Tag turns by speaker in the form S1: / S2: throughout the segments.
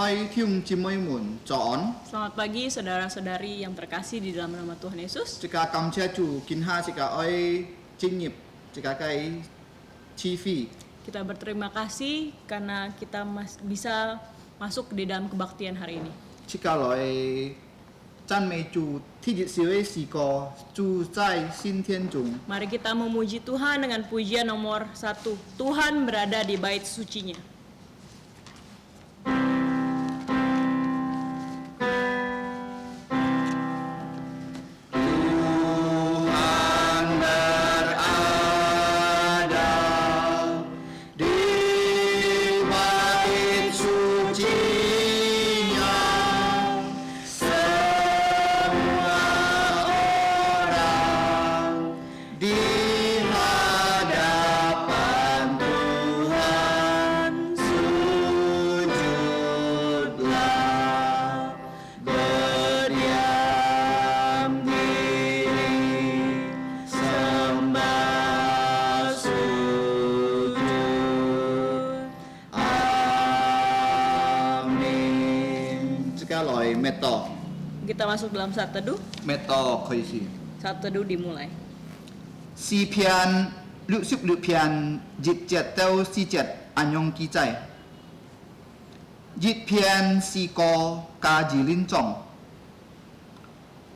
S1: hai thiung chimoimun chon.
S2: Selamat pagi saudara-saudari yang terkasih di dalam nama Tuhan Yesus.
S1: Jika kamcia chu kinha jika oi jingyip jika kai chifi.
S2: Kita berterima kasih karena kita bisa masuk di dalam kebaktian hari ini.
S1: Jika loi Chan mei chu tijit siwei siko chu zai xin tian zhong.
S2: Mari kita memuji Tuhan dengan pujian nomor 1. Tuhan berada di bait sucinya. Kita masuk dalam saat teduh.
S1: Meto koisi.
S2: Saat teduh dimulai.
S1: Si pian lu sip lu pian jit jet tau si jet anyong ki zai. Jit pian si ko ka ji lin zong.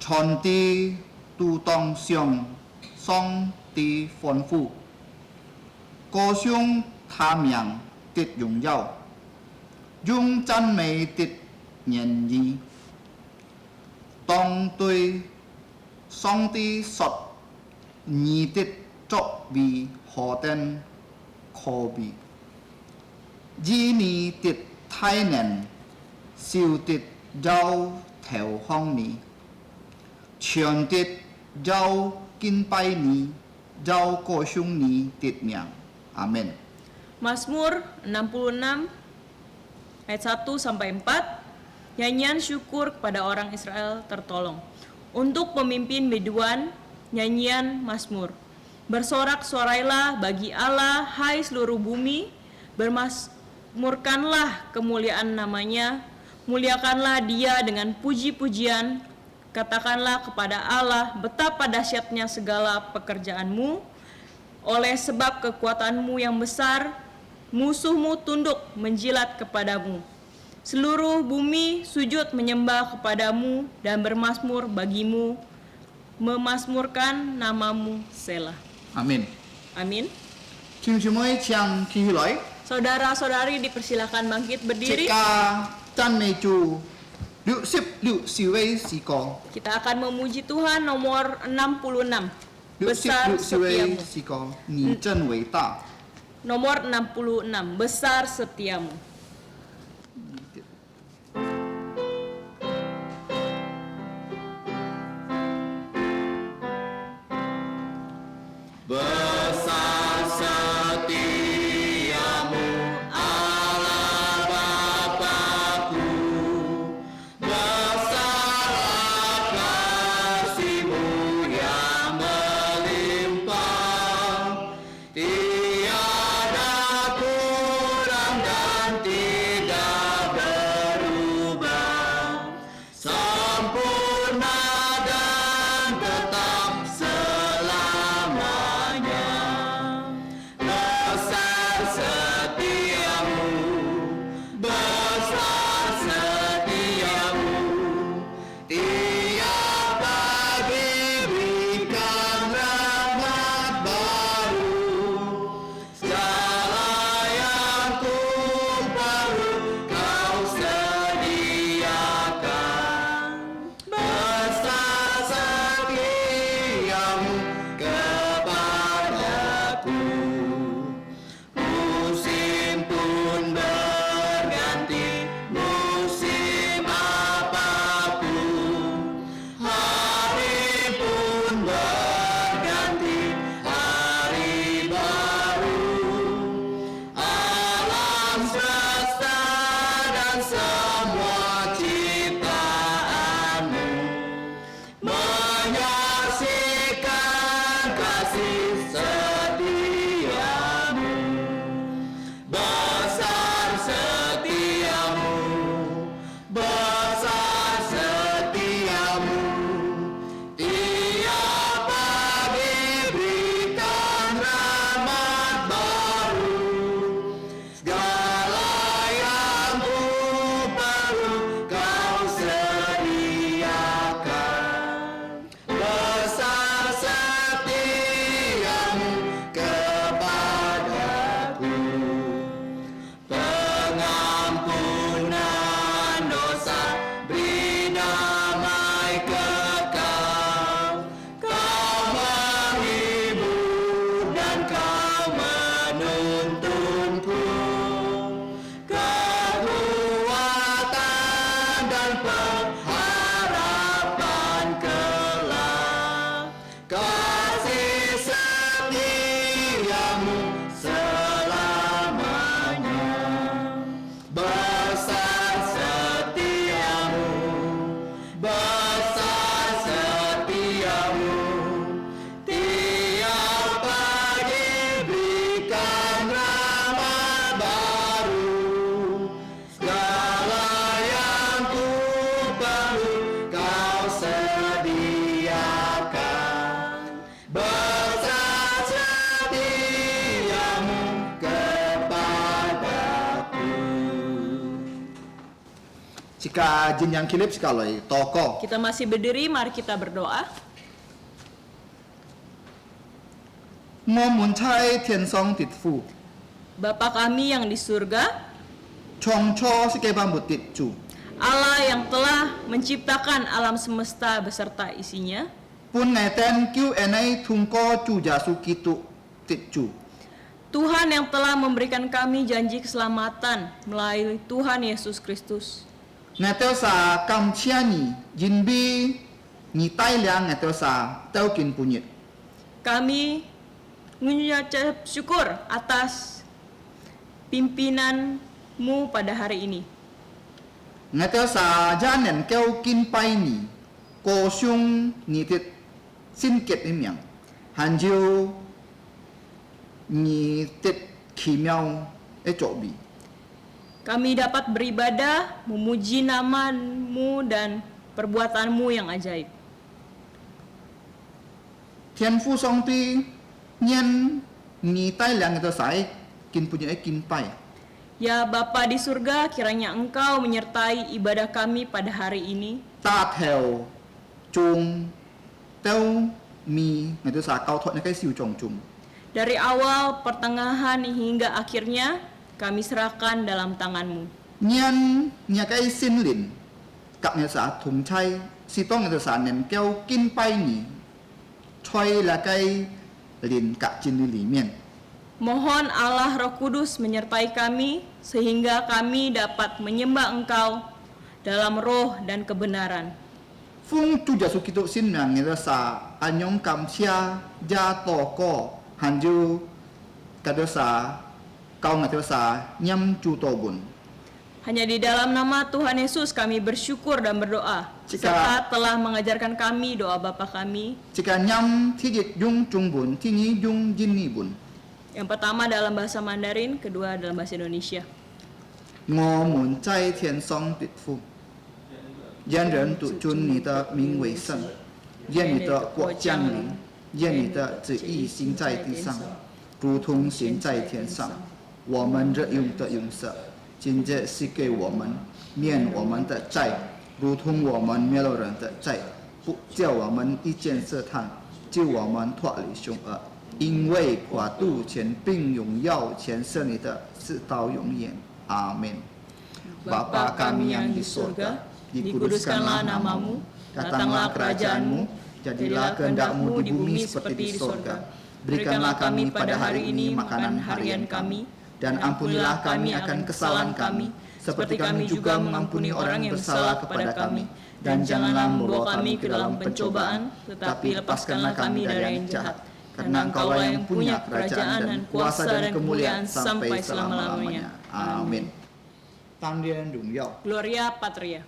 S1: Chon ti tu tong xiong song ti fon fu. Ko xiong ta miang tit yong yao. Yung chan mei tit nian yi. Tong tui song ti sot nhi tit chok bi ho ten ko bi ji ni tit thai nen siu tit jau theo hong ni chion tit jau kin pai ni jau ko xiong ni tit miang. Amin.
S2: Mazmur 66 ayat 1 sampai 4. Nyanyian syukur kepada orang Israel tertolong. Untuk pemimpin biduan, nyanyian Mazmur. Bersorak-sorailah bagi Allah, hai seluruh bumi. Bermazmurkanlah kemuliaan namanya. Muliakanlah dia dengan puji-pujian. Katakanlah kepada Allah, betapa dahsyatnya segala pekerjaanmu. Oleh sebab kekuatanmu yang besar, musuhmu tunduk menjilat kepadamu. Seluruh bumi sujud menyembah kepadamu dan bermazmur bagimu, memazmurkan namamu. Selah.
S1: Amin.
S2: Amin.
S1: Cim-cimoi chiang ki hiloi.
S2: Saudara-saudari dipersilakan bangkit berdiri.
S1: Jika chan mei chu lu sip lu siwei siko.
S2: Kita akan memuji Tuhan nomor 66.
S1: Lu sip
S2: Besar
S1: lu siwei
S2: setiamu.
S1: siko ni zhen wei da.
S2: Nomor 66. Besar setiamu.
S3: Besar setiamu Allah Bapa-Ku, besarlah kasih-Mu yang melimpah, tiada kurang dan
S1: Jika jin yang kilip sekali toko.
S2: Kita masih berdiri, mari kita berdoa.
S1: Ngomun cai tian song tit fu.
S2: Bapa kami yang di surga,
S1: Chong cho sike bambut tit chu.
S2: Allah yang telah menciptakan alam semesta beserta isinya,
S1: Pun ngai ten kiu enai tungko chu jasu kitu tit chu.
S2: Tuhan yang telah memberikan kami janji keselamatan melalui Tuhan Yesus Kristus.
S1: Ngai teo sa kam chiani jin bi ni tai liang ngai teo sa teo kin punyit.
S2: Kami mengucap syukur atas pimpinanmu pada hari ini.
S1: Ngai teo sa janen keo kin pai ni ko syung ni tit sin ket im yang. Hanjiu ni tit kimiao e cobi.
S2: Kami dapat beribadah, memuji nama-Mu dan perbuatan-Mu yang ajaib.
S1: Tian fu song ti nyen ni tai liang itu sai kin punya kin pai.
S2: Ya Bapa di surga, kiranya Engkau menyertai ibadah kami pada hari ini.
S1: Ta theo chung teo mi itu sa kau thot na kai siu chong chung.
S2: Dari awal, pertengahan hingga akhirnya, kami serahkan dalam tangan-Mu.
S1: Nyen nya kai sin lin kap nya sa thung chai si tong itu sa nen keo kin pai ni. Choi la kai lin kap jin li mien.
S2: Mohon Allah Roh Kudus menyertai kami, sehingga kami dapat menyembah Engkau dalam roh dan kebenaran.
S1: Fung tu jasu kitu sin yang itu sa anyong kam sia ja to ko hanju kado sa kau ngateo sa nyam cu to bun.
S2: Hanya di dalam nama Tuhan Yesus kami bersyukur dan berdoa, serta telah mengajarkan kami doa Bapa kami.
S1: Jika nyam tijit yung chung bun, tini yung jin ni bun.
S2: Yang pertama dalam bahasa Mandarin, kedua dalam bahasa Indonesia.
S1: Ngo mun zai tian song tit fu. Yan ren tu chun ni de ming wei seng. Yan ni de guo jiang ling. Yan ni de zi yi xin zai di sang. 如同行在天上，我们日用的用色，今日是给我们免我们的债，如同我们灭了人的债，不叫我们遇见试探，救我们脱离凶恶。因为国度、权柄、荣耀，全是你的，直到永远。阿门。Bapa kami yang di surga, dikuduskanlah namamu, datanglah kerajaanmu, jadilah kehendak-Mu di bumi seperti di surga. Berikanlah kami pada hari ini makanan harian kami, dan ampunilah kami akan kesalahan kami, seperti kami juga mengampuni orang yang bersalah kepada kami. Dan janganlah membawa kami ke dalam pencobaan, tetapi lepaskanlah kami dari yang jahat. Karena Engkaulah yang punya kerajaan dan kuasa dan kemuliaan sampai selama-lamanya. Amin. Tangdian Dungyao.
S2: Gloria Patria.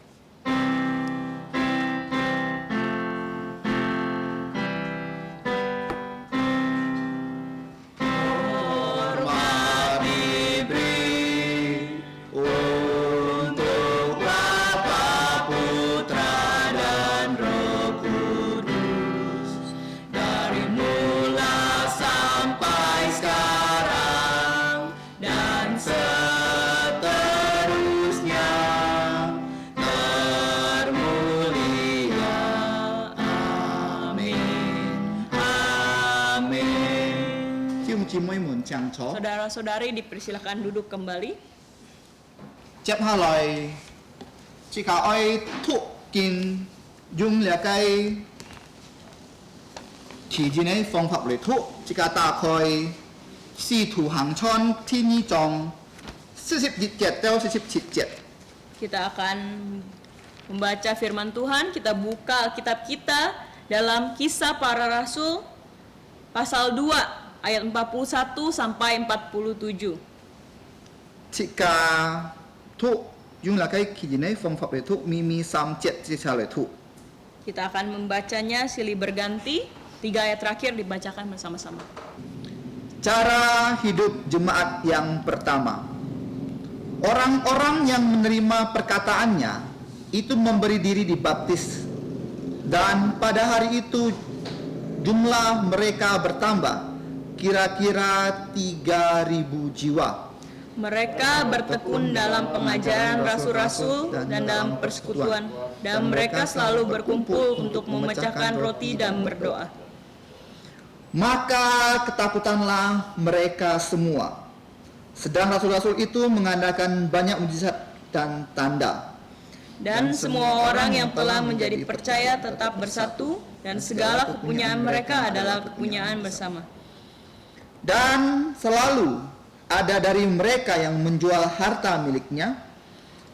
S2: Saudara-saudari dipersilakan duduk kembali.
S1: Tiếp hạ lại, chỉ cả ai thụ kinh dùng là cái chỉ gì này phương pháp để thụ, chỉ cả ta khơi si thủ hàng chọn thi ni trong 47 到47.
S2: Kita akan membaca firman Tuhan. Kita buka Alkitab kita dalam Kisah Para Rasul pasal 2 ayat 41 sampai 47.
S1: Jika thụ dùng là cái chỉ gì này phương pháp để thụ mi 37 chỉ trả lời thụ.
S2: Kita akan membacanya silih berganti. 3 ayat terakhir dibacakan bersama-sama.
S1: Cara hidup jemaat yang pertama. Orang-orang yang menerima perkataannya itu memberi diri dibaptis, dan pada hari itu jumlah mereka bertambah kira-kira 3.000 jiwa.
S2: Mereka bertekun dalam pengajaran rasul-rasul dan dalam persekutuan, dan mereka selalu berkumpul untuk memecahkan roti dan berdoa.
S1: Maka ketakutanlah mereka semua. Sedang rasul-rasul itu mengadakan banyak mujizat dan tanda.
S2: Dan semua orang yang telah menjadi percaya tetap bersatu, dan segala kepunyaan mereka adalah kepunyaan bersama.
S1: Dan selalu ada dari mereka yang menjual harta miliknya,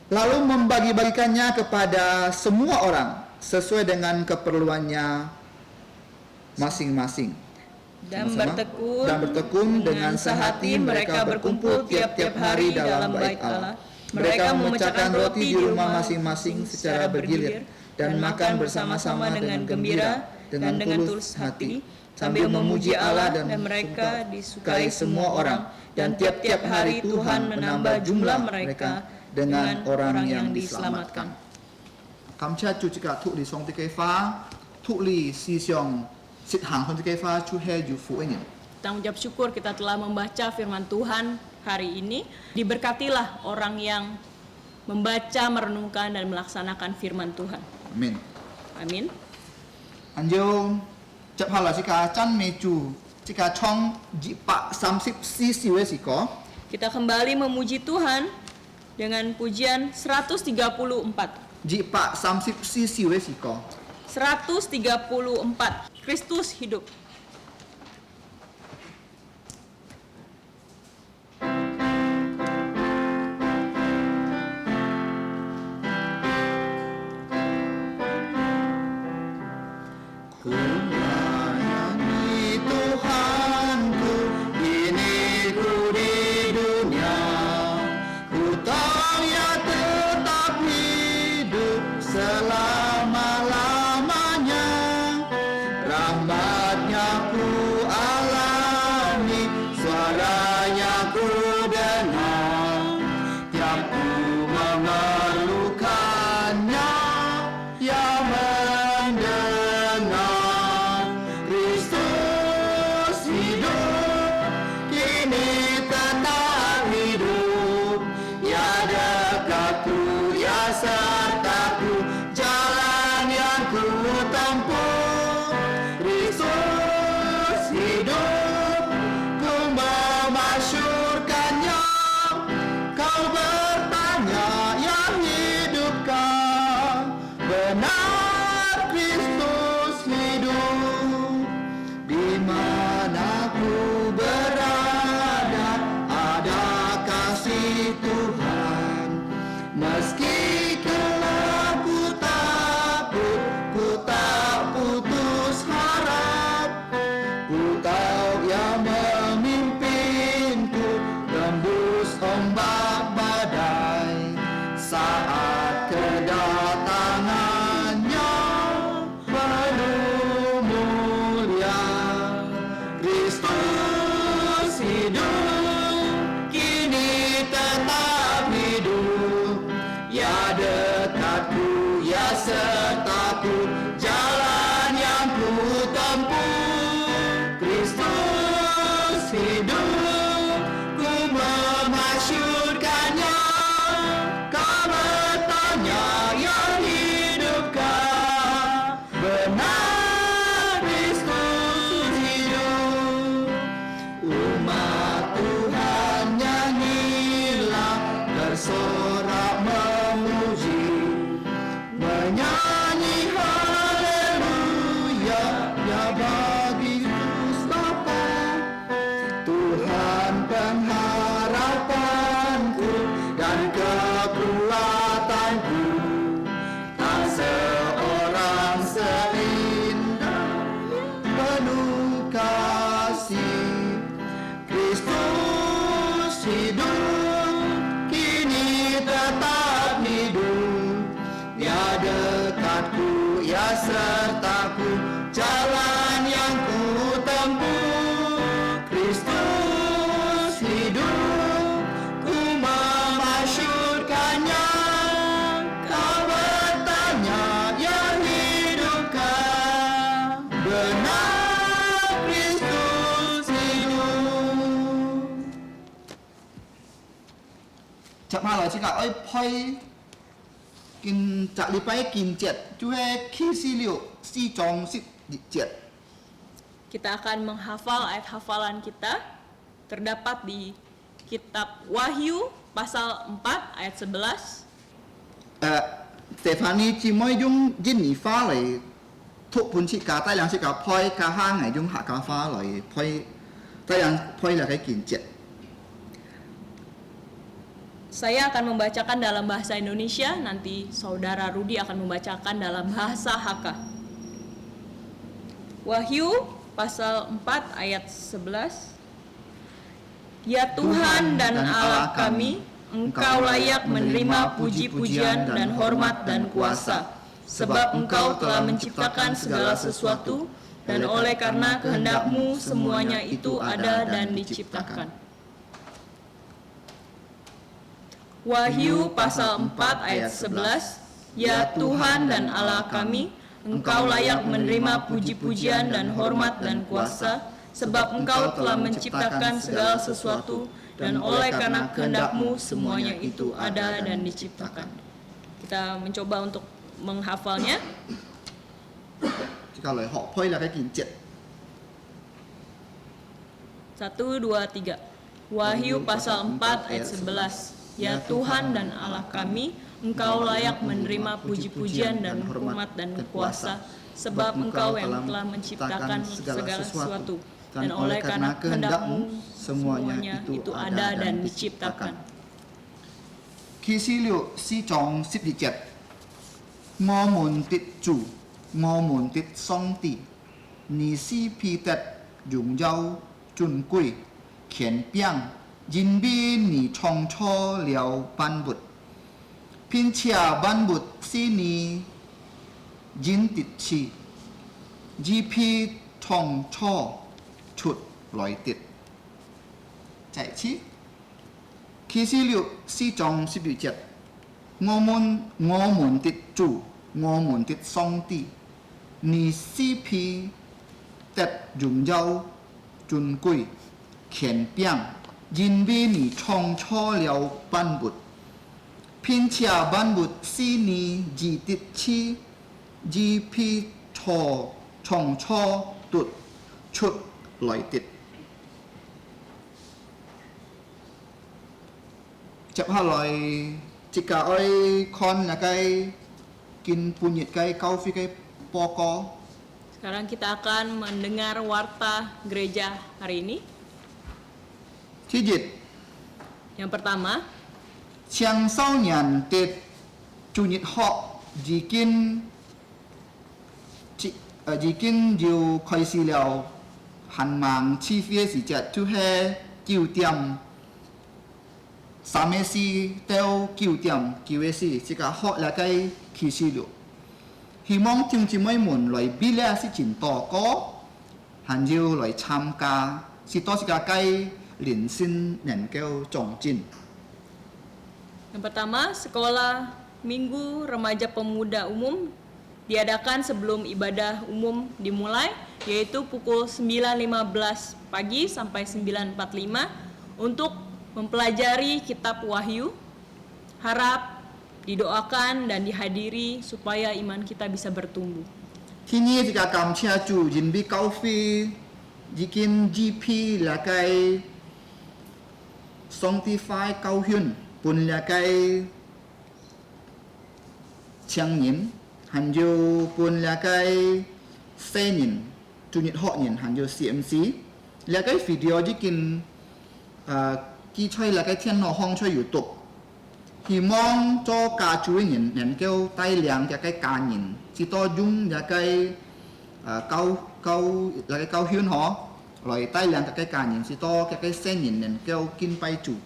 S1: lalu membagi-bagikannya kepada semua orang sesuai dengan keperluannya masing-masing.
S2: Dan
S1: Sama-sama.
S2: bertekun dengan sehati mereka berkumpul tiap-tiap hari dalam bait Allah. Mereka memecahkan roti di rumah masing-masing secara bergilir dan makan bersama-sama dengan gembira dan dengan tulus hati, sambil memuji Allah, dan mereka disukai semua orang. Dan tiap-tiap hari Tuhan menambah jumlah mereka dengan orang yang diselamatkan.
S1: 感謝主即個脫離上帝嘅花，脫離思想實行上帝嘅花，出係要福音。
S2: Kita mengucap syukur kita telah membaca firman Tuhan hari ini. Diberkatilah orang yang membaca, merenungkan, dan melaksanakan firman Tuhan.
S1: Amin.
S2: Amin.
S1: Anjo cepat lah jika can meju jika chong jipa 34 siwe siko.
S2: Kita kembali memuji Tuhan dengan pujian 134.
S1: Jipa 34 siwe siko.
S2: 134. Kristus hidup.
S1: Melayani Tuhanku, kini ku di dunia. Ku tahu ia tetap hidup selama-lamanya. Rahmat-Nya ku alami, suaranya ku dengar. Tiap ku memerlukannya, Ia mendengar. Kristus hidup, kini tetap hidup. Ia dekatku, Ia sertaku, jalan yang ku tempuh. Kristus hidup, ku memasyurkannya. Kau bertanya, yang hidupkah? Benar, Kristus hidup. Di mana ku berada, ada kasih Tuhan. Meski kelak ku takut, ku tak putus harap. Ku tahu Ia memimpinku tembus ombak badai. Saat kedatangannya penuh mulia. Kristus hidup, kini tetap hidup. Ia dekatku, Ia sertaku, jalan yang ku tempuh. Kristus hidup, ku memasyurkannya. Kau bertanya, yang hidupkah? Benar, Kristus hidup. Umat Tuhan nyanyilah, bersorak memuji, menyanyi haleluya, ya bagi Bapa. Tuhan pengharapanku dan kekuatanku, tak seorang seindah penuh kasih. Kristus hidup, kini tetap hidup. Ia dekatku, Ia sertaku, jalan yang ku tempuh. Kristus hidup, ku memasyurkannya. Kau bertanya, yang hidupkah? Benar, Kristus hidup. 接下來即個愛批見集禮拜見節，就係啟示錄4章10節。
S2: Kita akan menghafal ayat hafalan kita terdapat di kitab Wahyu pasal 4 ayat 11.
S1: Stephanie chỉ mới dùng dân nhị phá lại thuộc bốn chiếc cá tay两chiếc cá phơi cá hang này dùng hạ cá phá lại phơi tay两phơi là cái kiến chết.
S2: Saya akan membacakan dalam bahasa Indonesia, nanti saudara Rudi akan membacakan dalam bahasa Hakka. Wahyu pasal 4 ayat 11. Ya Tuhan dan Allah kami, Engkau layak menerima puji-pujian dan hormat dan kuasa, sebab Engkau telah menciptakan segala sesuatu, dan oleh karena kehendak-Mu semuanya itu ada dan diciptakan. Wahyu pasal 4 ayat 11. Ya Tuhan dan Allah kami, Engkau layak menerima puji-pujian dan hormat dan kuasa, sebab Engkau telah menciptakan segala sesuatu, dan oleh karena kehendak-Mu semuanya itu ada dan diciptakan. Kita mencoba untuk menghafalnya.
S1: Jika lời họ phơi là cái kiến chết.
S2: 1, 2, 3. Wahyu pasal 4 ayat 11. Ya Tuhan dan Allah kami, Engkau layak menerima puji-pujian dan hormat dan kuasa, sebab Engkau yang telah menciptakan segala sesuatu, dan oleh karena kehendak-Mu semuanya itu ada dan diciptakan.
S1: 啟示錄4章12節，我們的主，我們的上帝，你是配得榮耀尊貴權柄，因為你創造了萬物，並且萬物是你認的事，以被創造出來的。再一次。啟示錄4章12節，我們的主，我們的上帝，你是配得榮耀尊貴權柄，因為你創造了萬物，並且萬物是你自的事，以被創造出來的。接下來，jika oi kon là cái kin punyit cái kau fi cái poko.
S2: Sekarang kita akan mendengar warta gereja hari ini.
S1: Thứ
S2: Yang pertama,
S1: chàng sau nhàn tết chủ nhật họ chỉ kinh điều khai sĩ liệu hành mạng chi phí sự chất thu he kiều tiệm 3 到9點9時，即個學了個啟示錄。希望聽眾妹們來比咧是真多個，還要來參加，是多是個個連線研究中心。
S2: yang pertama, sekolah Minggu Remaja Pemuda Umum diadakan sebelum ibadah umum dimulai, yaitu pukul 9.15 pagi sampai 9.45 untuk mempelajari kitab Wahyu. Harap didoakan dan dihadiri supaya iman kita bisa bertumbuh.
S1: ที่นี่จะกำเชียจูยินบีเกาฟียิกิน GP และไกsanctify เกาหุนปุ่นและไกเชียงหยินหันยูปุ่นและไกเซนินจูนิดเหาะหยินหันยู CMC และไกวิดีโอยิกินกี่ช่วยและไกเทียนนอห้องช่วยอยู่ตุก希望做家主嘅人能夠帶領嘅個家人，至多用嘅高圈嗬，來帶領嘅個家人，至多嘅個新人能夠敬拜主。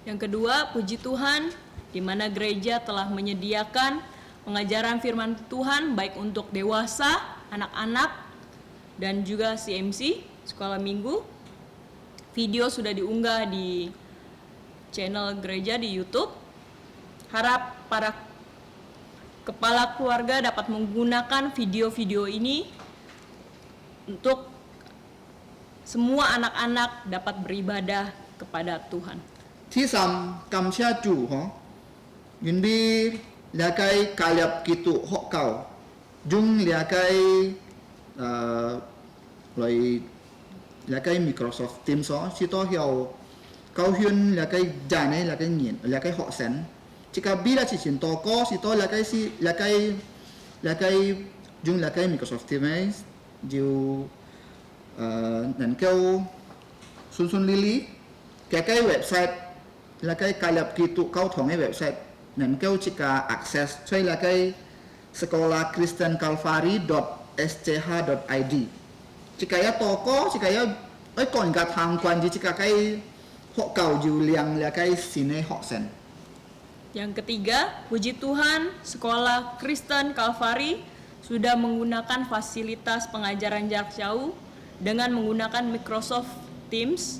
S2: Yang kedua, puji Tuhan, di mana gereja telah menyediakan pengajaran firman Tuhan baik untuk dewasa, anak-anak, dan juga CMC, sekolah minggu. Video sudah diunggah di channel gereja di YouTube. Harap para kepala keluarga dapat menggunakan video-video ini untuk semua anak-anak dapat beribadah kepada Tuhan.
S1: ที่สามกำเชียจูฮะยินบีเลียกไก่กาลับกิตุหกเก่าจุงเลียกไก่ลอยเลียกไก่ Microsoft Teams สิโตเหี่ยวเกาหืนเลียกไก่จานเลียกไก่เงียนเลียกไก่หกเซนจิกาบีละสิสินโตก็สิโตเลียกไก่สิเลียกไก่จุงเลียกไก่ Microsoft Teams จิวนั่นเกี่ยวซุนลิลี่แกไก่เว็บไซต์เลียกไก่กาลับกิตุเกาถ่องให้เว็บไซต์นั่นเกี่ยวจิกา access ช่วยเลียกไก่ sekolahkristencalvary.sch.id jika ya toko jika ya kon ga thang kwan jika kai hok kau ju liang lia kai sine hok sen.
S2: Yang ketiga, puji Tuhan, Sekolah Kristen Kalvari sudah menggunakan fasilitas pengajaran jarak jauh dengan menggunakan Microsoft Teams.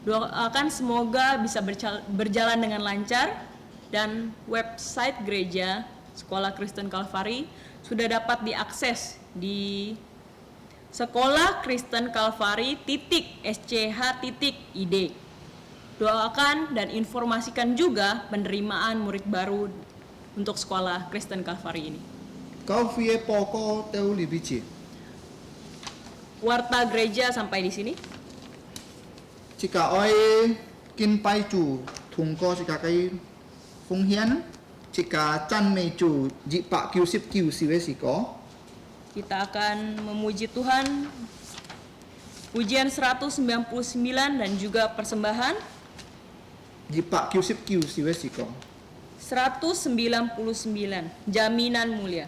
S2: Doakan semoga bisa berjalan dengan lancar dan website gereja Sekolah Kristen Kalvari sudah dapat diakses di sekolahkristenkalvari.sch.id. Doakan dan informasikan juga penerimaan murid baru untuk Sekolah Kristen Kalvari ini.
S1: Kau vie poko teu libici.
S2: Warta gereja sampai di sini.
S1: Jika oi kin pai chu thung ko jika kai phung hian jika chan mei chu ji pa kiu sip kiu si we si ko.
S2: Kita akan memuji Tuhan. Pujian 199 dan juga persembahan
S1: Ji pa kiu sip kiu si we si ko.
S2: 199, jaminan mulia.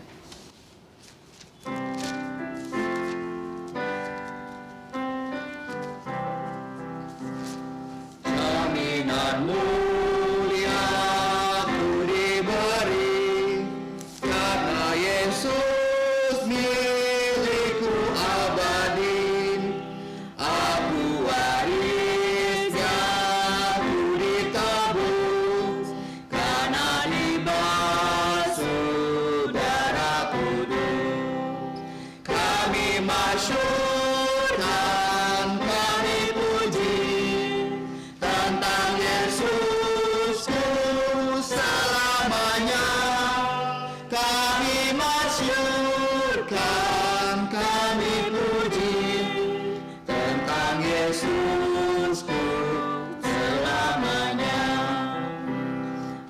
S3: Jaminan mulia ku diberi karena Yesus milikku abadi. Aku warisnya ku ditebus karena dibasuh darah kudus. Kami masyurkan, kami puji tentang Yesusku selamanya. Kami masyurkan, kami puji tentang Yesusku selamanya.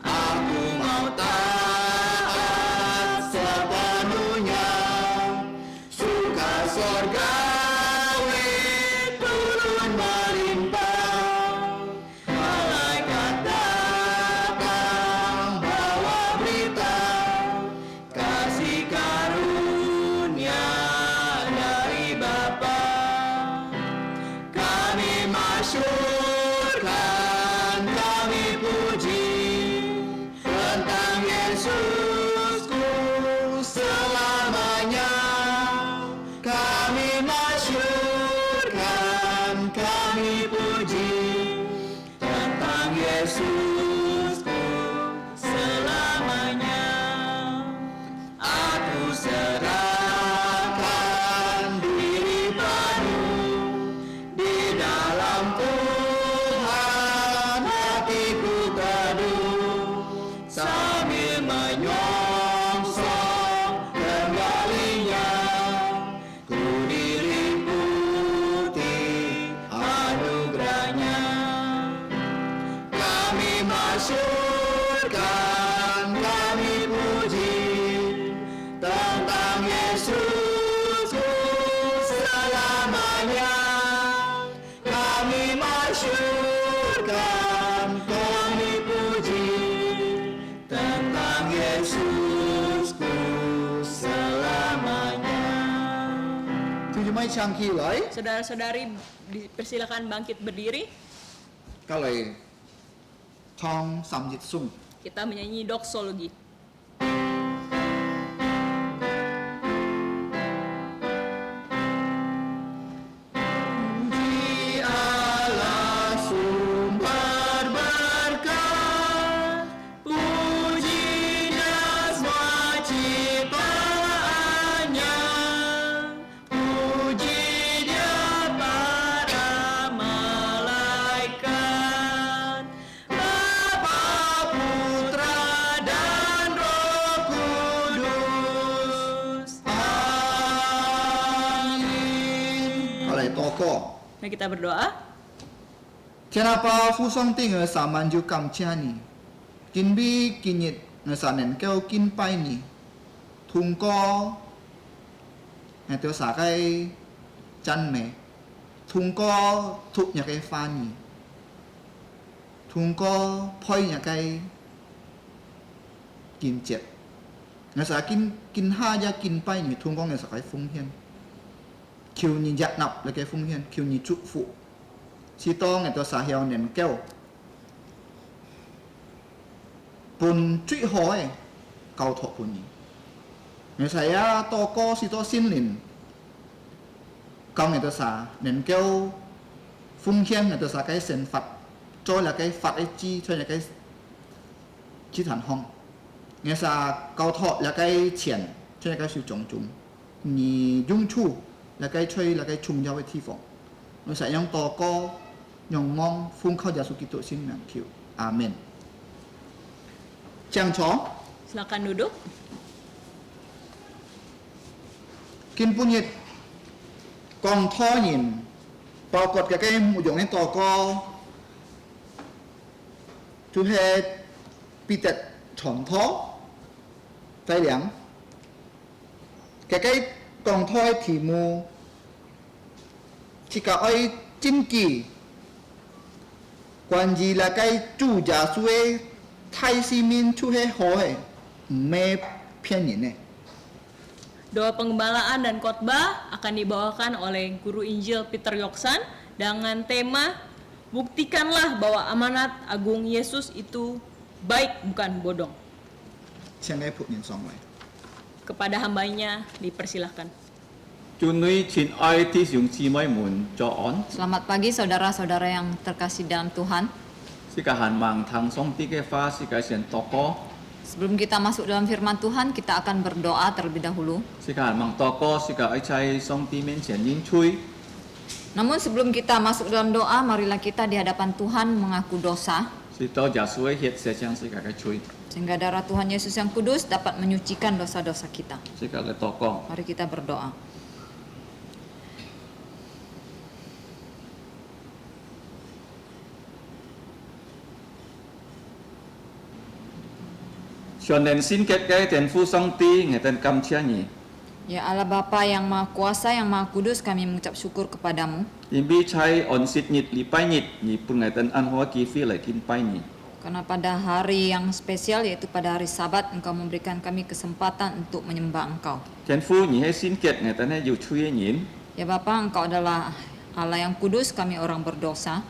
S3: Aku mau taat sepenuhnya, suka sorgawi turun melimpah. Malaikat datang bawa berita kasih karunia dari Bapa. Kami masyurkan, kami puji tentang Yesusku selamanya. Kami masyurkan, kami puji tentang Yesusku selamanya. Aku serahkan diri penuh di dalam Tuhan, hatiku teduh sambil menyongsong kembalinya. Ku diliputi anugerahnya. Kami masyurkan, kami puji tentang Yesusku selamanya. Kami masyurkan, kami puji tentang Yesusku selamanya.
S1: Tujuh mai chang ki lai
S2: Saudara-saudari dipersilakan bangkit berdiri.
S1: kalai thong samjit sung.
S2: Kita menyanyi doksologi.
S3: Puji Allah sumber berkat, pujinya semua ciptaannya, puji dia para malaikat,
S1: toko.
S2: Mari kita berdoa.
S1: Kenapa fusong ting sa manju kam chani? Kinbi kinyit ngasanen kau kin pai ni. Tungko itu sakai chan me. Tungko tuk nyakai fani. Tungko poi nyakai kin jet. Ngasa kin ha ya kin pai ni tungko ngasa kai fung hian. Kiu ni jat nap la kai fung hian, kiu ni chu fu. Si to ngay to sa hiao nen keo pun truy hỏi cầu thọ pun ni ngay saya toko si to sin lin cao ngay to sa nen keo phung hiên ngay to sa cái sen phật cho là cái phật ấy chi cho là cái chi thần hong ngay sa cầu thọ là cái tiền cho là cái sự trọng chúng ni dung chu là cái chơi là cái chung nhau với thi phỏng ngay sa yang toko nhong mong phung khao Yesus Kristus sin miang kiu. Amin. Chang chó.
S2: Silakan duduk.
S1: Kin punyit kong tho nhìn bao cột cái mụ dụng to co chú he bị tật chọn tho tay liang cái kong thoi thì mù chỉ cả ai chính kỳ quan gì là cái chủ giả suy thay si min chú he hỏi mê phiên nhìn này.
S2: Doa penggembalaan dan khotbah akan dibawakan oleh Guru Injil Peter Yoksan dengan tema buktikanlah bahwa amanat agung Yesus itu baik bukan bodong. Kepada hambanya dipersilahkan.
S4: Selamat pagi saudara-saudara yang terkasih dalam Tuhan. Sebelum kita masuk dalam firman Tuhan, kita akan berdoa terlebih dahulu. Namun sebelum kita masuk dalam doa, marilah kita di hadapan Tuhan mengaku dosa, sehingga darah Tuhan Yesus yang kudus dapat menyucikan dosa-dosa kita. Mari kita berdoa. Ya Allah Bapa yang Maha Kuasa, yang Maha Kudus, kami mengucap syukur kepadamu. Karena pada hari yang spesial, yaitu pada hari Sabat, Engkau memberikan kami kesempatan untuk menyembah Engkau. Ya Bapa, Engkau adalah Allah yang kudus, kami orang berdosa.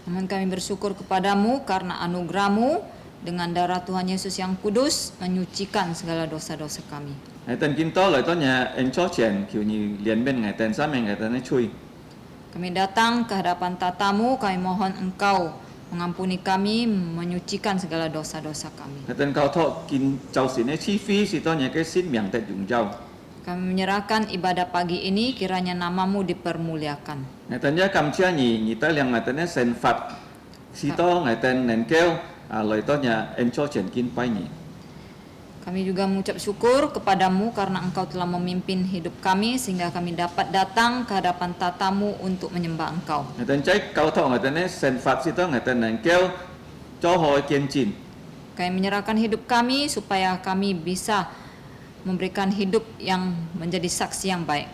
S4: Namun kami bersyukur kepadamu karena anugerah-Mu dengan darah Tuhan Yesus yang kudus menyucikan segala dosa-dosa kami. Kami datang ke hadapan tatamu, kami mohon Engkau mengampuni kami, menyucikan segala dosa-dosa kami. Kami menyerahkan ibadah pagi ini, kiranya nama-Mu dipermuliakan. Kami juga mengucap syukur kepadamu karena Engkau telah memimpin hidup kami sehingga kami dapat datang ke hadapan tatamu untuk menyembah Engkau. Kami menyerahkan hidup kami supaya kami bisa memberikan hidup yang menjadi saksi yang baik.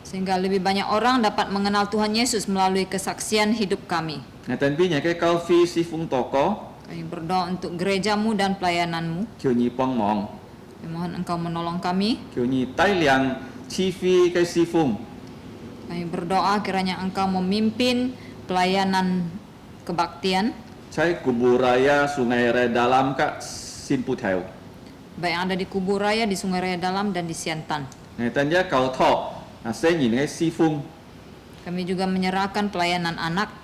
S4: Sehingga lebih banyak orang dapat mengenal Tuhan Yesus melalui kesaksian hidup kami. Kami berdoa untuk gereja-Mu dan pelayanan-Mu. Kami mohon Engkau menolong kami. Kami berdoa kiranya Engkau memimpin pelayanan kebaktian. Baik yang ada di Kubur Raya, di Sungai Raya Dalam, dan di Siantan. Kami juga menyerahkan pelayanan anak,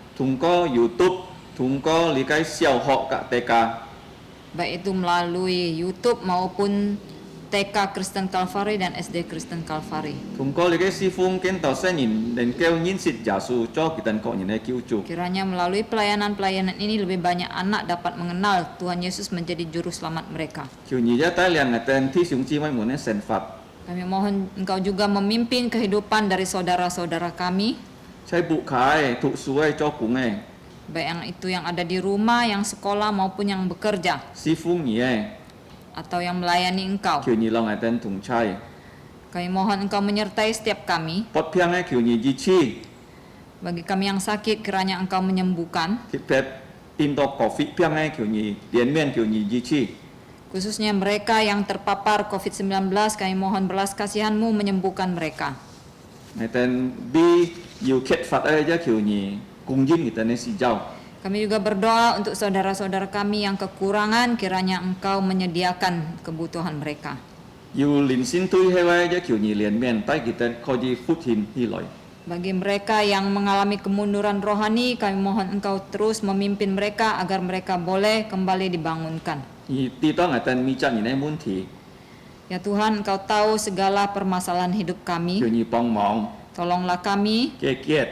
S4: baik itu melalui YouTube maupun TK Kristen Kalvari dan SD Kristen Kalvari.
S3: 通過你嘅侍奉，見到新人能夠認識耶穌，做佢哋個人嘅救主。
S4: Kiranya melalui pelayanan-pelayanan ini lebih banyak anak dapat mengenal Tuhan Yesus menjadi juru selamat mereka.
S3: 求你一帶領佢哋弟兄姊妹們嘅成佛，
S4: Kami mohon Engkau juga memimpin kehidupan dari saudara-saudara kami,
S3: 在牧界、讀書嘅、做工嘅、
S4: baik yang itu yang ada di rumah, yang sekolah maupun yang bekerja
S3: 侍奉你嘅，
S4: atau yang melayani Engkau.
S3: 求你讓佢哋同在。
S4: Kami mohon Engkau menyertai setiap kami.
S3: 不偏嘅求你支持，
S4: Bagi kami yang sakit, kiranya Engkau menyembuhkan.
S3: 特別印度 COVID 偏嘅求你連面求你支持。
S4: Khususnya mereka yang terpapar COVID-19, kami mohon belas kasihan-Mu menyembuhkan mereka.
S3: 佢哋被要揭發嘅一求你供應佢哋嘅事就。
S4: Kami juga berdoa untuk saudara-saudara kami yang kekurangan, kiranya Engkau menyediakan kebutuhan mereka.
S3: 要連線對起嘅一求你連面，帶佢哋可以復現起來。
S4: Bagi mereka yang mengalami kemunduran rohani, kami mohon Engkau terus memimpin mereka agar mereka boleh kembali dibangunkan.
S3: 而知道佢哋面對嘅問題，
S4: Ya Tuhan, Engkau tahu segala permasalahan hidup
S3: 求
S4: kami.
S3: 你幫忙
S4: Tolonglah kami,
S3: 解決，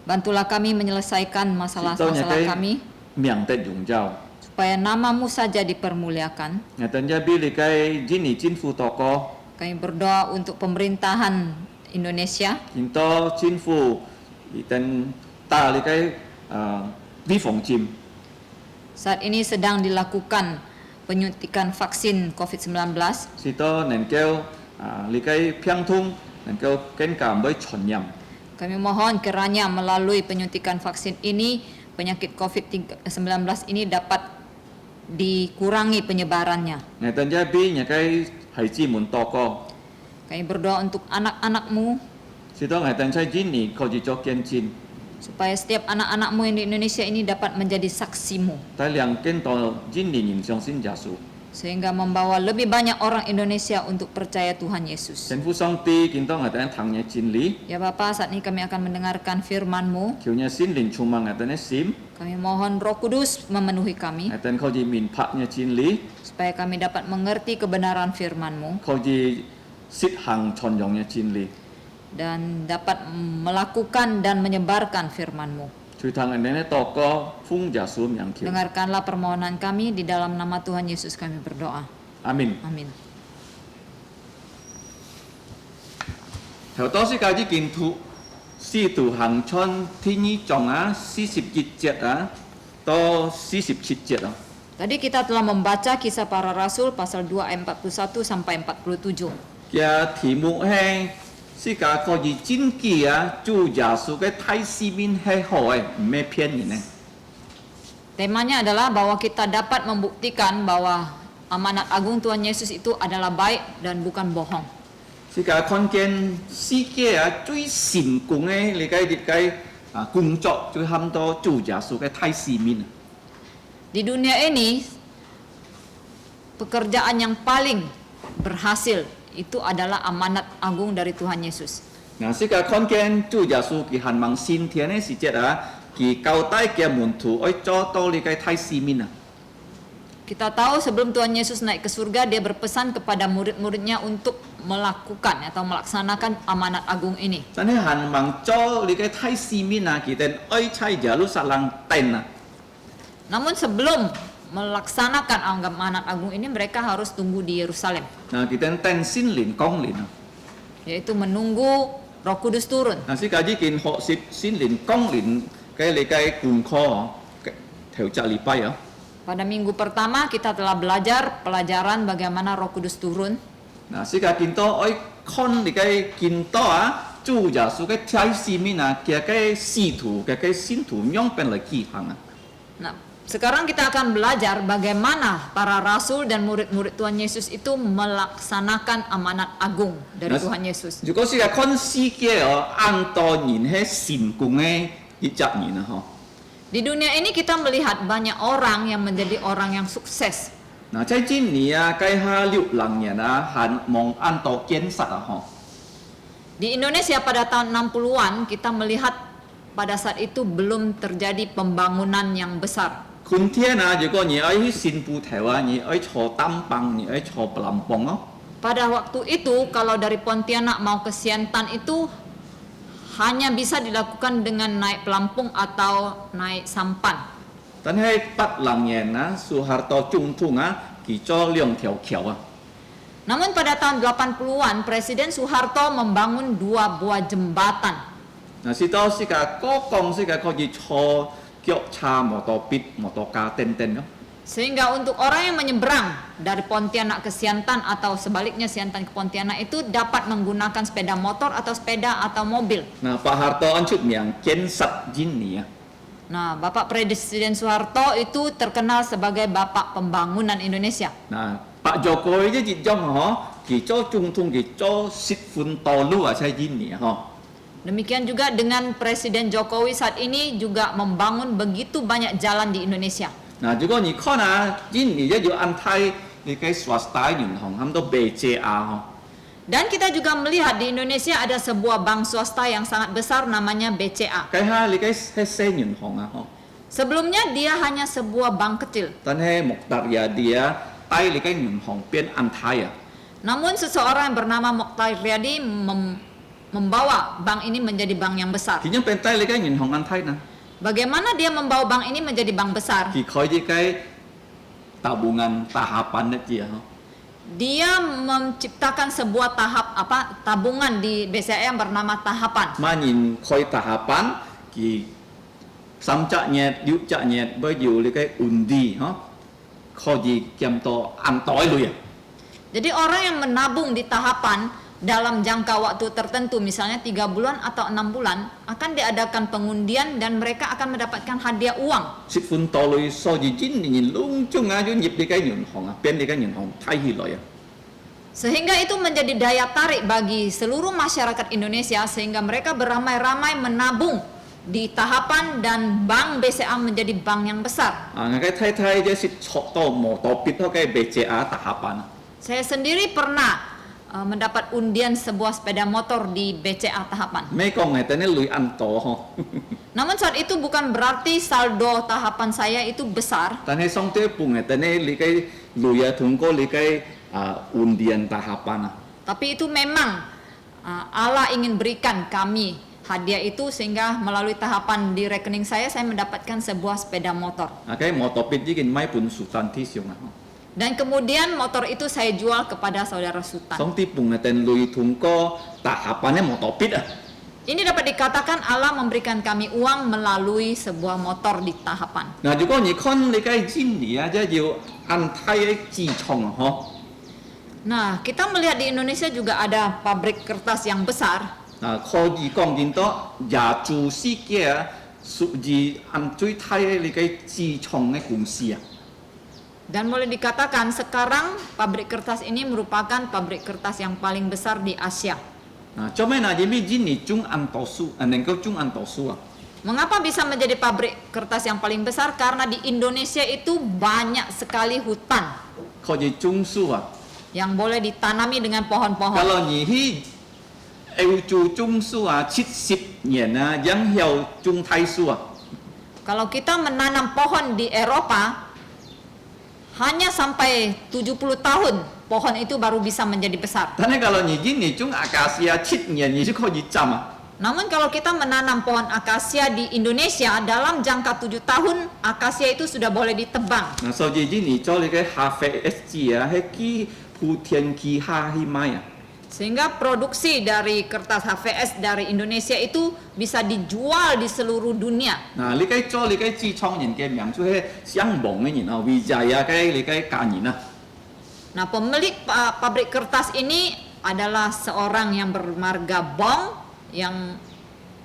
S4: bantulah kami menyelesaikan
S3: 知道你
S4: masalah-masalah
S3: 嘅
S4: kami,
S3: 名得榮耀。
S4: supaya nama-Mu saja dipermuliakan.
S3: 佢哋一俾你嘅印尼政府禱告，
S4: Kami berdoa untuk pemerintahan Indonesia,
S3: 見到政府一定打你嘅預防針。
S4: saat ini sedang dilakukan penyuntikan vaksin COVID-19.
S3: 是到能夠你嘅病痛能夠更加唔會傳染。
S4: Kami mohon kiranya melalui penyuntikan vaksin ini, penyakit COVID-19 ini dapat dikurangi penyebarannya.
S3: 我哋一俾你嘅孩子們禱告，
S4: Kami berdoa untuk anak-anak-Mu,
S3: 是到我哋在印尼可以做見證，
S4: supaya setiap anak-anak-Mu yang di Indonesia ini dapat menjadi saksi-Mu,
S3: 帶領更多印尼人相信耶穌。
S4: sehingga membawa lebih banyak orang Indonesia untuk percaya Tuhan Yesus.
S3: 政府上帝見到我哋行嘅真理，
S4: Ya Bapa, saat ini kami akan mendengarkan firman-Mu.
S3: 求你聖靈充滿我哋嘅心，
S4: Kami mohon Roh Kudus memenuhi kami,
S3: 我哋可以明白嘅真理，
S4: supaya kami dapat mengerti kebenaran firman-Mu
S3: 可以實行傳揚嘅真理。
S4: dan dapat melakukan dan menyebarkan firman-Mu.
S3: 隨堂我哋嘅禱告，奉耶穌名求，
S4: Dengarkanlah permohonan kami di dalam nama Tuhan Yesus kami berdoa.
S3: 阿門。
S4: Amin.
S3: 頭多時間啲見圖，使徒行傳第二章啊，41節啊，到47節啊。
S4: Tadi kita telah membaca kisah para rasul pasal 2 ayat 41 sampai 47.
S3: 嘅題目係世界可以真記啊，主耶穌嘅太使命係好嘅，唔係騙人嘅。
S4: Temanya adalah bahwa kita dapat membuktikan bahwa amanat agung Tuhan Yesus itu adalah baik dan bukan bohong.
S3: 世界看見世界啊最成功嘅你嘅工作，最喊到主耶穌嘅太使命。
S4: Di dunia ini, pekerjaan yang paling berhasil itu adalah amanat agung dari Tuhan Yesus.
S3: 嗱，世界看見主耶穌佢盼望先天嘅時節啊，佢交代嘅門徒愛做到你嘅太使命啊。
S4: Kita tahu sebelum Tuhan Yesus naik ke surga, dia berpesan kepada murid-muridnya untuk melakukan atau melaksanakan amanat agung ini.
S3: 真係盼望做你嘅太使命啊，佢哋愛在耶路撒冷等啊。
S4: Namun sebelum melaksanakan amanat agung ini, mereka harus tunggu di Yerusalem,
S3: 嗱，佢哋等先靈降臨啊。
S4: yaitu menunggu Roh Kudus turun.
S3: 嗱，世界已經學習先靈降臨嘅你嘅功課哦，頭一禮拜啊。
S4: Pada minggu pertama kita telah belajar pelajaran bagaimana Roh Kudus turun.
S3: 嗱，世界見到愛看你嘅見到啊，主耶穌嘅太使命啊，佢嘅使徒嘅信徒樣本嚟記行啊。
S4: Nah, sekarang kita akan belajar bagaimana para rasul dan murid-murid Tuhan Yesus itu melaksanakan amanat agung dari
S3: Nah,
S4: Tuhan Yesus.
S3: 如果世界看世界哦，按多人係成功嘅一隻人啊，嗬。
S4: Di dunia ini kita melihat banyak orang yang menjadi orang yang sukses.
S3: 嗱，在今年啊，計下6人啊，係望按多堅實啊，嗬。
S4: Di Indonesia pada tahun 60-an kita melihat pada saat itu belum terjadi pembangunan yang besar.
S3: 今天啊，如果你愛去新埔頭啊，你愛坐擔棒，你愛坐布林棒哦。
S4: Pada waktu itu kalau dari Pontianak mau ke Siantan itu hanya bisa dilakukan dengan naik pelampung atau naik sampan.
S3: 但係80年啊，蘇哈多總統啊，佢做2條橋啊。
S4: Namun pada tahun 80-an Presiden Soeharto membangun 2 buah jembatan.
S3: 嗱，是到時個高港時個可以坐腳車、摩托筆、摩托架等等咯。
S4: Sehingga untuk orang yang menyeberang dari Pontianak ke Siantan atau sebaliknya Siantan ke Pontianak itu dapat menggunakan sepeda motor atau sepeda atau mobil.
S3: 嗱，Pak Harto 安出名建設印尼啊。
S4: Nah, Bapak Presiden Soeharto itu terkenal sebagai Bapak Pembangunan Indonesia.
S3: 嗱，Pak Jokowi 一熱中嗬，佢做總統，佢做10分道路啊，喺印尼嗬。
S4: Demikian juga dengan Presiden Jokowi saat ini juga membangun begitu banyak jalan di Indonesia.
S3: 嗱，如果你看啊，印尼一要安泰，你嘅 swasta 銀行，咁都 BCA 嗬。
S4: Dan kita juga melihat di Indonesia ada sebuah bank swasta yang sangat besar namanya BCA.
S3: 計下你嘅係細銀行啊，嗬。
S4: Sebelumnya dia hanya sebuah bank kecil.
S3: 但係穆特呀dia 帶你嘅銀行變安泰啊。
S4: Namun seseorang yang bernama Mokhtar Riyadi membawa bank ini menjadi bank yang besar.
S3: 佢因變帶你嘅銀行安泰呢，
S4: Bagaimana dia membawa bank ini menjadi bank besar?
S3: 佢開啲嘅 tabungan tahapan aja 嗬。
S4: Dia menciptakan sebuah tabungan di BCA yang bernama tahapan.
S3: 萬然開 tahapan 佢300 600 baru 你嘅 undi 嗬，可以見到安袋類啊。
S4: Jadi orang yang menabung di tahapan dalam jangka waktu tertentu misalnya 3 bulan atau 6 bulan akan diadakan pengundian dan mereka akan mendapatkan hadiah uang.
S3: 10分道類，所以印尼隆中啊，要入你嘅銀行啊，變你嘅銀行睇起來啊。
S4: Sehingga itu menjadi daya tarik bagi seluruh masyarakat Indonesia sehingga mereka beramai-ramai menabung di tahapan dan bank BCA menjadi bank yang besar.
S3: 啊，我嘅太太即係坐到摩托筆嗰嘅 BCA tahapan。
S4: Saya sendiri pernah mendapat undian sebuah sepeda motor di BCA tahapan.
S3: 咩講嘅？等你累安多嗬。
S4: Namun saat itu bukan berarti saldo tahapan saya itu besar.
S3: 但係上啲半嘅，等你嘅累啊，通過你嘅undian tahapan 啊。
S4: Tapi itu memang Allah ingin berikan kami hadiah itu sehingga melalui tahapan di rekening saya mendapatkan sebuah sepeda motor.
S3: 啊，嘅摩托筆已經買本數單啲上啊。
S4: Dan kemudian motor itu saya jual kepada saudara Sultan.
S3: 上啲半嘅，等累通過 tahapan 嘅摩托筆啊。
S4: Ini dapat dikatakan Allah memberikan kami uang melalui sebuah motor di tahapan.
S3: 嗱，如果你看你嘅印尼啊，即係要安泰嘅自創啊，嗬。
S4: Nah, kita melihat di Indonesia juga ada pabrik kertas yang besar.
S3: 啊，可以講見到廿做世界啊，屬於按最大嘅你嘅自創嘅公司啊。
S4: Dan boleh dikatakan sekarang pabrik kertas ini merupakan pabrik kertas yang paling besar di Asia.
S3: 啊，做咩嗱？因為印尼中按多數，能夠中按多數啊。
S4: Mengapa bisa menjadi pabrik kertas yang paling besar? Karena di Indonesia itu banyak sekali hutan
S3: 可以種樹啊。
S4: yang boleh ditanami dengan pohon-pohon.
S3: Kalau 你去歐洲種樹啊，70年啊，然後種大樹啊。
S4: Kalau kita menanam pohon di Eropa, hanya sampai 70 tahun pohon itu baru bisa menjadi besar.
S3: 但係kalau 你印尼種 akasia 7年，你就可以種啊。
S4: Namun kalau kita menanam pohon akasia di Indonesia dalam jangka 7 tahun, akasia itu sudah boleh ditebang.
S3: 嗱，所以印尼做你嘅咖啡 SG 啊，係幾鋪天氣下去買啊。
S4: Sehingga produksi dari kertas HVS dari Indonesia itu bisa dijual di seluruh dunia.
S3: 嗱，你嘅做你嘅自創人嘅名就係相望嘅人啊，Wijaya嘅你嘅家人啊。
S4: Nah, pemilik pabrik kertas ini adalah seorang yang bermarga Bong, yang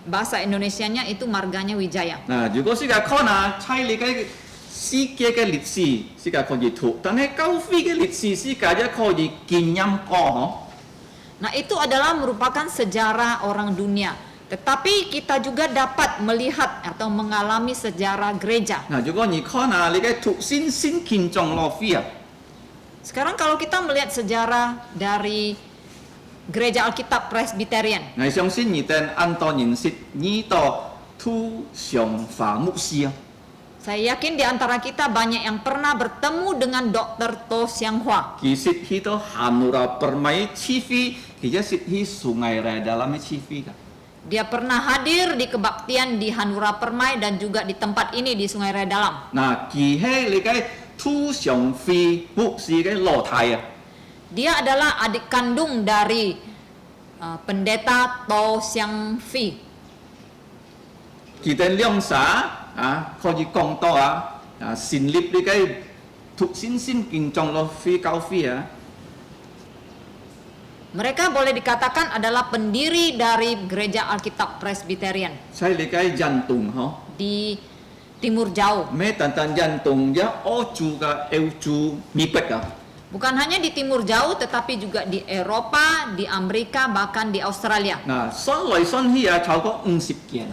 S4: bahasa Indonesianya itu marganya Wijaya.
S3: 嗱，如果世界看啊，猜你嘅世界嘅歷史，世界可以讀，但係交飛嘅歷史，世界一可以見音歌嗬。
S4: Nah, itu adalah merupakan sejarah orang dunia. Tetapi kita juga dapat melihat atau mengalami sejarah gereja.
S3: 嗱，如果你看啊，你嘅讀先建造落飛啊，
S4: Sekarang kalau kita melihat sejarah dari Gereja Alkitab Presbyterian,
S3: 我相信你哋按到認識呢度土上法牧師啊。
S4: Saya yakin di antara kita banyak yang pernah bertemu dengan Dr. To Siang Hwa.
S3: 其實去到Hanura Permai TV，其實是去 Sungai Raya dalamnya TV 噶。
S4: Dia pernah hadir di kebaktian di Hanura Permai dan juga di tempat ini di Sungai Raya Dalam.
S3: 嗱，其係你嘅土上飛牧師嘅老太啊，
S4: Dia adalah adik kandung dari pendeta To Siang Fi.
S3: 佢哋兩啥啊，可以講到啊，成立你嘅土先建造落飛教會啊。
S4: Mereka boleh dikatakan adalah pendiri dari Gereja Alkitab Presbyterian
S3: ใช่你嘅jantung 嗬，
S4: di Timur Jauh.
S3: 咩單jantung ya歐洲嘅歐洲美國啊。
S4: Bukan hanya di Timur Jauh, tetapi juga di Eropa, di Amerika, bahkan di Australia.
S3: 嗱，算來算去啊，超過50件。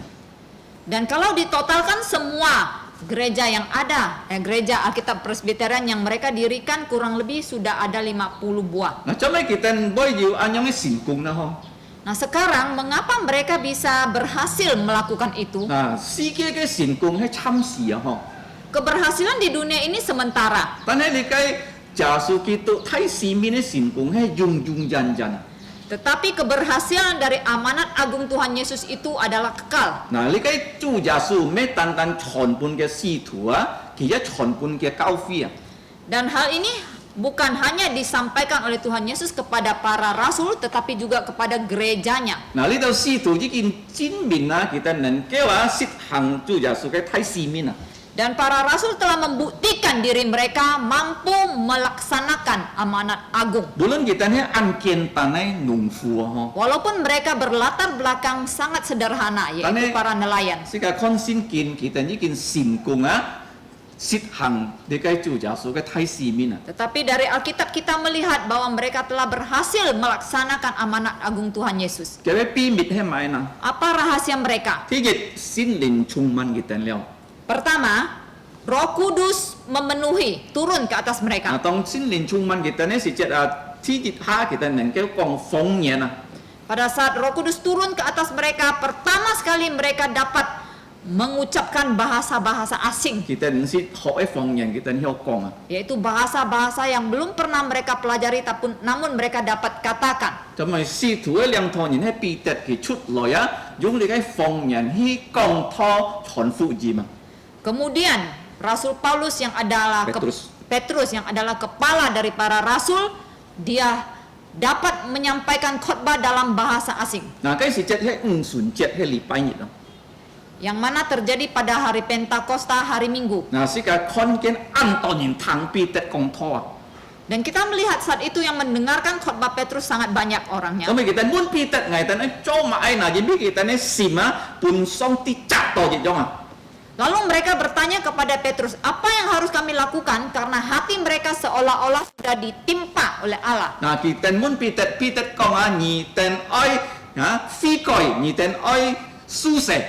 S4: Dan kalau ditotalkan semua gereja yang ada, gereja Alkitab Presbyterian yang mereka dirikan kurang lebih sudah ada 50 buah.
S3: 嗱，做咩佢哋唔要按樣嘅成功啦？嗬？
S4: Nah sekarang mengapa mereka bisa berhasil melakukan itu?
S3: 嗱，世界嘅成功係暫時啊，嗬。
S4: Keberhasilan di dunia ini sementara.
S3: 但係你嘅耶穌基督睇市面嘅成功係永永遠遠。
S4: Tetapi keberhasilan dari amanat agung Tuhan Yesus itu adalah kekal.
S3: 嗱，你嘅主耶穌咩單單全本嘅使徒啊，其實全本嘅教會啊。
S4: Dan hal ini bukan hanya disampaikan oleh Tuhan Yesus kepada para rasul, tetapi juga kepada gerejanya.
S3: 嗱，呢度使徒已經證明啦，佢哋能夠實行主耶穌嘅睇市面啊。
S4: Dan para rasul telah membuktikan diri mereka mampu melaksanakan amanat agung.
S3: 無論佢哋係按簡單嘅農夫啊，嗬。
S4: Walaupun mereka berlatar belakang sangat sederhana, yaitu para nelayan.
S3: 世界看先見佢哋已經成功啊，實行你嘅主耶穌嘅睇市面啊。
S4: Tetapi dari Alkitab kita melihat bahwa mereka telah berhasil melaksanakan amanat agung Tuhan Yesus.
S3: 佢嘅秘密係咪啊？
S4: Apa rahasia mereka?
S3: 第一，聖靈充滿佢哋了。
S4: Pertama, Roh Kudus memenuhi, turun ke atas
S3: 啊，
S4: mereka.
S3: 當聖靈充滿佢哋呢，是即第一下佢哋能夠講方言啊。
S4: Pada saat Roh Kudus turun ke atas mereka, pertama sekali mereka dapat mengucapkan bahasa-bahasa asing,
S3: 佢哋唔是學嘅方言，佢哋曉講啊。
S4: yaitu bahasa-bahasa yang belum pernah mereka pelajari, namun mereka dapat katakan.
S3: 咁咪使徒嘅兩堂人喺彼得佢出來啊，用你嘅方言去講託傳福音啊。
S4: Kemudian Rasul Paulus yang adalah Petrus yang adalah kepala dari para rasul, dia dapat menyampaikan khotbah dalam bahasa asing.
S3: 嗱，嗰時節係五旬節係禮拜日啊。
S4: Yang mana terjadi pada hari Pentakosta, hari Minggu.
S3: 嗱，世界看見安多人聽彼得講託啊。
S4: Dan kita melihat saat itu yang mendengarkan khotbah Petrus sangat banyak orangnya.
S3: 咁咪佢哋滿彼得嗌佢哋做埋嗱，然後佢哋閃啊，半雙啲扎多熱咗啊。
S4: Lalu mereka bertanya kepada Petrus, apa yang harus kami lakukan karena hati mereka seolah-olah sudah ditimpa oleh Allah.
S3: 嗱，佢哋滿彼得講啊，你哋愛啊悔改，你哋愛蘇醒。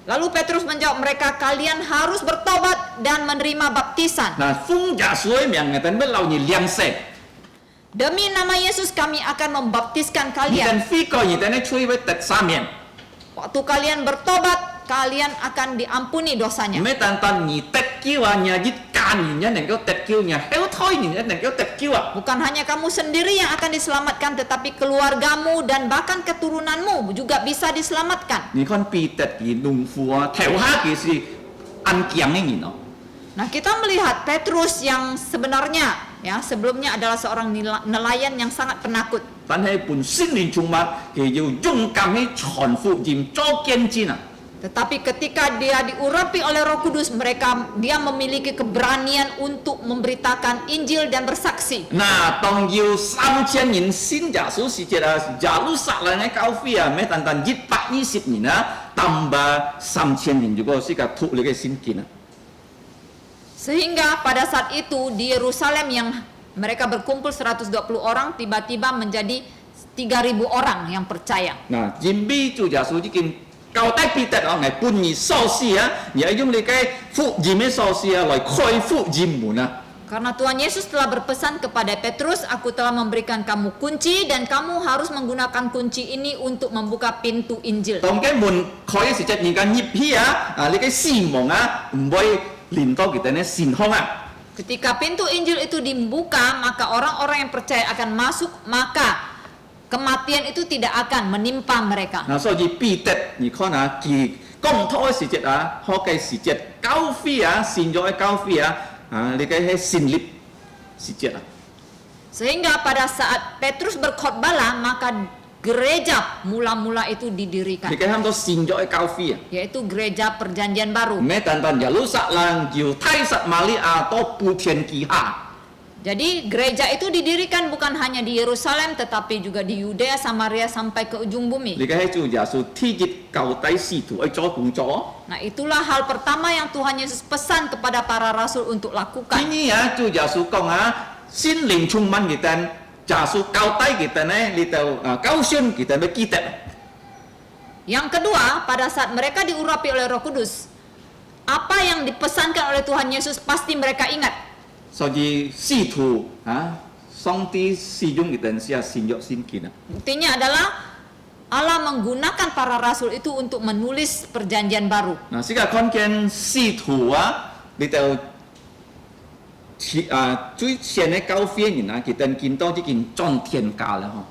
S4: Lalu Petrus menjawab mereka, kalian harus bertobat dan menerima baptisan.
S3: 嗱，奉耶穌嘅名，你哋要留意兩世。
S4: Demi nama Yesus kami akan membaptiskan
S3: 你
S4: kalian.
S3: 哋悔改，你哋出去得三年。
S4: Waktu kalian bertobat, kalian akan diampuni
S3: 唔
S4: dosanya.
S3: 係單單你得救啊，你一家人能夠得救，你後胎人能夠得救啊。
S4: Bukan hanya kamu sendiri yang akan diselamatkan, tetapi keluargamu dan bahkan keturunanmu juga bisa diselamatkan.
S3: 你看彼得嘅農夫啊，頭下佢是安強嘅人哦。
S4: Nah, kita melihat Petrus yang sebenarnya ya sebelumnya adalah seorang nelayan yang sangat penakut.
S3: 但係本聖靈充滿，佢要勇敢去傳福音，做見證啊！
S4: Tetapi ketika dia diurapi oleh Roh Kudus, dia memiliki keberanian untuk memberitakan Injil dan bersaksi.
S3: 嗱，當要3000人信耶穌是一個耶路撒冷嘅教會啊，咩單單120人啊，tambah 3000人juga是個脱離嘅信經啊。
S4: Sehingga pada saat itu di Yerusalem yang mereka berkumpul 120 orang tiba-tiba menjadi 3.000 orang yang percaya.
S3: 嗱，因為主耶穌已經交代彼得啊，係本意鎖匙啊，而係用你嘅福音嘅鎖匙啊來開福音門啊。
S4: Karena Tuhan Yesus telah berpesan kepada Petrus, aku telah memberikan kamu kunci dan kamu harus menggunakan kunci ini untuk membuka pintu Injil.
S3: 當嘅門開嘅時候，人家入去啊，你嘅使命啊，唔會 linto kita ne sin hong ah.
S4: Ketika pintu Injil itu dibuka, maka orang-orang yang percaya akan masuk, maka kematian itu tidak akan menimpa mereka.
S3: 嗱，所以彼得，你看啊，佢講托嘅時節啊，學嘅時節，教會啊，善咗嘅教會啊，你嘅係善立時節啊。
S4: Sehingga pada saat Petrus berkhotbahlah, maka gereja mula-mula itu didirikan,
S3: 你嘅喊到善咗嘅教會啊，
S4: yaitu gereja perjanjian baru.
S3: 咩單單耶路撒冷要太實瑪利亞都布天記下。
S4: Jadi gereja itu didirikan bukan hanya di Yerusalem, tetapi juga di Yudea, Samaria sampai ke ujung bumi.
S3: 你嘅係做耶穌天日舊底使徒去做工作。
S4: Nah, itulah hal pertama yang Tuhan Yesus pesan kepada para rasul untuk
S3: 今
S4: lakukan.
S3: 日啊，做耶穌講啊，心靈充滿嘅人，耶穌交代嘅人呢，你就交信嘅人要記得。
S4: Yang kedua, pada saat mereka diurapi oleh Roh Kudus, apa yang dipesankan oleh Tuhan Yesus pasti mereka ingat.
S3: 所以使徒啊，上帝使用嘅人是啊善約善見啊。
S4: Buktinya adalah Allah menggunakan para rasul itu untuk menulis perjanjian baru.
S3: 嗱，世界看見使徒啊，你就最前嘅教會人啊，佢哋見到已經裝天家啦，嗬。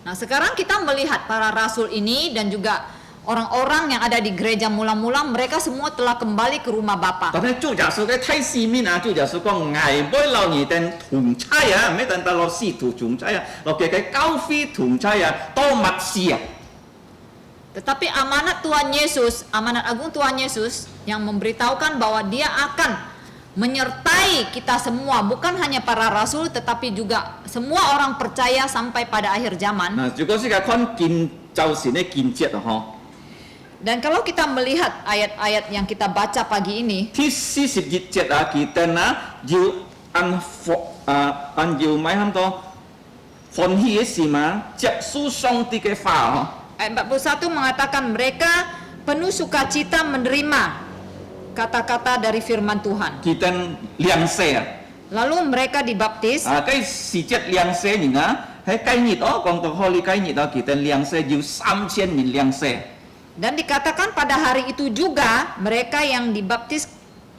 S4: Nah, sekarang kita melihat para rasul ini dan juga orang-orang yang ada di gereja mula-mula, mereka semua telah kembali ke rumah Bapa.
S3: 但係做耶穌嘅睇市面啊，做耶穌講捱杯留兒定同差啊，咩等到落使徒同差啊，落嘅教會同差啊，多密事啊。
S4: Tetapi amanat Tuhan Yesus, amanat agung Tuhan Yesus yang memberitahukan bahwa Dia akan menyertai kita semua, bukan hanya para rasul tetapi juga semua orang percaya sampai pada akhir zaman.
S3: 嗱，如果世界看見就是呢見節啊，嗬。
S4: Dan kalau kita melihat ayat-ayat yang kita baca pagi ini,
S3: ที่40節啊，kita na 要按要買咁多歡喜嘅事嘛，接受上帝嘅話，
S4: ayat 41 mengatakan mereka penuh sukacita menerima kata-kata dari firman Tuhan.
S3: kita 兩世啊，
S4: Lalu mereka dibaptis.
S3: 嗰時節兩世人啊，喺計熱哦，講到開你計熱啊，kita 兩世要3000人兩世。
S4: Dan dikatakan pada hari itu juga mereka yang dibaptis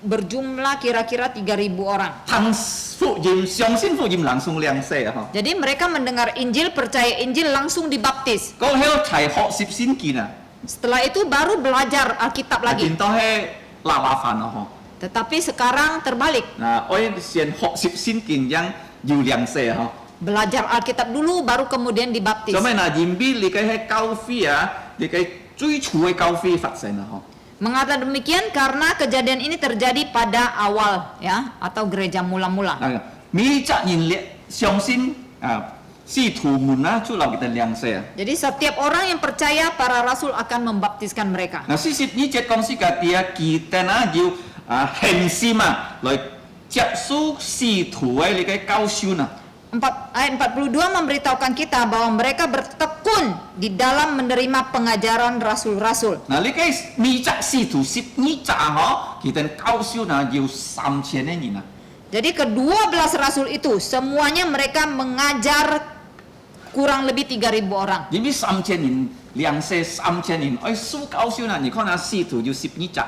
S4: berjumlah kira-kira 3.000 orang.
S3: 聽福音、相信福音人送兩世啊，嗬。
S4: Jadi mereka mendengar Injil, percaya Injil, langsung dibaptis.
S3: 嗰後齊學習先見啊，
S4: Setelah itu baru belajar Alkitab
S3: 見
S4: lagi.
S3: 到係拉拉飯啊，
S4: Tetapi sekarang terbalik.
S3: 嗬。嗱，我先學習先見人要兩世啊，嗬。
S4: Belajar Alkitab dulu, baru kemudian dibaptis.
S3: 做咩嗱？現邊你嘅係教會啊，你嘅最初嘅教會發生啊，嗬。
S4: Mengatakan demikian karena kejadian ini terjadi pada awal ya atau gereja mula-mula.
S3: 每隻人相信使徒們啊，出嚟嘅兩世啊。
S4: Jadi setiap orang yang percaya para rasul akan membaptiskan mereka.
S3: 嗱，42節講是嘅啲kita na 要恆心啊，來接受使徒嘅你嘅教訓啊。
S4: Ayat 42 memberitahukan kita bahwa mereka bertekun di dalam menerima pengajaran rasul-rasul.
S3: 嗱，你嘅每隻使徒12隻嗬，佢哋教訓啊要3000人啊。
S4: Jadi ke-12 rasul itu semuanya mereka mengajar kurang lebih 3.000 orang.
S3: 因為3000人兩世3000人，哎，受教訓啊，你看下使徒要12隻。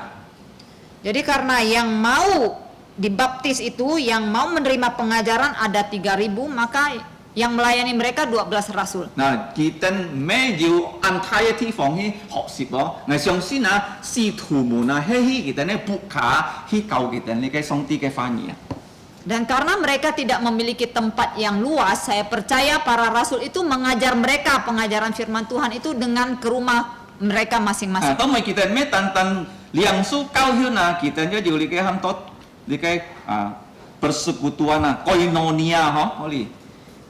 S4: Jadi karena yang mau dibaptis itu, yang mau menerima pengajaran ada 3.000, maka yang melayani mereka 12 rasul.
S3: 嗱，佢哋咩要按太嘅地方去學習咯。我相信啊，使徒們啊，喺佢哋咧布卡去教佢哋呢個上帝嘅話語啊。
S4: Dan karena mereka tidak memiliki tempat yang luas, saya percaya para rasul itu mengajar mereka pengajaran firman Tuhan itu dengan ke rumah mereka masing-masing.
S3: 當咪佢哋咩單單兩數教訓啊，佢哋就要你嘅很多你嘅persekutuan啊，koinonia 嗬，可以。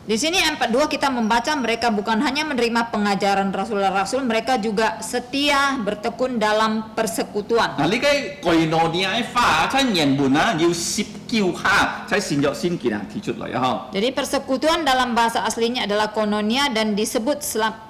S4: Di sini ayat 42 kita membaca mereka bukan hanya menerima pengajaran rasul-rasul, mereka juga setia bertekun dalam persekutuan.
S3: 嗱，呢個 koinonia 嘅話，喺原文啊要19下，喺善約先見啊提出嚟啊，嗬。
S4: Jadi persekutuan dalam bahasa aslinya adalah koinonia dan disebut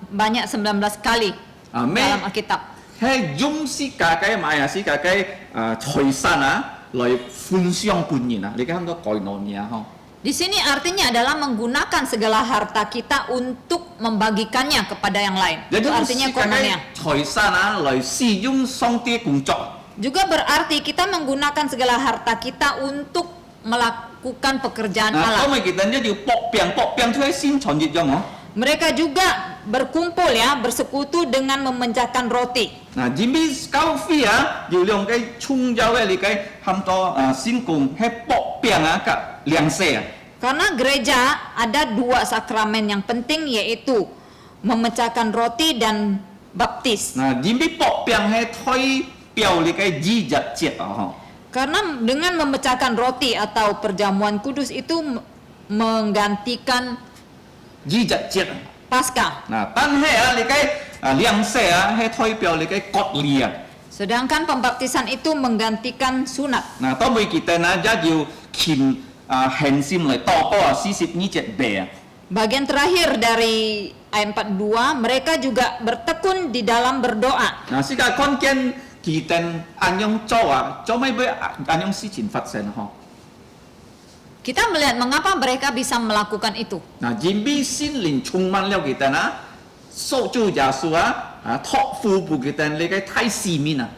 S4: banyak 19 kali dalam Alkitab.
S3: 係用是家嘅買啊，是家嘅財產啊，來分享半年啊，你嘅很多 koinonia 嗬。
S4: Di sini artinya adalah menggunakan segala harta kita untuk membagikannya kepada yang lain. Itu artinya koinonia.
S3: 財產啊，來使用上帝工作。
S4: Juga berarti kita menggunakan segala harta kita untuk melakukan pekerjaan
S3: 嗱，
S4: Allah.
S3: 咁咪其實呢要搏病出喺先傳熱咗我。
S4: Mereka juga berkumpul ya, bersekutu dengan memecahkan roti.
S3: 嗱，前邊交飛啊，要兩個衝咗嘅，你計冚多先共喺搏病啊，及糧食啊。
S4: Karena gereja ada dua sakramen yang penting, yaitu memecahkan roti dan baptis.
S3: 嗱，前邊搏病係推表你計二日節啊，
S4: Karena dengan memecahkan roti atau perjamuan kudus itu menggantikan
S3: 二日節啊。
S4: Paskah.
S3: 嗱，但係啊，你計糧食啊係推表你計割禮啊。
S4: Sedangkan pembaptisan itu menggantikan sunat.
S3: 嗱，當每kita啊，一要虔恆心嚟禱告啊，42節背啊。
S4: Bagian terakhir dari ayat 42, mereka juga bertekun di dalam berdoa.
S3: 嗱，世界看見kita按樣做啊，做咩會按樣事情發生嗬？
S4: Kita melihat mengapa mereka bisa melakukan itu.
S3: 嗱，因為心靈充滿了kita啊，受主耶穌啊，託付俾kita你嘅太使命啊。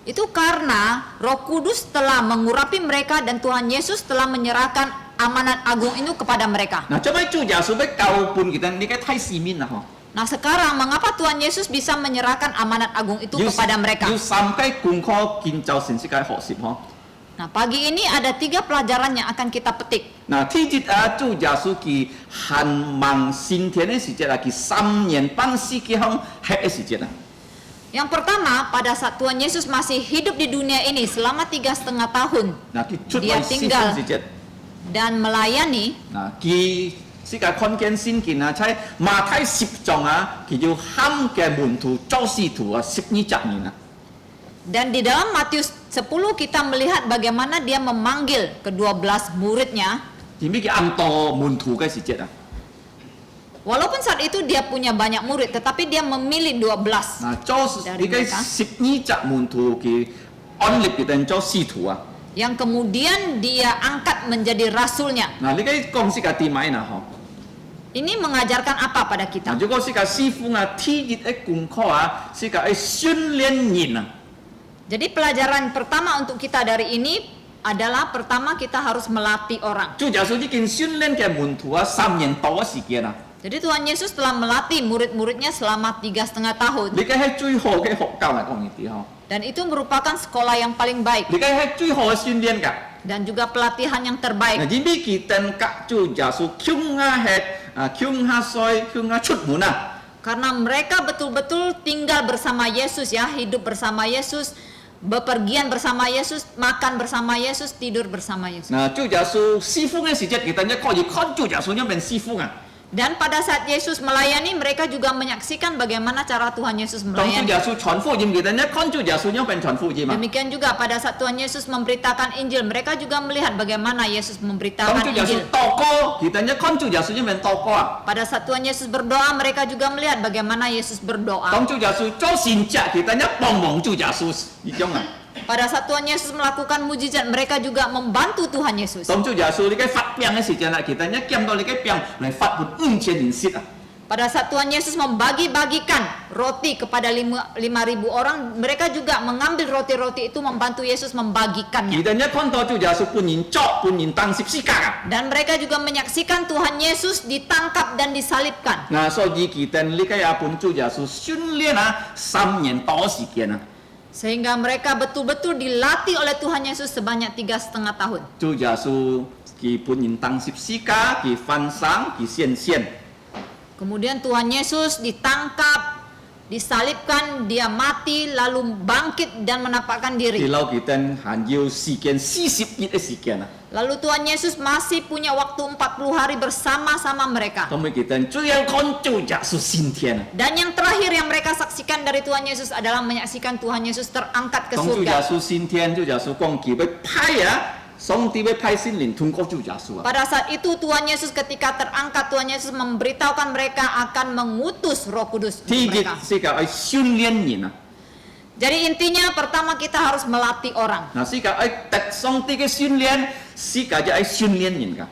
S4: Itu karena Roh Kudus telah mengurapi mereka dan Tuhan Yesus telah menyerahkan amanat agung itu kepada mereka.
S3: 嗱，做咩主耶穌要交辦kita你嘅太使命啊？嗬？
S4: Nah sekarang mengapa Tuhan Yesus bisa menyerahkan amanat agung itu kepada mereka?
S3: 要三個功課建造成世界學習嗬。
S4: Nah pagi ini ada 3 pelajaran yang akan kita petik.
S3: 嗱，天節啊，主耶穌佢盼望先天嘅時節啊，佢3年半世紀向黑嘅時節啊。
S4: Yang pertama, pada saat Tuhan Yesus masih hidup di dunia ini selama 3,5 tahun
S3: 嗱，佢出
S4: Dia
S3: 嚟先
S4: tinggal
S3: 時節。
S4: dan melayani,
S3: 嗱，佢世界看見先見啊，喺馬太10章啊，佢要喊嘅門徒做使徒啊，12年啊。
S4: dan di dalam Matius 10 kita melihat bagaimana dia memanggil ke-12 muridnya.
S3: 點解佢按多門徒嘅時節啊？
S4: Walaupun saat itu dia punya banyak murid, tetapi dia memilih 12.
S3: 嗱，做
S4: Dari
S3: 呢個
S4: mereka
S3: 12隻門徒佢安立佢哋做使徒啊。
S4: Yang kemudian dia angkat menjadi rasulnya.
S3: 嗱，呢個講世界點解啊？嗬？
S4: Ini mengajarkan apa pada
S3: 嗱，
S4: kita?
S3: 如果世界師傅啊，天熱嘅功課啊，世界係訓練人啊。
S4: Jadi pelajaran pertama untuk kita dari ini adalah pertama kita harus melatih orang.
S3: 主耶穌已經訓練嘅門徒啊，3年多嘅時間啊。
S4: Jadi Tuhan Yesus telah melatih murid-muridnya selama 3,5 tahun.
S3: 呢個係最好嘅學教嚟講呢啲嗬。
S4: Dan itu merupakan sekolah yang paling baik
S3: 呢個係最好嘅訓練㗎。
S4: dan juga pelatihan yang
S3: 嗱，
S4: terbaik.
S3: 因為佢哋隔主耶穌強下吃強下睡，強下出門啊。
S4: Karena mereka betul-betul tinggal bersama Yesus ya, hidup bersama Yesus, bepergian bersama Yesus, makan bersama Yesus, tidur bersama Yesus.
S3: 嗱，主耶穌師傅嘅時節，佢哋一可以看主耶穌一名師傅啊。
S4: Dan pada saat Yesus melayani, mereka juga menyaksikan bagaimana cara Tuhan Yesus
S3: 當主
S4: melayani.
S3: 耶穌傳福音，佢哋一看主耶穌一名傳福音啊。
S4: Demikian juga pada saat Tuhan Yesus memberitakan Injil, mereka juga melihat bagaimana Yesus
S3: 當
S4: memberitakan
S3: 主耶穌
S4: Injil.
S3: 禱告，佢哋一看主耶穌一名禱告啊。
S4: Pada saat Tuhan Yesus berdoa, mereka juga melihat bagaimana Yesus berdoa.
S3: 當主耶穌做善者，佢哋一幫忙主耶穌呢種啊。
S4: Pada saat Tuhan Yesus melakukan mujizat, mereka juga membantu Tuhan Yesus.
S3: 當主耶穌你嘅發病嘅時間啦，佢哋一見到你嘅病嚟發活5,000人息啊。
S4: Pada saat Tuhan Yesus membagi-bagikan roti kepada 5.000 orang, mereka juga mengambil roti-roti itu membantu Yesus membagikannya.
S3: 佢哋一看到主耶穌半年作半年當十字架啊。
S4: Dan mereka juga menyaksikan Tuhan Yesus ditangkap dan disalibkan.
S3: 嗱，所以佢哋呢個也本主耶穌訓練啊3年多時間啊。
S4: Sehingga mereka betul-betul dilatih oleh Tuhan Yesus sebanyak 3,5 tahun.
S3: 主耶穌佢半年當十字架，佢翻生，佢獻獻。
S4: Kemudian Tuhan Yesus ditangkap, disalibkan, dia mati, lalu bangkit dan menampakkan
S3: 佢
S4: diri.
S3: 撈佢哋還要時間40日嘅時間啊。
S4: Lalu Tuhan Yesus masih punya waktu 40 hari bersama-sama mereka.
S3: 咁佢哋最後看主耶穌升天啊。
S4: Dan yang terakhir yang mereka saksikan dari Tuhan Yesus adalah menyaksikan Tuhan Yesus terangkat ke
S3: 當主耶
S4: surga.
S3: 穌升天，主耶穌講佢要派啊，上帝要派聖靈通過主耶穌啊。
S4: Pada saat itu Tuhan Yesus ketika terangkat, Tuhan Yesus memberitahukan mereka akan mengutus Roh Kudus untuk
S3: 天
S4: mereka.
S3: 熱世界係訓練人啊。
S4: Jadi intinya pertama kita harus melatih orang.
S3: 嗱，世界係特上帝嘅訓練，世界就係訓練人㗎。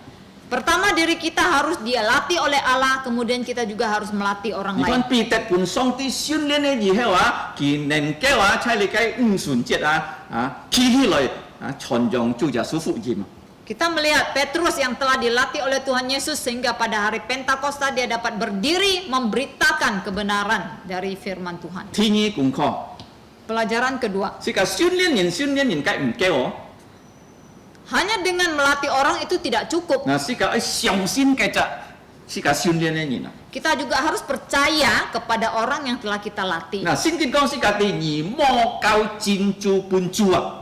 S4: Pertama diri kita harus dia latih oleh Allah, kemudian kita juga harus melatih orang
S3: 你
S4: lain.
S3: 看彼得本上帝訓練嘅以後啊，佢能夠啊，喺你嘅5旬節啊，起來傳揚主耶穌福音。
S4: Kita melihat Petrus yang telah dilatih oleh Tuhan Yesus sehingga pada hari Pentakosta dia dapat berdiri memberitakan kebenaran dari firman Tuhan.
S3: 第二功課，
S4: Pelajaran kedua,
S3: 是個訓練人該唔夠哦。
S4: hanya dengan melatih orang itu tidak cukup.
S3: 嗱，是個相信嘅啫，是個訓練嘅人啊。
S4: Kita juga harus percaya kepada orang yang telah kita latih.
S3: 嗱，聖經講是個第二魔教珍珠本主啊。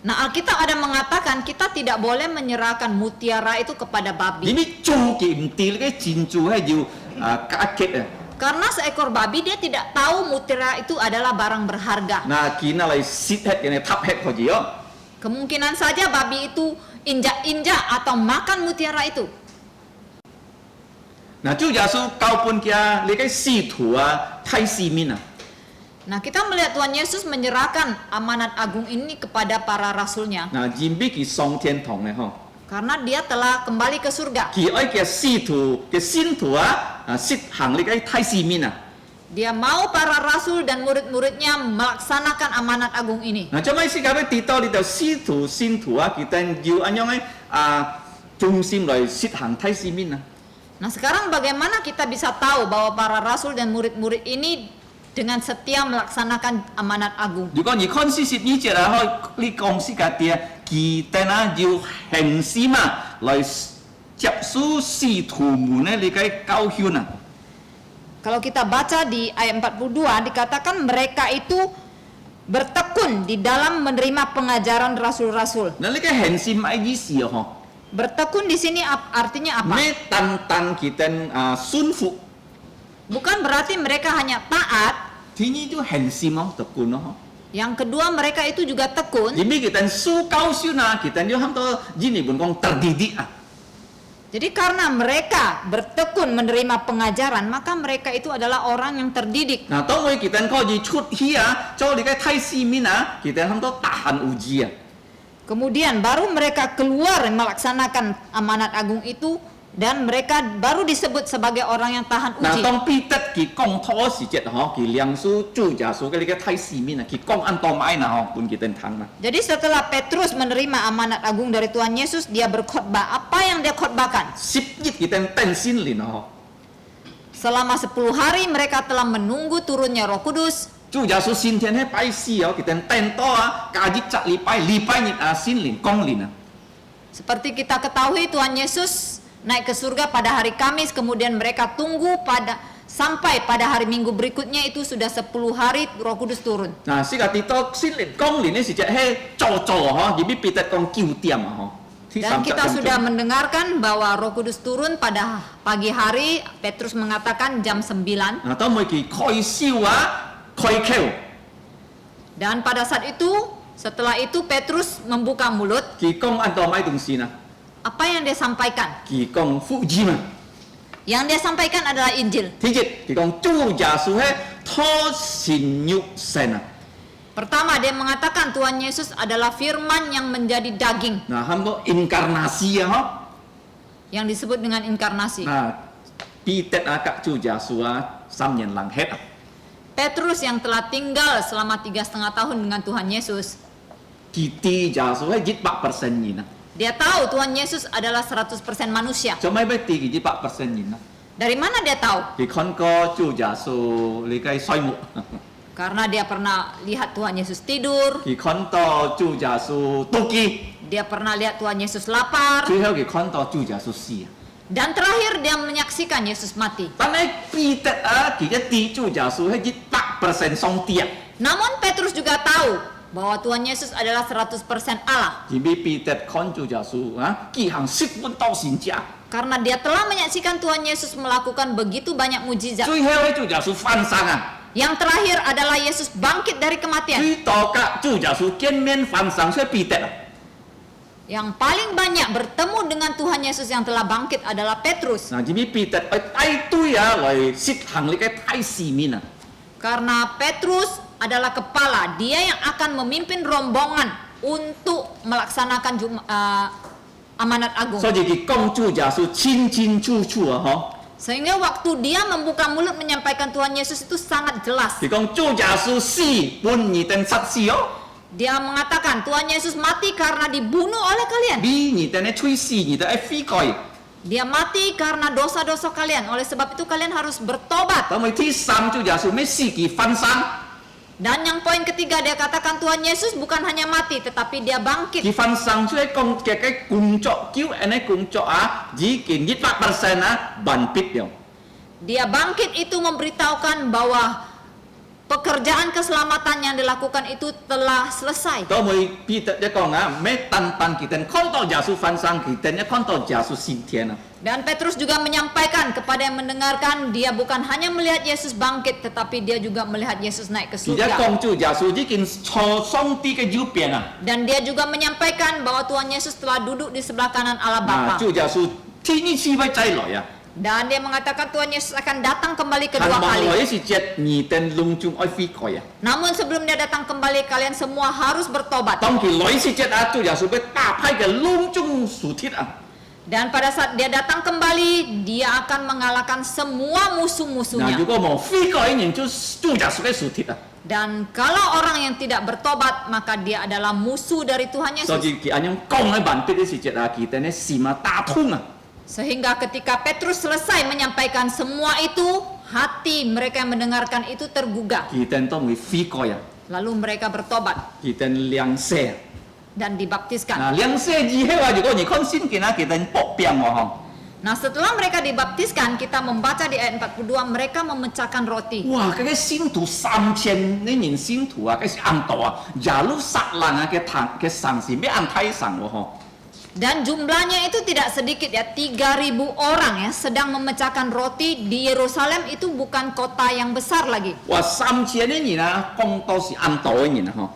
S4: Nah, Alkitab ada mengatakan kita tidak boleh menyerahkan mutiara itu kepada
S3: 因
S4: babi.
S3: 為做嘅唔對嘅珍珠係要價格啊。
S4: Karena seekor babi dia tidak tahu mutiara itu adalah barang berharga.
S3: 嗱，見啊嚟蝕hết嘅，塔hết可以哦。
S4: Kemungkinan saja babi itu injak-injak atau makan mutiara itu.
S3: 嗱，主耶穌教本嘅你嘅使徒太使命啊。
S4: Nah, kita melihat Tuhan Yesus menyerahkan amanat agung ini kepada para rasulnya
S3: 嗱，因為佢上天堂嘅嗬，
S4: karena dia telah kembali ke surga.
S3: 佢愛嘅使徒嘅信徒實行你嘅太使命啊。
S4: Dia mau para rasul dan murid-muridnya melaksanakan amanat agung ini.
S3: 嗱，做咩事解俾跌到你就使徒信徒kita要咁樣嘅中心來實行太使命啊。
S4: Nah, sekarang bagaimana kita bisa tahu bahwa para rasul dan murid-murid ini dengan setia melaksanakan amanat agung?
S3: 如果你看40呢節你講是個啲kita要恒心來接受使徒們咧你嘅教訓啊。
S4: Kalau kita baca di ayat 42 dikatakan mereka itu bertekun di dalam menerima pengajaran rasul-rasul.
S3: 嗱，你嘅恒心係意思啊？嗬，
S4: Bertekun di sini artinya apa?
S3: 咩單kita順服，
S4: Bukan berarti mereka hanya taat.
S3: 第二就恒心咯，特管咯。
S4: Yang kedua mereka itu juga tekun.
S3: 因為kita受教訓kita要很多人嚟講terdidik
S4: Jadi karena mereka bertekun menerima pengajaran, maka mereka itu adalah orang yang terdidik.
S3: 嗱，當我kita可以出去做你嘅太使命kita 很多tahan uji
S4: Kemudian baru mereka keluar melaksanakan amanat agung itu dan mereka baru disebut sebagai orang yang tahan
S3: 嗱，
S4: uji.
S3: 當彼得佢講錯時節佢梁書主耶穌嘅你嘅太使命佢講按當買本kita聽
S4: Jadi setelah Petrus menerima amanat agung dari Tuhan Yesus, dia berkhotbah. Apa yang dia khotbahkan?
S3: 10日kita 定先年
S4: Selama 10 hari mereka telah menunggu turunnya Roh Kudus.
S3: 主耶穌先天喺拜四kita 定多假日則禮拜日先年公年
S4: Seperti kita ketahui Tuhan Yesus naik ke surga pada hari Kamis, kemudian mereka tunggu sampai pada hari Minggu berikutnya itu sudah 10 hari Roh Kudus turun.
S3: 嗱，時間跌多先年公年嘅時節係做而俾彼得講9點
S4: Dan kita sudah mendengarkan bahwa Roh Kudus turun pada pagi hari. Petrus mengatakan jam 9.
S3: 嗱，當佢開燒開口，
S4: Dan pada saat itu, setelah itu Petrus membuka mulut.
S3: 佢講按當買東西
S4: Apa yang dia sampaikan?
S3: 佢講福音
S4: Yang dia sampaikan adalah Injil.
S3: 第一，佢講主耶穌係托神肉身
S4: Pertama, dia mengatakan Tuhan Yesus adalah firman yang menjadi daging,
S3: 嗱，很多 inkarnasi
S4: yang disebut dengan inkarnasi.
S3: 嗱，彼得กับ主耶穌3年lang hết
S4: Petrus yang telah tinggal selama 3,5 tahun dengan Tuhan Yesus,
S3: Kiti耶穌係100%人
S4: dia tahu Tuhan Yesus adalah 100% manusia.
S3: 做咩俾佢100% 人
S4: Dari mana dia tahu?
S3: 佢看過主耶穌你嘅衰木
S4: Karena dia pernah lihat Tuhan Yesus tidur,
S3: 佢看到主耶穌妒忌
S4: dia pernah lihat Tuhan Yesus lapar,
S3: 最後佢看到主耶穌死
S4: dan terakhir dia menyaksikan Yesus mati.
S3: 但係彼得佢一啲主耶穌係100% 上帝
S4: Namun Petrus juga tahu bahwa Tuhan Yesus adalah 100% Allah.
S3: 因為彼得看主耶穌佢行10分到神家
S4: Karena dia telah menyaksikan Tuhan Yesus melakukan begitu banyak mujizat.
S3: 最後係主耶穌翻生
S4: Yang terakhir adalah Yesus bangkit dari kematian.
S3: 最多嘅主耶穌見面翻生所以彼得
S4: Yang paling banyak bertemu dengan Tuhan Yesus yang telah bangkit adalah Petrus.
S3: 嗱，因為彼得帶隊來實行你嘅太使命
S4: Karena Petrus adalah kepala, dia yang akan memimpin rombongan untuk melaksanakan amanat agung.
S3: 所以佢講主耶穌清清楚楚
S4: Sehingga waktu dia membuka mulut menyampaikan Tuhan Yesus itu sangat jelas.
S3: 佢講主耶穌死本而定實事
S4: Dia mengatakan Tuhan Yesus mati karena dibunuh oleh kalian.
S3: 你哋呢吹死，你哋悔改。
S4: Dia mati karena dosa-dosa kalian. Oleh sebab itu kalian harus bertobat.
S3: 咁咪第三就耶穌咩死佢翻生，
S4: Dan yang poin ketiga dia katakan Tuhan Yesus bukan hanya mati tetapi dia bangkit.
S3: 佢翻生出嚟嘅工作，叫人嘅工作啊，已經100%啊完畢了。
S4: Dia bangkit itu memberitahukan bahwa pekerjaan keselamatan yang dilakukan itu telah selesai.
S3: 當咪彼得一講啊，咩單單佢哋看到耶穌翻生，佢哋一看到耶穌升天啊。
S4: Dan Petrus juga menyampaikan kepada yang mendengarkan dia bukan hanya melihat Yesus bangkit tetapi dia juga melihat Yesus naik ke
S3: 佢一
S4: surga.
S3: 講就耶穌已經坐上帝嘅右邊啊，
S4: Dan dia juga menyampaikan bahwa Tuhan Yesus telah duduk di sebelah kanan Allah
S3: 啊，
S4: Bapa.
S3: 就耶穌天呢次會再來啊。
S4: Dan dia mengatakan Tuhan Yesus akan datang kembali
S3: 但
S4: kedua
S3: 望
S4: kali.
S3: 來時節，你哋隆重愛悔改啊。
S4: Namun sebelum dia datang kembali kalian semua harus bertobat.
S3: 當佢來時節啊，就耶穌會大派嘅隆重樹鐵啊。
S4: Dan pada saat dia datang kembali dia akan mengalahkan semua
S3: 嗱，
S4: musuh-musuhnya.
S3: 如果冇悔改嘅人，就耶穌嘅樹鐵啊。
S4: Dan kalau orang yang tidak bertobat maka dia adalah musuh dari Tuhan
S3: 所
S4: Yesus.
S3: 以佢咁樣講喺完畢嘅時節啊，佢哋呢心啊打通啊。
S4: Sehingga ketika Petrus selesai menyampaikan semua itu, hati mereka yang mendengarkan itu tergugah.
S3: 佢哋都會悔改啊，
S4: Lalu mereka bertobat
S3: 佢哋兩世。
S4: dan dibaptiskan.
S3: 嗱，兩世以後啊，如果你看聖經啊，佢哋搏病喎嗬。
S4: Nah setelah mereka dibaptiskan, kita membaca di ayat 42, mereka memecahkan roti.
S3: 哇！嗰個信徒3000呢年信徒啊，嗰是按道啊，耶路撒冷啊嘅堂嘅城市咩按太神喎嗬。
S4: Dan jumlahnya itu tidak sedikit ya, 3.000 orang ya sedang memecahkan roti di Yerusalem. Itu bukan kota yang besar lagi.
S3: 哇！3000呢年啊，講到是按道嘅人啊嗬。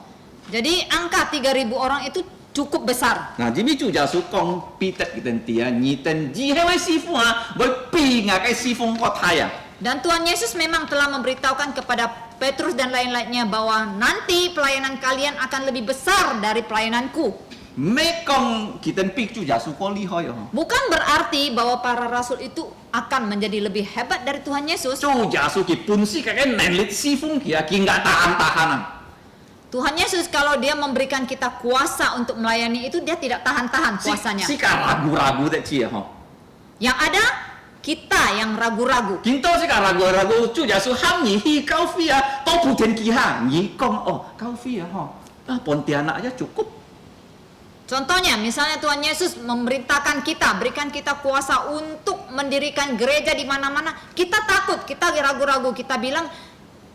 S4: Jadi angka 3.000 orang itu cukup besar.
S3: 嗱，點解主耶穌講彼得佢哋啲啊，你哋以後嘅師傅啊，會比啊嘅師傅個太啊。
S4: Dan Tuhan Yesus memang telah memberitahukan kepada Petrus dan lain-lainnya bahwa nanti pelayanan kalian akan lebih besar dari pelayananku.
S3: 咩講佢哋比主耶穌個厲害啊？
S4: Bukan berarti bahwa para rasul itu akan menjadi lebih hebat dari Tuhan Yesus.
S3: 主耶穌佢本身嘅能力師傅佢啊，佢nggak tahan啊。
S4: Tuhan Yesus kalau dia memberikan kita kuasa untuk melayani itu dia tidak tahan-tahan kuasanya.
S3: 是個ragu-ragu得知啊嗬。
S4: Yang ada kita yang ragu-ragu.
S3: 見到是個ragu-ragu，主耶穌喊你去交費啊，多普天幾下，你講哦交費啊嗬，啊Pontianak aja cukup。
S4: Contohnya, misalnya Tuhan Yesus memerintahkan kita, berikan kita kuasa untuk mendirikan gereja di mana-mana. Kita takut, kita ragu-ragu, kita bilang,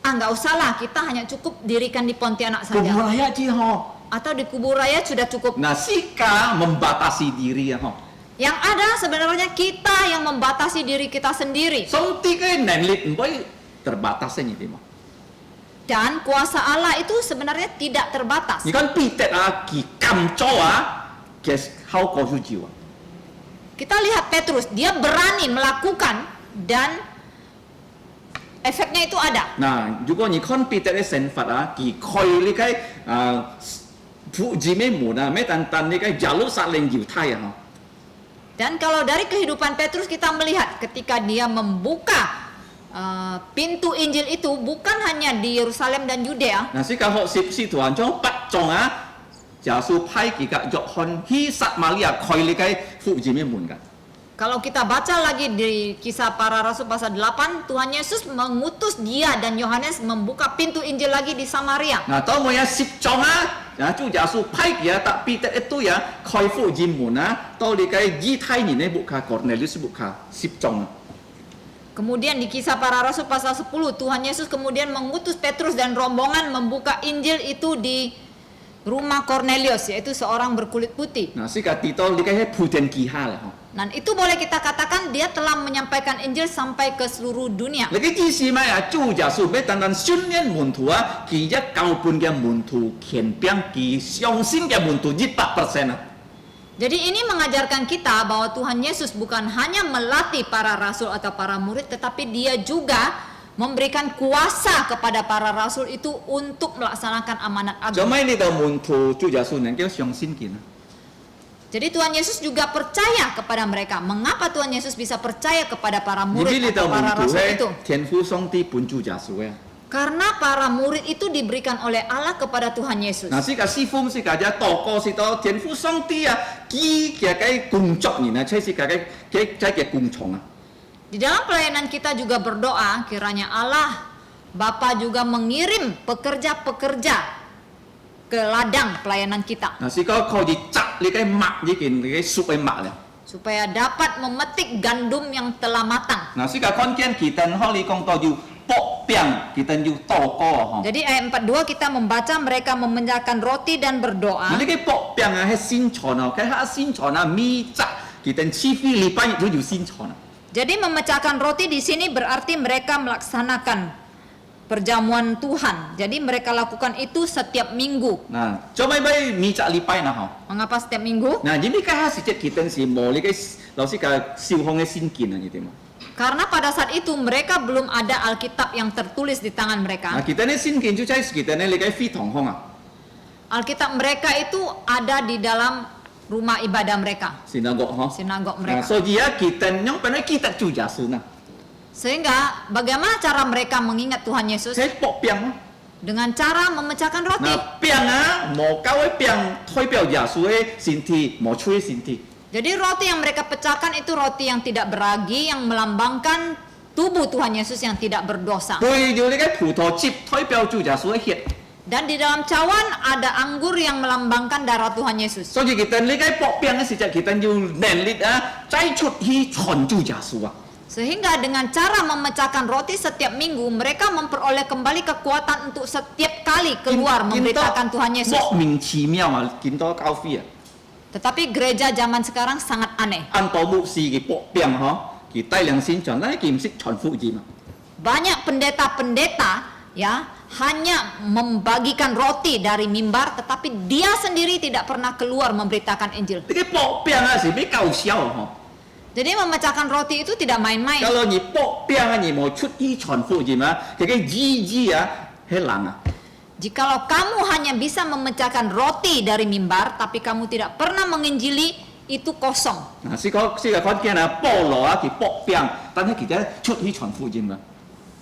S4: ah nggak usah lah, kita hanya cukup dirikan di Pontianak saja.
S3: Kumulaya aja ho.
S4: Atau di Kubur Raya sudah cukup.
S3: Nah sika membatasi diri ya ho.
S4: Yang ada sebenarnya kita yang membatasi diri kita sendiri.
S3: Sonti cái năng lực với terbatasnya như thế mà.
S4: Dan kuasa Allah itu sebenarnya tidak terbatas.
S3: Ni kan Peter ah ki cầm cho ah kes hao có su jiwa.
S4: Kita lihat Petrus, dia berani melakukan dan efeknya itu ada.
S3: Nah, juga ni kan Peter cái身法啊ki khoi li cái phụ gì mấy mùa à mấy tan ni cái Yerusalem犹太啊.
S4: Dan kalau dari kehidupan Petrus kita melihat ketika dia membuka pintu Injil itu bukan hanya di Yerusalem dan Yudea.
S3: Nah, si kalau si Tuhan cho bắt chong ah, Yesus phai ki ka Yohan hi Samaria khoi li cái phụ gì mấy mùa kan.
S4: Kalau kita baca lagi di Kisah Para Rasul pasal 8, Tuhan Yesus mengutus dia dan Yohanes membuka pintu Injil lagi di Samaria.
S3: Nah, tao mo ya sip chong ah, ya chu Yesus phai ki ya tak Peter itu ya khoi phụ gì mùa ah, tao li cái Di Thai ni ne buka Cornelius buka sip chong.
S4: Kemudian di Kisah Para Rasul pasal 10, Tuhan Yesus kemudian mengutus Petrus dan rombongan membuka Injil itu di rumah Cornelius, yaitu seorang berkulit putih.
S3: Nah, si kati tao li cái Putin kiha lah.
S4: Dan itu boleh kita katakan dia telah menyampaikan Injil sampai ke seluruh dunia.
S3: Lagi di sini ya, Chu Yesus be tan tan sun nian mun tu ah, ki ya kau pun dia mun tu kian piang ki xiong sin dia mun tu 100%.
S4: Jadi ini mengajarkan kita bahwa Tuhan Yesus bukan hanya melatih para rasul atau para murid, tetapi dia juga memberikan kuasa kepada para rasul itu untuk melaksanakan amanat agung.
S3: Cuma ini dah mun tu Chu Yesus nian dia xiong sin kin.
S4: Jadi Tuhan Yesus juga percaya kepada mereka. Mengapa Tuhan Yesus bisa percaya kepada para murid
S3: Jadi
S4: atau
S3: dah mun
S4: para
S3: tu
S4: rasul itu?
S3: Tian Fu Song Ti pun Chu Yesus ya.
S4: Karena para murid itu diberikan oleh Allah kepada Tuhan Yesus.
S3: 嗱，是個師傅是個只禱告是到天父上帝啊，基嘅個工作人啊，即是個工廠啊。
S4: Di dalam pelayanan kita juga berdoa kiranya Allah Bapa juga mengirim pekerja-pekerja ke ladang pelayanan kita
S3: 嗱，是個可以摘你嘅麥呢件你嘅熟嘅麥咧。
S4: supaya dapat memetik gandum yang telah matang.
S3: 嗱，是個看見kita可以講到要搏病，kita要禱告啊，嗬。
S4: Jadi ayat 42 kita membaca mereka memecahkan roti dan
S3: 嗱，
S4: berdoa.
S3: 呢個搏病啊，係先傳啊，佢係先傳啊，咪摘kita 黐飛禮拜日都要先傳啊。
S4: Jadi memecahkan roti di sini berarti mereka melaksanakan perjamuan Tuhan. Jadi mereka lakukan itu setiap minggu.
S3: 嗱，做咩咪咪摘禮拜啊，嗬？
S4: Mengapa setiap minggu?
S3: 嗱，呢啲家下是即kita是冇呢個老師嘅燒香嘅先見啊，呢啲嘛。
S4: Karena pada saat itu mereka belum ada Alkitab yang tertulis di tangan
S3: 嗱
S4: mereka.
S3: ，kita 呢先見就即係kita 呢你嘅非堂香啊，
S4: Alkitab mereka itu ada di dalam rumah ibadah mereka,
S3: 先能夠嗬。
S4: sinagog
S3: 嗱，
S4: mereka.
S3: 所以啊，kita 用本來kita 主耶穌啊，
S4: Sehingga bagaimana cara mereka mengingat Tuhan Yesus?
S3: 係搏病啊。
S4: Dengan cara memecahkan roti.
S3: 嗱，病啊，冇教嘅病代表耶穌嘅身體，冇出嘅身體。
S4: Jadi roti yang mereka pecahkan itu roti yang tidak beragi, yang melambangkan tubuh Tuhan Yesus yang tidak berdosa.
S3: 背住你嘅葡萄汁代表住耶穌嘅血，
S4: Dan di dalam cawan ada anggur yang melambangkan darah Tuhan Yesus.
S3: 所以kita 你嘅搏病嘅時候，kita 要能力啊，再出去傳住耶穌啊。
S4: Sehingga dengan cara memecahkan roti setiap minggu, mereka memperoleh kembali kekuatan untuk setiap kali keluar memberitakan Tuhan Yesus.
S3: 莫名其妙啊，見到教會啊，
S4: Tetapi gereja zaman sekarang sangat aneh.
S3: 按道牧師嘅搏病嗬，佢帶領先傳，但係佢唔識傳福音啊。
S4: Banyak pendeta-pendeta ya hanya membagikan roti dari mimbar, tetapi dia sendiri tidak pernah keluar memberitakan Injil.
S3: 你嘅搏病啊是比較少嗬。
S4: Jadi memecahkan roti itu tidak main-main.
S3: Kalau 你搏病啊，你冇出去傳福音啊，佢嘅意義啊係難啊。
S4: Jikalau kamu hanya bisa memecahkan roti dari mimbar, tapi kamu tidak pernah menginjili, itu kosong.
S3: 嗱，試過看見啊，保羅啊，佢搏病，但係佢哋出去傳福音啊。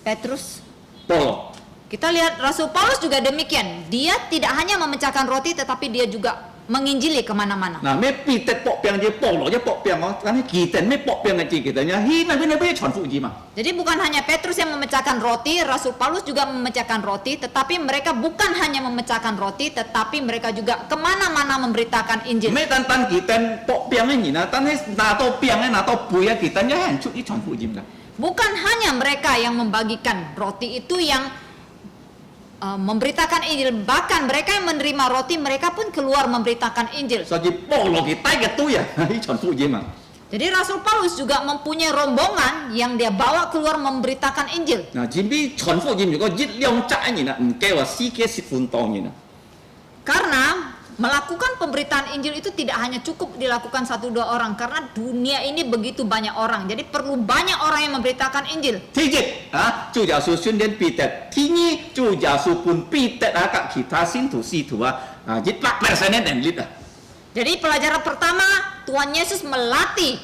S4: Petrus,
S3: 保羅，
S4: kita lihat Rasul Paulus juga demikian. Dia tidak hanya memecahkan roti, tetapi dia juga menginjili kemana-mana.
S3: 嗱咩彼得搏病嘅，保羅一搏病哦，但係佢哋咩搏病嘅自己哋呢？佢那邊傳福音啊。
S4: Jadi bukan hanya Petrus yang memecahkan roti, Rasul Paulus juga memecahkan roti, tetapi mereka bukan hanya memecahkan roti, tetapi mereka juga kemana-mana memberitakan Injil.
S3: 咩單佢哋搏病嘅人啊，但係拿到病嘅拿到背啊，佢哋一人出去傳福音㗎。
S4: Bukan hanya mereka yang membagikan roti itu yang memberitakan Injil, bahkan mereka yang menerima roti mereka pun keluar memberitakan Injil.
S3: 所以保羅佢帶嘅堆啊，去傳福音啊。
S4: Jadi Rasul Paulus juga mempunyai rombongan yang dia bawa keluar memberitakan Injil.
S3: 嗱，前邊傳福音如果熱量窄嘅人啊，唔計話世界10分當人啊。
S4: Karena melakukan pemberitaan Injil itu tidak hanya cukup dilakukan 1-2 orang, karena dunia ini begitu banyak orang. Jadi perlu banyak orang yang memberitakan Injil.
S3: 第一啊，主耶穌訓練彼得；第二，主耶穌判彼得啊，及其他信徒使徒啊，100% 嘅能力啊。
S4: Jadi pelajaran pertama, Tuhan Yesus melatih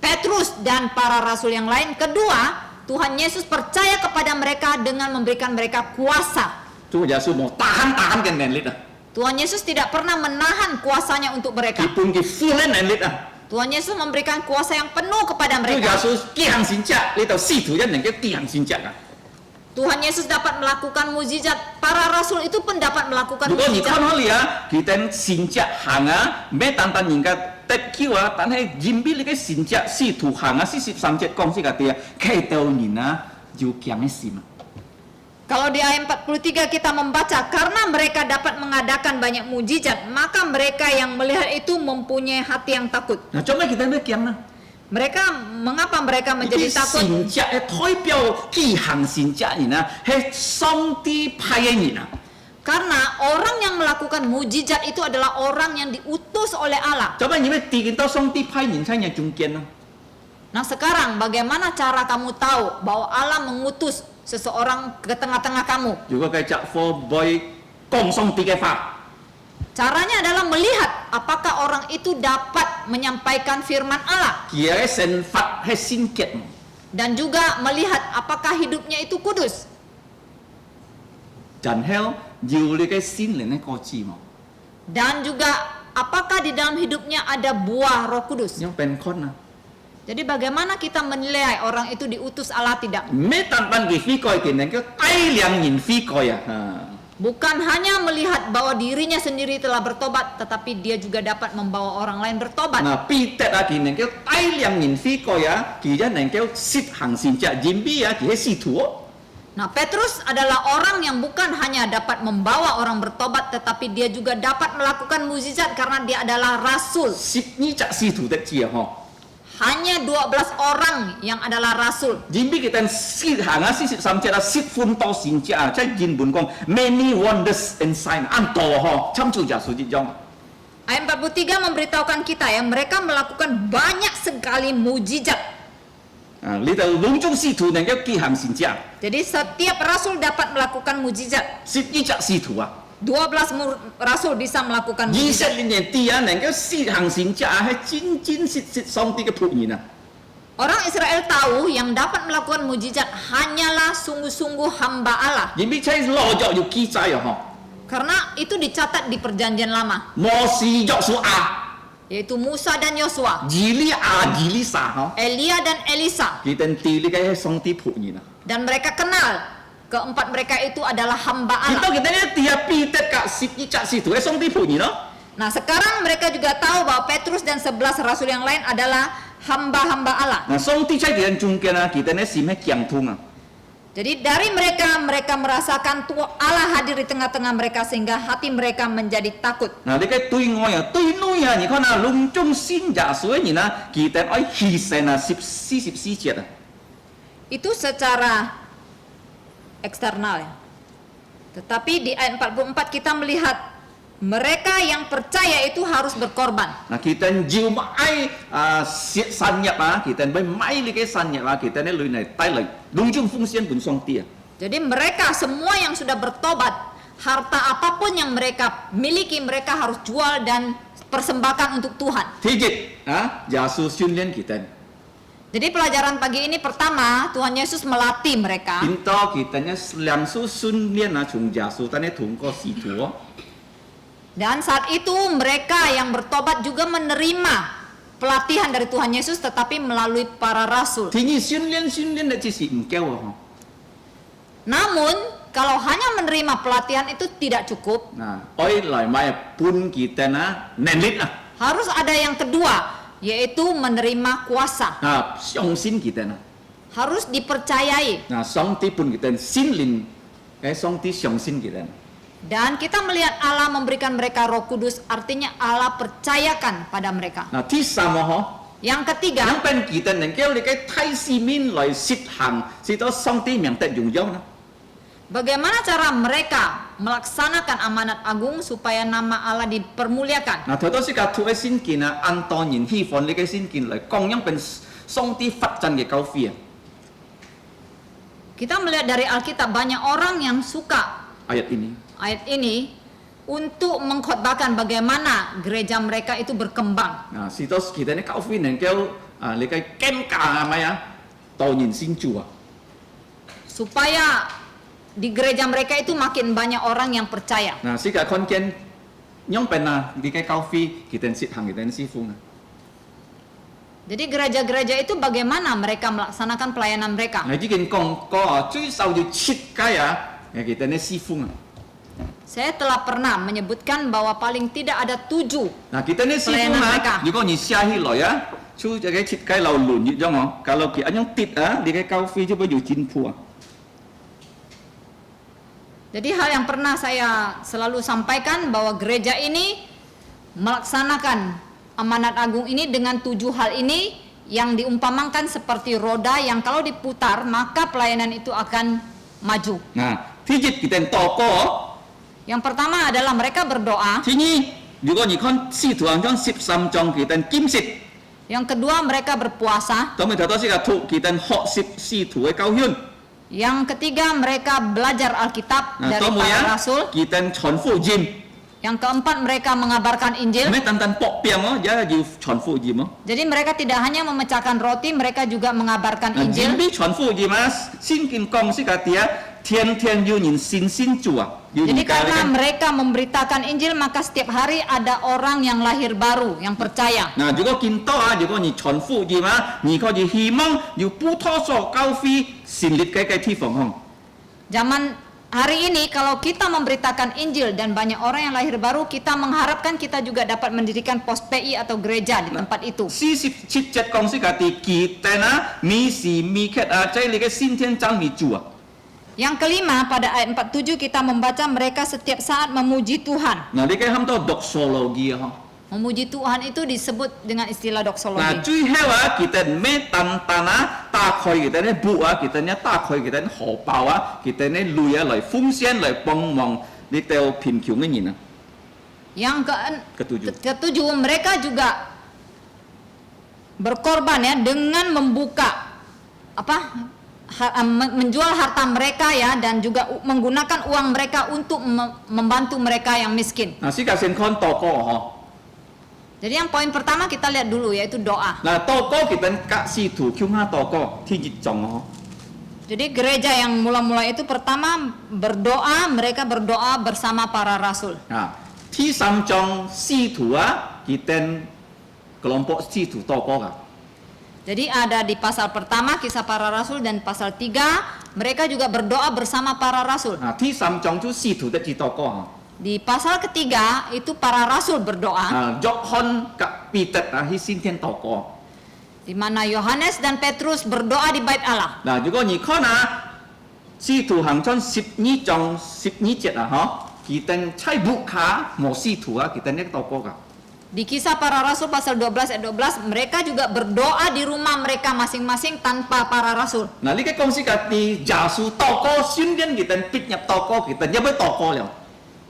S4: Petrus dan para rasul yang lain. Kedua, Tuhan Yesus percaya kepada mereka dengan memberikan mereka kuasa.
S3: 主耶穌冇tahan嘅能力啊，
S4: Tuhan Yesus tidak pernah menahan kuasanya untuk
S3: 佢
S4: mereka.
S3: 判佢 full 嘅能力啊。
S4: Tuhan Yesus memberikan kuasa yang penuh kepada
S3: 主耶
S4: mereka.
S3: 穌幾行善者，你就使徒一能嘅幾行善者啊。
S4: Tuhan Yesus dapat melakukan mukjizat. Para rasul itu pun dapat melakukan
S3: 如果你看
S4: mukjizat.
S3: 可以啊，佢哋善者行啊，咩單單人家得救啊，但係人比你嘅善者使徒行啊，43節講呢個啲啊，啟導人啊要強嘅心啊。
S4: Kalau di ayat 43 kita membaca, karena mereka dapat mengadakan banyak mukjizat, maka mereka yang melihat itu mempunyai hati yang takut.
S3: 嗱，做咩佢哋咩強啊？
S4: Mengapa mereka
S3: 呢
S4: menjadi
S3: 啲
S4: takut?
S3: 善者係代表幾行善者人啊，係上帝派嘅人啊。
S4: Karena orang yang melakukan mukjizat itu adalah orang yang diutus oleh Allah.
S3: 做咩你咩見到上帝派人喺人中間啊？
S4: Nah sekarang bagaimana cara kamu tahu bahwa Allah mengutus seseorang ke tengah-tengah kamu?
S3: 如果佢執貨 boy 講上帝嘅話，
S4: Caranya adalah melihat apakah orang itu dapat menyampaikan firman Allah
S3: 佢嘅神法係聖潔。
S4: dan juga melihat apakah hidupnya itu kudus.
S3: 然後要你嘅心靈嘅果子嘛，
S4: Dan juga apakah di dalam hidupnya ada buah Roh Kudus?
S3: ยังเป็นคนนะ
S4: Jadi bagaimana kita menilai orang itu diutus Allah tidak?
S3: ไม่單單佢飛過嘅人叫大量人飛過啊，
S4: Bukan hanya melihat bahwa dirinya sendiri telah bertobat, tetapi dia juga dapat membawa orang lain bertobat.
S3: 嗱彼得啊，佢能夠大量人飛過啊，佢一能夠實行善者，人比啊，佢係使徒哦。
S4: Nah, Petrus adalah orang yang bukan hanya dapat membawa orang bertobat, tetapi dia juga dapat melakukan mukjizat karena dia adalah rasul.
S3: 12隻使徒的字啊，嗬。
S4: Hanya 12 orang yang adalah rasul.
S3: 人比佢哋實行啊，43隻啊，實奮鬥善者啊，即係原本講 many wonders and sign 按多嗬，參照耶穌之中。
S4: Ayat 43 memberitahukan kita ya, mereka melakukan banyak sekali mukjizat.
S3: 啊，你就兩種使徒能夠記行善者，
S4: Jadi setiap rasul dapat melakukan mukjizat.
S3: 12隻使徒啊，
S4: 12 rasul bisa melakukan
S3: 20
S4: mukjizat.
S3: 年啲啊，能夠實行善者啊，係真實上帝嘅僕人啊。
S4: Orang Israel tahu yang dapat melakukan mukjizat hanyalah sungguh-sungguh hamba Allah.
S3: 人比喺羅約要記載啊，嗬。
S4: Karena itu dicatat di perjanjian lama,
S3: 摩西、約書亞、
S4: yaitu Musa dan Yosua,
S3: 以利亞、以利沙，嗬。
S4: Elia dan Elisa.
S3: 佢哋地呢嘅係上帝僕人啊。
S4: Dan mereka kenal keempat mereka itu adalah hamba
S3: 見到
S4: Allah.
S3: 佢哋呢啲啊，彼得嘅12隻使徒係上帝僕人咯。
S4: Nah, sekarang mereka juga tahu bahwa Petrus dan 11 rasul yang lain adalah hamba-hamba Allah.
S3: 嗱，上帝喺佢哋中間啊，佢哋呢係咩強通啊？
S4: Jadi dari mereka merasakan Allah hadir di tengah-tengah mereka sehingga hati mereka menjadi takut.
S3: 嗱，你嘅對外啊，對內啊，你看啊，隆中信耶穌嘅人啊，佢哋愛犧牲啊，44節啊。
S4: Itu secara eksternal ya. Tetapi di ayat 44 kita melihat mereka yang percaya itu harus berkorban.
S3: 嗱，佢哋要買啊散入啊，佢哋買呢嘅散入啊，佢哋呢裏嚟帶嚟隆中奉獻本上帝啊。
S4: Jadi mereka semua yang sudah bertobat, harta apapun yang mereka miliki mereka harus jual dan persembahkan untuk Tuhan.
S3: 第一啊，耶穌訓練佢哋，
S4: Jadi pelajaran pagi ini pertama, Tuhan Yesus melatih mereka.
S3: 見到佢哋呢兩數訓練啊，從耶穌等呢通過使徒哦。
S4: Dan saat itu mereka yang bertobat juga menerima pelatihan dari Tuhan Yesus tetapi melalui para rasul.
S3: 第二訓練呢，只是唔夠啊。
S4: Namun kalau hanya menerima pelatihan itu tidak cukup.
S3: 嗱，愛來買半佢哋啊能力啊，
S4: Harus ada yang kedua, yaitu menerima kuasa.
S3: 啊相信佢哋啊。
S4: Harus dipercayai.
S3: 嗱，上帝半佢哋心靈，上帝相信佢哋。
S4: Dan kita melihat Allah memberikan mereka Roh Kudus, artinya Allah percayakan pada mereka.
S3: 嗱，第三個嗬。
S4: Yang ketiga,
S3: 兩邊佢哋能夠你嘅睇市面來實行，使到上帝名得榮耀呢？
S4: bagaimana cara mereka melaksanakan amanat agung supaya nama Allah dipermuliakan?
S3: 嗱，頭多時間讀嘅先見啊，按當然希望你嘅先見嚟供應並上帝發展嘅教會啊。
S4: Kita melihat dari Alkitab banyak orang yang suka
S3: ayat ini.
S4: ayat ini untuk mengkhotbahkan bagaimana gereja mereka itu berkembang.
S3: 嗱，使到佢哋嘅教會能夠你嘅堅架係咪啊？當然先做啊！
S4: Supaya di gereja mereka itu makin banyak orang yang percaya.
S3: 嗱，世界看見樣本啊，你嘅教會佢哋實行佢哋師傅啊。
S4: Jadi gereja-gereja itu bagaimana mereka melaksanakan pelayanan mereka?
S3: 嗱，之前講過啊，最受要設計啊，佢哋嘅師傅啊。
S4: Saya telah pernah menyebutkan bahwa paling tidak ada 7.
S3: 嗱，佢哋嘅師傅
S4: Pelayanan mereka.
S3: 啊，如果你寫起來啊，出這個設計流亂熱咗我，kalau佢咁樣跌啊，你嘅教會就會有進步啊。
S4: Jadi hal yang pernah saya selalu sampaikan bahwa gereja ini melaksanakan amanat agung ini dengan 7 hal ini yang diumpamakan seperti roda yang kalau diputar maka pelayanan itu akan maju.
S3: 嗱，第一佢哋禱告。
S4: Yang pertama adalah mereka berdoa.
S3: 第二，如果你看使徒行傳13章佢哋禁食，
S4: Yang kedua mereka berpuasa.
S3: 咁咪頭多時間讀佢哋學習使徒嘅教訓。
S4: Yang ketiga mereka belajar Alkitab
S3: 嗱，
S4: dari
S3: 咁
S4: para
S3: 啊，
S4: rasul.
S3: 佢哋傳福音，
S4: Yang keempat mereka mengabarkan Injil.
S3: 咩單單搏病哦，也要傳福音哦。
S4: Jadi mereka tidak hanya memecahkan roti, mereka juga mengabarkan
S3: 嗱，
S4: Injil.
S3: 準備傳福音啊，先見講識嘅啲啊，天天有人信主啊，有人
S4: Jadi
S3: 家
S4: karena
S3: 咧。
S4: mereka memberitakan Injil, maka setiap hari ada orang yang lahir baru, yang percaya.
S3: 嗱，如果見到啊，如果你傳福音啊，你可以希望要不拖所教會成立嘅地方嗬。
S4: Zaman hari ini kalau kita memberitakan Injil dan banyak orang yang lahir baru, kita mengharapkan kita juga dapat mendirikan pos PI atau gereja di tempat itu.
S3: 47節講說嘅第幾天啊，米時米刻啊，即係你嘅先天真未住啊。
S4: Yang kelima, pada ayat 47 kita membaca mereka setiap saat memuji Tuhan.
S3: 嗱，你嘅喊到 doxology 啊，
S4: Memuji Tuhan itu disebut dengan istilah
S3: 嗱，
S4: doxologi.
S3: 最後啊，kita咩單單啊，打開kita呢布啊，kita呢打開kita呢荷包啊，kita呢累啊來奉獻來幫忙你哋貧窮嘅人啊。
S4: Yang
S3: Ketujuh.
S4: ketujuh, mereka juga berkorban ya dengan membuka menjual harta mereka ya, dan juga menggunakan uang mereka untuk membantu mereka yang miskin.
S3: 嗱，先教先看禱告嗬。
S4: Jadi yang poin pertama kita lihat dulu yaitu doa.
S3: 嗱，禱告kita kasih tu kung ha 禱告天熱眾嗬。
S4: Jadi gereja yang mula-mula itu pertama berdoa, mereka berdoa bersama para rasul.
S3: 啊，第三章使徒啊，kita kelompok 使徒禱告噶。
S4: Jadi ada di pasal pertama kisah para rasul, dan pasal 3 mereka juga berdoa bersama para rasul.
S3: 啊，第三章就使徒的禱告嗬。
S4: Di pasal ketiga itu para rasul berdoa,
S3: 啊，約翰及彼得啊，去先天禱告。
S4: di mana Yohanes dan Petrus berdoa di bait Allah.
S3: 嗱，如果你看啊，使徒行傳12章12節啊，嗬，kita 猜不卡冇使徒啊，kita 呢禱告噶。
S4: Di kisah para rasul pasal 12 ayat 12 mereka juga berdoa di rumah mereka masing-masing tanpa para rasul.
S3: 嗱，呢個公司嘅啲耶穌禱告，宣言kita 必入禱告，kita 入去禱告了。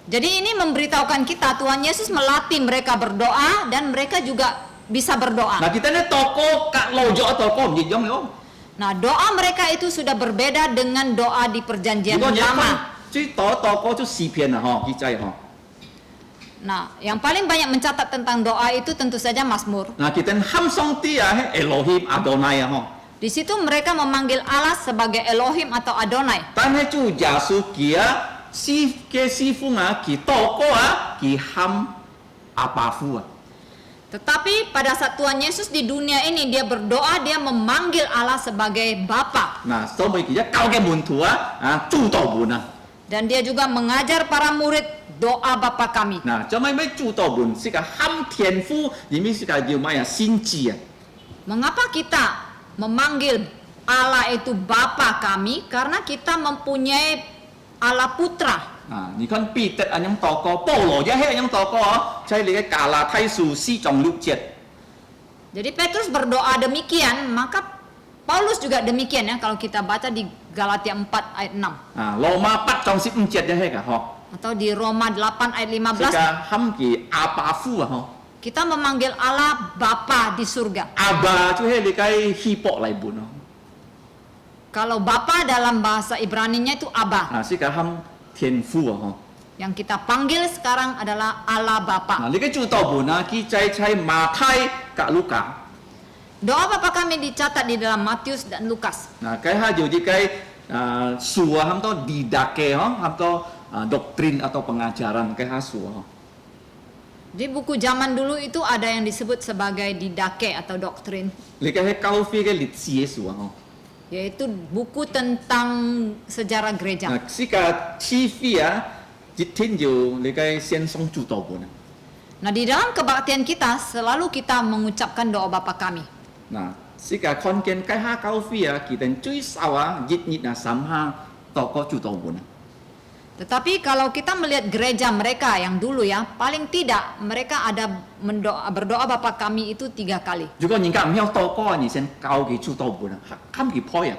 S4: Jadi ini memberitahukan kita Tuhan Yesus melatih mereka berdoa dan mereka juga bisa berdoa.
S3: 嗱，kita 呢禱告隔路咗禱告唔一樣咯。
S4: Nah, doa mereka itu sudah berbeda dengan doa di perjanjian
S3: 如果你看
S4: lama.
S3: 最多禱告就詩篇啊，嗬，記載嗬。
S4: Nah, yang paling banyak mencatat tentang doa itu tentu saja Mazmur.
S3: 嗱，kita 喊上帝啊，Elohim Adonai 啊，嗬。
S4: Di situ mereka memanggil Allah sebagai Elohim atau Adonai.
S3: 但係就耶穌佢啊，師傅啊，佢禱告啊，佢喊阿爸父啊。
S4: Tetapi pada saat Tuhan Yesus di dunia ini dia berdoa, dia memanggil Allah sebagai Bapa.
S3: 嗱，所以佢一教嘅門徒啊，主禱文啊。
S4: Dan dia juga mengajar para murid doa Bapa kami.
S3: 嗱，做咩主禱文是個喊天父，而唔是個叫咩啊先知啊？
S4: Mengapa kita memanggil Allah itu Bapa kami? Karena kita mempunyai Allah Putra.
S3: 啊，你看彼得咁樣禱告，保羅也係咁樣禱告啊，在你嘅加拉太書4章6節。
S4: Jadi Petrus berdoa demikian, maka Paulus juga demikian ya kalau kita baca di Galatia 4 ayat 6
S3: 啊，羅馬8章15節也係㗎，嗬。
S4: atau di Roma 8 ayat
S3: 是個
S4: 15.
S3: 喊佢阿爸父啊，嗬。
S4: Kita memanggil Allah Bapa di surga.
S3: 阿爸就係你嘅希伯來文咯。
S4: Kalau Bapa dalam bahasa Ibraninya itu Abba.
S3: 啊，是個喊天父啊，嗬。
S4: Yang kita panggil sekarang adalah Allah
S3: 啊，
S4: Bapa.
S3: 你嘅主禱文啊，記載在馬太及路加。
S4: Doa Bapa kami dicatat di dalam Matius dan Lukas.
S3: Nah, kaya juga suah ham to didake ham to doktrin atau pengajaran kaya suah.
S4: Di buku zaman dulu itu ada yang disebut sebagai didake atau doktrin,
S3: Lika he kau fi ke litsie suah.
S4: yaitu buku tentang sejarah gereja.
S3: Nah, sika TV ya jitin jo lika sen song chu to bon.
S4: Nah, di dalam kebaktian kita selalu kita mengucapkan doa Bapa kami.
S3: Nah, sika konken kaya kau fi ya kita cui sawa jit nit na samha to ko chu to bon.
S4: Tetapi kalau kita melihat gereja mereka yang dulu ya, paling tidak mereka ada berdoa Bapa kami itu 3 kali.
S3: Juga nyingka miao to ko ni sen kau ki chu to bon. Kam ki poy ya.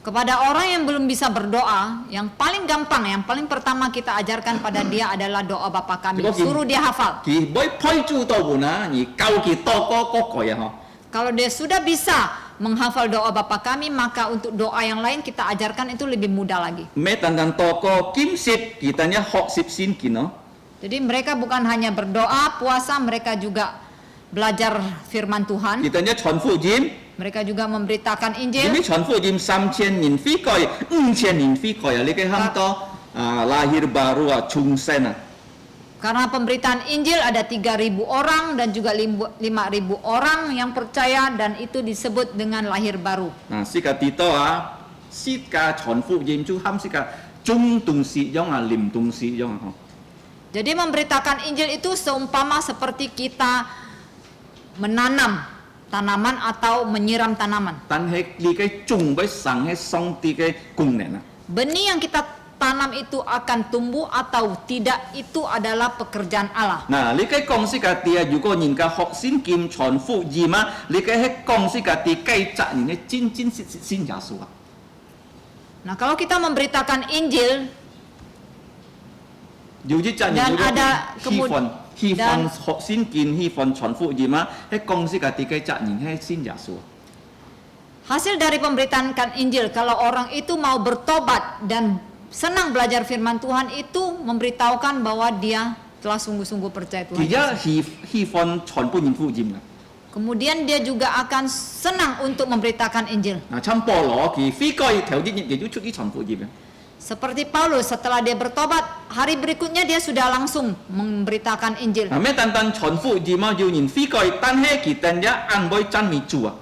S4: Kepada orang yang belum bisa berdoa, yang paling gampang, yang paling pertama kita ajarkan pada dia adalah doa Bapa kami. Suruh dia hafal.
S3: Ki boy poy chu to bon na ni kau ki to ko ya ha.
S4: Kalau dia sudah bisa menghafal doa Bapa kami, maka untuk doa yang lain kita ajarkan itu lebih mudah lagi.
S3: Me tandang toko kim sip kitanya hok sip sin kino.
S4: Jadi mereka bukan hanya berdoa, puasa, mereka juga belajar firman Tuhan.
S3: Kitanya chon fu jin
S4: Mereka juga memberitakan Injil.
S3: 因為傳福音3000年悔改5000年悔改啊，你嘅喊多lahir baru chungsen
S4: Karena pemberitaan Injil ada 3.000 orang dan juga 5.000 orang yang percaya dan itu disebut dengan lahir baru.
S3: 是個地多啊，是個傳福音就喊是個種東西樣啊，淋東西樣啊，
S4: Jadi memberitakan Injil itu seumpama seperti kita menanam tanaman atau menyiram tanaman.
S3: 但係你嘅種要上喺上帝嘅功能啊。
S4: Benih yang kita tanam itu akan tumbuh atau tidak itu adalah pekerjaan Allah.
S3: 嗱，你嘅講是個啲啊，如果人家學先見傳福音啊，你嘅係講是個啲計責任嘅真實信耶穌啊。
S4: Nah, kalau kita memberitakan Injil
S3: 有啲責任
S4: Dan
S3: 如果
S4: ada
S3: 希望學先見希望傳福音啊，係講是個啲嘅責任係信耶穌。
S4: hasil dari pemberitaan Injil, kalau orang itu mau bertobat dan senang belajar firman Tuhan itu memberitahukan bahwa dia telah sungguh-sungguh percaya Tuhan
S3: 佢
S4: Yesus.
S3: 一希望傳福音啊。
S4: Kemudian dia juga akan senang untuk memberitakan Injil.
S3: 嗱，參保羅佢悔改頭啲亦都出去傳福音啊。
S4: Seperti Paulus, setelah dia bertobat, hari berikutnya dia sudah langsung memberitakan Injil.
S3: 嗱，咩單單傳福音啊，要人悔改，但係佢哋一按會讚美主啊。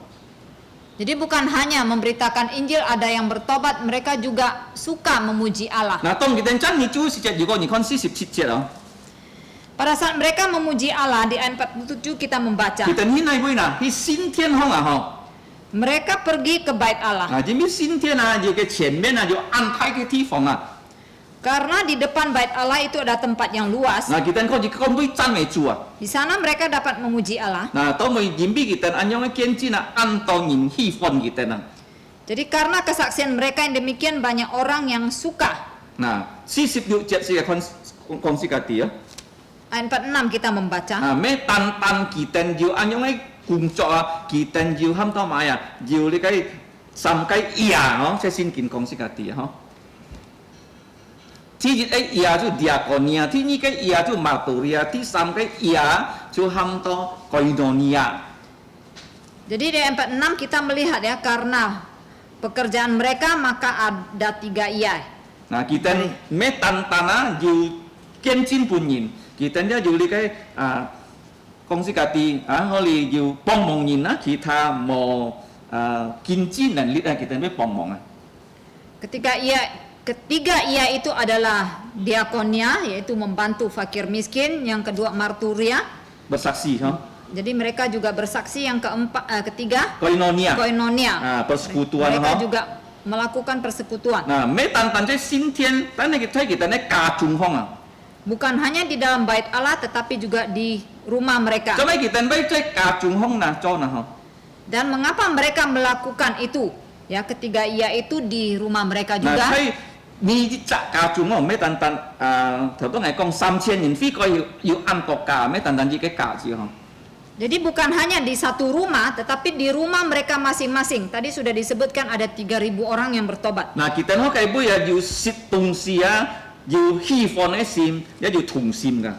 S4: Jadi bukan hanya memberitakan Injil, ada yang bertobat, mereka juga suka memuji Allah.
S3: 嗱，當佢哋讚美主時節，如果你看47節啊，
S4: Pada saat mereka memuji Allah di ayat 47 kita membaca,
S3: 佢哋喺哪位嗱？喺新天空啊，嗬。
S4: mereka pergi ke bait Allah.
S3: 啊，點解新天啊？要嘅前面啊，要安排嘅地方啊。
S4: Karena di depan bait Allah itu ada tempat yang luas.
S3: 嗱，佢哋可以咁會讚美主啊。
S4: Di sana mereka dapat memuji Allah.
S3: 嗱，當佢演俾佢哋按樣嘅見證啊，按當人喜歡佢哋啊。
S4: Jadi karena kesaksian mereka yang demikian, banyak orang yang suka.
S3: 嗱，46節是個講是個啲啊。
S4: Ayat 46 kita membaca.
S3: 啊，咩單佢哋要按樣嘅工作啊，佢哋要喊多買啊，要你嘅三個呀，嗬，即係先見講是個啲啊，嗬。 第一個呀就diakonia，第二個呀就marturia，第三個呀就喊多koinonia。
S4: Jadi di ayat 46 kita melihat ya, karena pekerjaan mereka maka ada 3 iya.
S3: Nah, kita咩單單要見證本人，kita要你嘅公司家啲可以要幫忙人啊，其他冇見證能力啊，kita要幫忙啊。
S4: Ketiga iya itu adalah diakonia, yaitu membantu fakir miskin. Yang kedua marturia.
S3: Bersaksi, ha?
S4: Jadi mereka juga bersaksi. Yang ketiga
S3: koinonia.
S4: Koinonia.
S3: Persekutuan,
S4: mereka juga melakukan persekutuan.
S3: Nah, mấy tàn tàn cái xin thiên, tàn này kita này cả trung phong à.
S4: Bukan hanya di dalam bait Allah, tetapi juga di rumah mereka.
S3: Cho mấy kita bay chơi cả trung phong nè, cho nè ha.
S4: Dan mengapa mereka melakukan itu? Ya, ketiga iya itu di rumah mereka juga.
S3: Nah, thấy ni chắc cả trung phong mấy tàn tàn, theo tôi ngày con 3000 nhân phi coi yêu ăn cọc cả mấy tàn tàn gì cái cả gì ha.
S4: Jadi bukan hanya di satu rumah, tetapi di rumah mereka masing-masing. Tadi sudah disebutkan ada 3.000 orang yang bertobat.
S3: Nah, kita nói cái bây giờ yêu sit tung sia, yêu hy vọng cái sim, ya yêu thùng sim cả.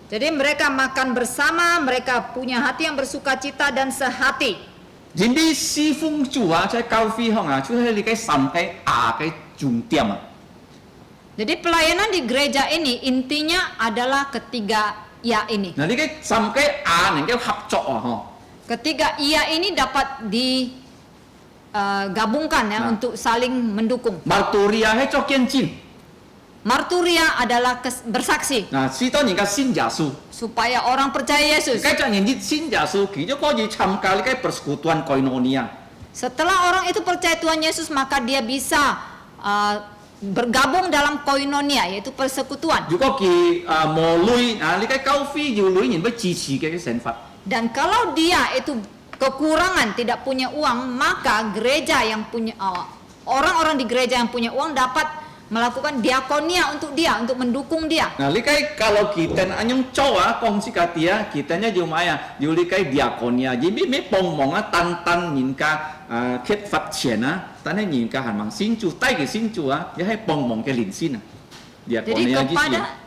S4: Jadi mereka makan bersama, mereka punya hati yang bersukacita dan sehati.
S3: Jadi si phong chủ à, cái cao phi không à, chú hay cái sắm cái trung điểm à.
S4: Jadi pelayanan di gereja ini intinya adalah ketiga iya ini.
S3: Nah, cái sắm cái này cái hợp tác ha.
S4: Ketiga iya ini dapat digabungkan ya
S3: Nah.
S4: untuk saling mendukung.
S3: Marturia hay cho kiên trì.
S4: Marturia adalah bersaksi
S3: Nah, si to những cái xin giả su.
S4: supaya orang percaya Yesus.
S3: Cái cho những cái xin giả su, thì cho có gì tham gia cái persekutuan koinonia.
S4: Setelah orang itu percaya Tuhan Yesus, maka dia bisa bergabung dalam koinonia, yaitu persekutuan.
S3: Dù có kỳ mồ lui, cái cao phi dù lui nhìn với chi trì cái sản phẩm.
S4: Dan kalau dia itu kekurangan, tidak punya uang, maka gereja yang punya orang-orang di gereja yang punya uang dapat melakukan diakonia untuk dia, untuk mendukung dia.
S3: Nah, cái kalau kita anyong cowa kong si katia, kitanya dù maya, dù cái diakonia, jadi mấy bông mong tan tan nhìn cả kết phát triển tan hay nhìn cả hàn bằng xin chủ, tay cái xin chủ ya hay bông mong cái lìn xin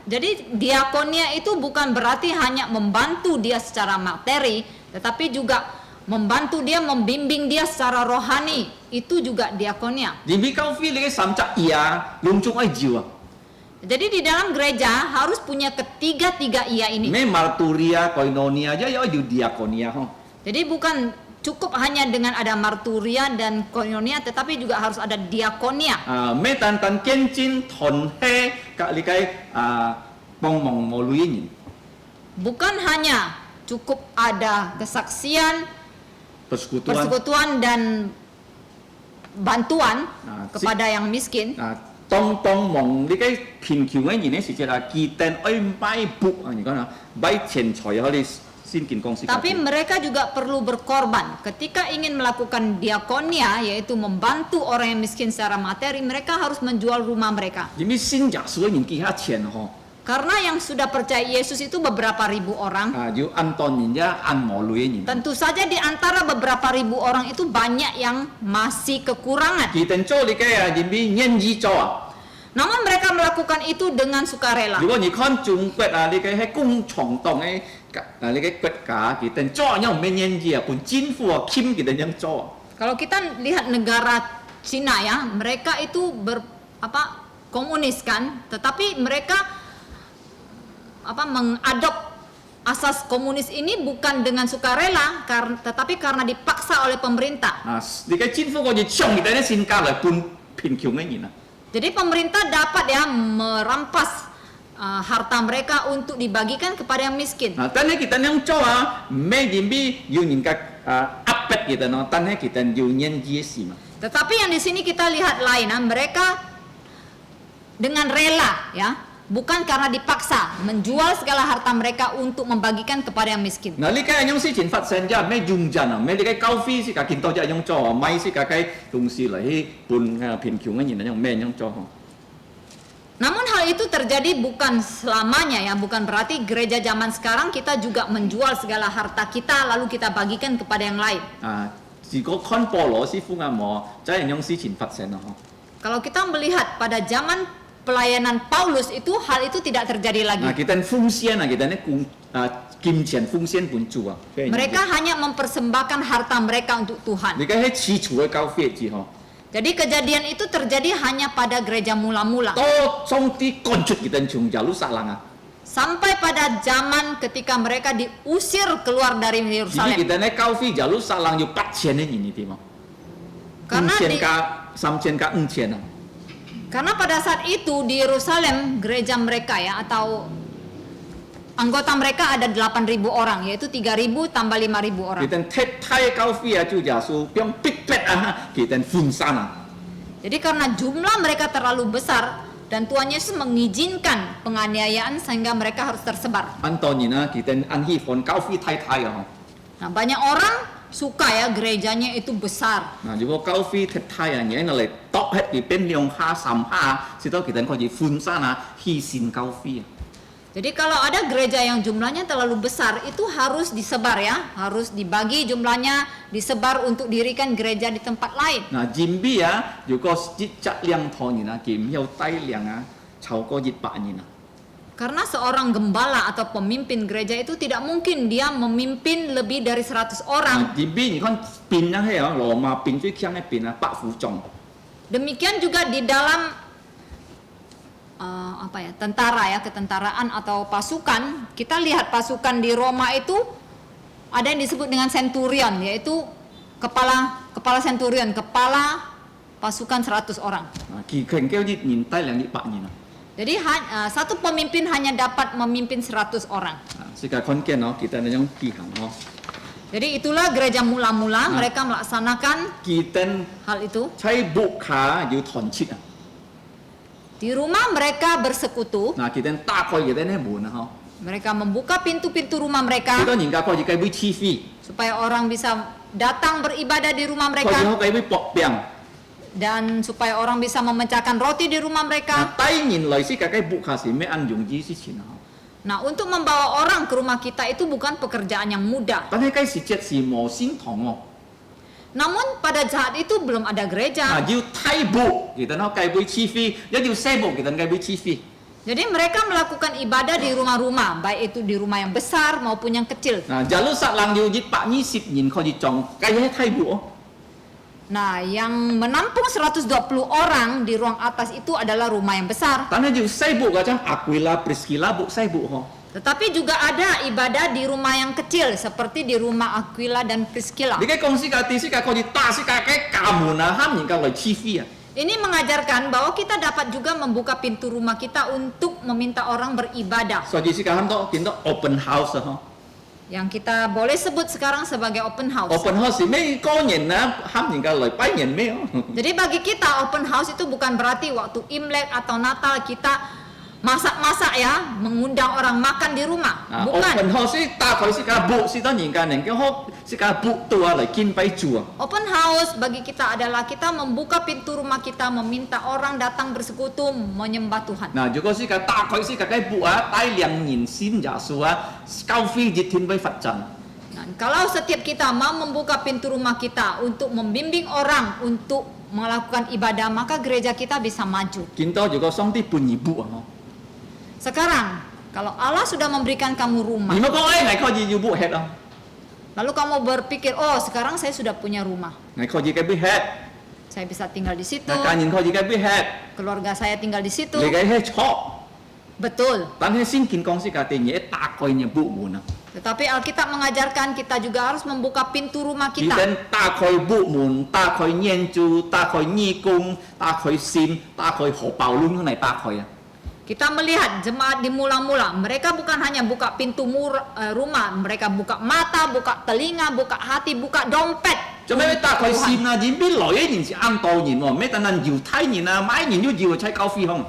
S4: Jadi diakonia itu bukan berarti hanya membantu dia secara materi, tetapi juga membantu dia, membimbing dia secara rohani, itu juga diakonia.
S3: Jimbi kau fi le sam cha ia lung chung ai jiu.
S4: Jadi di dalam gereja harus punya ketiga-tiga ia ini.
S3: Me marturia koinonia aja ya ju diakonia ho.
S4: Jadi bukan cukup hanya dengan ada marturia dan koinonia, tetapi juga harus ada diakonia.
S3: Me tan tan kencin thon he ka li kai mong mong mo lui yin.
S4: Bukan hanya cukup ada kesaksian, persekutuan dan bantuan kepada yang miskin.
S3: Tong tong mong li kai pin kiu ngai yin ne si la ki ten oi mai bu ni kan bai chen choi ho li sin kin kong si.
S4: Tapi mereka juga perlu berkorban. Ketika ingin melakukan diakonia, yaitu membantu orang yang miskin secara materi, mereka harus menjual rumah mereka.
S3: Jimbi sin ja su yin ki ha chen ho.
S4: Karena yang sudah percaya Yesus itu beberapa ribu orang.
S3: Ju an ton yin ja an mo lui yin.
S4: Tentu saja di antara beberapa ribu orang itu banyak yang masih kekurangan.
S3: Ki ten cho li kai jimbi nyen ji cho.
S4: Namun mereka melakukan itu dengan sukarela.
S3: 如果你看中國你嘅喺工廠當嘅你嘅國家，佢哋做樣咩嘢嘢啊？本政府啊，欠佢哋樣做。
S4: Kalau kita lihat negara Cina ya, mereka itu komunis kan, tetapi mereka mengadop asas komunis ini bukan dengan sukarela, tetapi karena dipaksa oleh pemerintah.
S3: 你嘅政府嗰啲搶佢哋啲先加嚟半貧窮嘅人啊！
S4: Jadi pemerintah dapat ya merampas harta mereka untuk dibagikan kepada yang miskin.
S3: 但係佢哋樣做啊，咩嘢咩要人家壓迫佢哋咯，但係佢哋要人嘢事嘛。
S4: Tetapi yang di sini kita lihat lain, mereka dengan rela ya, bukan karena dipaksa menjual segala harta mereka untuk membagikan kepada yang miskin.
S3: 嗱，呢家樣事情發生咗咩用盡啊？咩你嘅交費是家見到就樣做啊，買是家嘅東西嚟半貧窮嘅人樣咩樣做？
S4: Namun hal itu terjadi bukan selamanya ya, bukan berarti gereja zaman sekarang kita juga menjual segala harta kita lalu kita bagikan kepada yang lain.
S3: 如果看保羅師傅啱冇，真係樣事情發生啊！
S4: Kalau kita melihat pada zaman pelayanan Paulus itu hal itu tidak terjadi lagi.
S3: kita 奉獻啊，kita 呢金錢奉獻本主啊。
S4: Mereka hanya mempersembahkan harta mereka untuk Tuhan.
S3: 你喺起初嘅交費之後，
S4: Jadi kejadian itu terjadi hanya pada gereja mula-mula.
S3: 到上帝趕出kita從耶路撒冷啊，
S4: Sampai pada zaman ketika mereka diusir keluar dari
S3: 至於
S4: Yerusalem.
S3: kita 呢交費耶路撒冷要8,000嘅人呢啲嘛，
S4: Karena
S3: 5,000加3,000加5,000啊。
S4: Karena pada saat itu di Yerusalem gereja mereka ya atau anggota mereka ada 8.000 orang, yaitu 3.000 tambah 5.000 orang.
S3: kita 踢太交費啊，就耶穌變逼迫啊，kita 分散啊。
S4: Jadi karena jumlah mereka terlalu besar dan Tuhan Yesus mengizinkan penganiayaan sehingga mereka harus tersebar.
S3: 按當然啦，kita 按喜歡交費太啊。
S4: Nah, banyak orang suka ya gerejanya itu besar.
S3: 如果交費太啊，嘢嚟度喺佢邊2下3下，直到kita 可以分散啊，犧牲交費啊。
S4: Jadi kalau ada gereja yang jumlahnya terlalu besar itu harus disebar ya, harus dibagi jumlahnya, disebar untuk dirikan gereja di tempat lain.
S3: 佔比啊，如果質量多人啊，佢唔有低量啊，超過100人啊。
S4: Karena seorang gembala atau pemimpin gereja itu tidak mungkin dia memimpin lebih dari 100 orang.
S3: 佔比你看邊啊，係啊，羅馬邊最強嘅邊啊，百夫長。
S4: Demikian juga di dalam tentara ya, ketentaraan atau pasukan. Kita lihat pasukan di Roma itu ada yang disebut dengan centurion, yaitu kepala centurion, kepala pasukan 100 orang.
S3: 佢權叫啲人低量100人啊。
S4: Jadi satu pemimpin hanya dapat memimpin 100 orang.
S3: 世界看見咯，kita 那種記行咯。
S4: Jadi itulah gereja mula-mula mereka melaksanakan
S3: kita
S4: hal itu.
S3: ใช้บุคคา要團結啊。
S4: Di rumah mereka bersekutu.
S3: kita 打開kita 呢門啊，
S4: Mereka membuka pintu-pintu rumah
S3: 幾
S4: mereka
S3: 多人家可以計會 TV，
S4: supaya orang bisa datang beribadah di rumah
S3: 可以
S4: mereka
S3: 計會搏病。
S4: dan supaya orang bisa memecahkan roti di rumah mereka.
S3: 低年來先計部下是咩按容易事情啊？
S4: Nah, untuk membawa orang ke rumah kita itu bukan pekerjaan yang mudah.
S3: 但係計時節是無先堂哦。
S4: Namun pada saat itu belum ada gereja.
S3: 要梯步，kita 計會 TV，一要西步，kita 計會 TV。
S4: Jadi mereka melakukan ibadah di rumah-rumah, baik itu di rumah yang besar maupun yang kecil.
S3: Nah, jalur sak lang yu jit pak ni sip yin kau jong kayak thai bu.
S4: Nah, yang menampung 120 orang di ruang atas itu adalah rumah yang besar.
S3: Tanah yu sai bu macam Aquila, Priscilla bu sai bu ho.
S4: Tetapi juga ada ibadah di rumah yang kecil seperti di rumah Aquila dan Priscilla.
S3: Di kai kongsi kati si kai kau di ta si kai kai kamu na ham ni kau loi chi fi.
S4: Ini mengajarkan bahwa kita dapat juga membuka pintu rumah kita untuk meminta orang beribadah.
S3: So ji si kai ham to kin to open house ho.
S4: Yang kita boleh sebut sekarang sebagai open house.
S3: Open house si mei kau nyen na ham ni kau loi pai nyen mei.
S4: Jadi bagi kita open house itu bukan berarti waktu Imlek atau Natal kita masak-masak ya, mengundang orang makan di rumah.
S3: Open
S4: Bukan.
S3: house si ta kau si kai bu si to nyen kan nyen kau si kai bu tua loi kin pai chu.
S4: Open house bagi kita adalah kita membuka pintu rumah kita, meminta orang datang bersekutu menyembah Tuhan.
S3: Nah, juga si kai ta kau si kai bu tai liang nyen sin ja su kau fi jit tin bai fat chan.
S4: Nah, kalau setiap kita mau membuka pintu rumah kita untuk membimbing orang untuk melakukan ibadah, maka gereja kita bisa maju.
S3: Kinto juga song ti pun ibu ho.
S4: Sekarang, kalau Allah sudah memberikan kamu rumah,
S3: Ni mo ko ai ngai kho ji ibu het ho.
S4: lalu kamu berpikir, oh sekarang saya sudah punya rumah,
S3: Ngai kho ji kai bi het.
S4: saya bisa tinggal di situ,
S3: Nah, kan yin kho ji kai bi het.
S4: keluarga saya tinggal di situ.
S3: Le kai he chok.
S4: Betul.
S3: Tan he sin kin kong si ka te nye ta koi nye bu mu na.
S4: Tetapi Alkitab mengajarkan kita juga harus membuka pintu rumah
S3: Ki
S4: kita.
S3: ten ta koi bu mun, ta koi nyen chu, ta koi nyi kung, ta koi sim, ta koi ho pao lunข้างใน ta koi.
S4: Kita melihat jemaat di mula-mula, mereka bukan hanya buka pintu rumah, mereka buka mata, buka telinga, buka hati, buka dompet.
S3: จะไม่ตาคอย
S4: Tuhan.
S3: ซิมนะยินบิลอยยินสิอันโตยินว่าไม่แต่นั้นอยู่ไทยยินนะไม้ยินอยู่ใช้กาแฟห้อง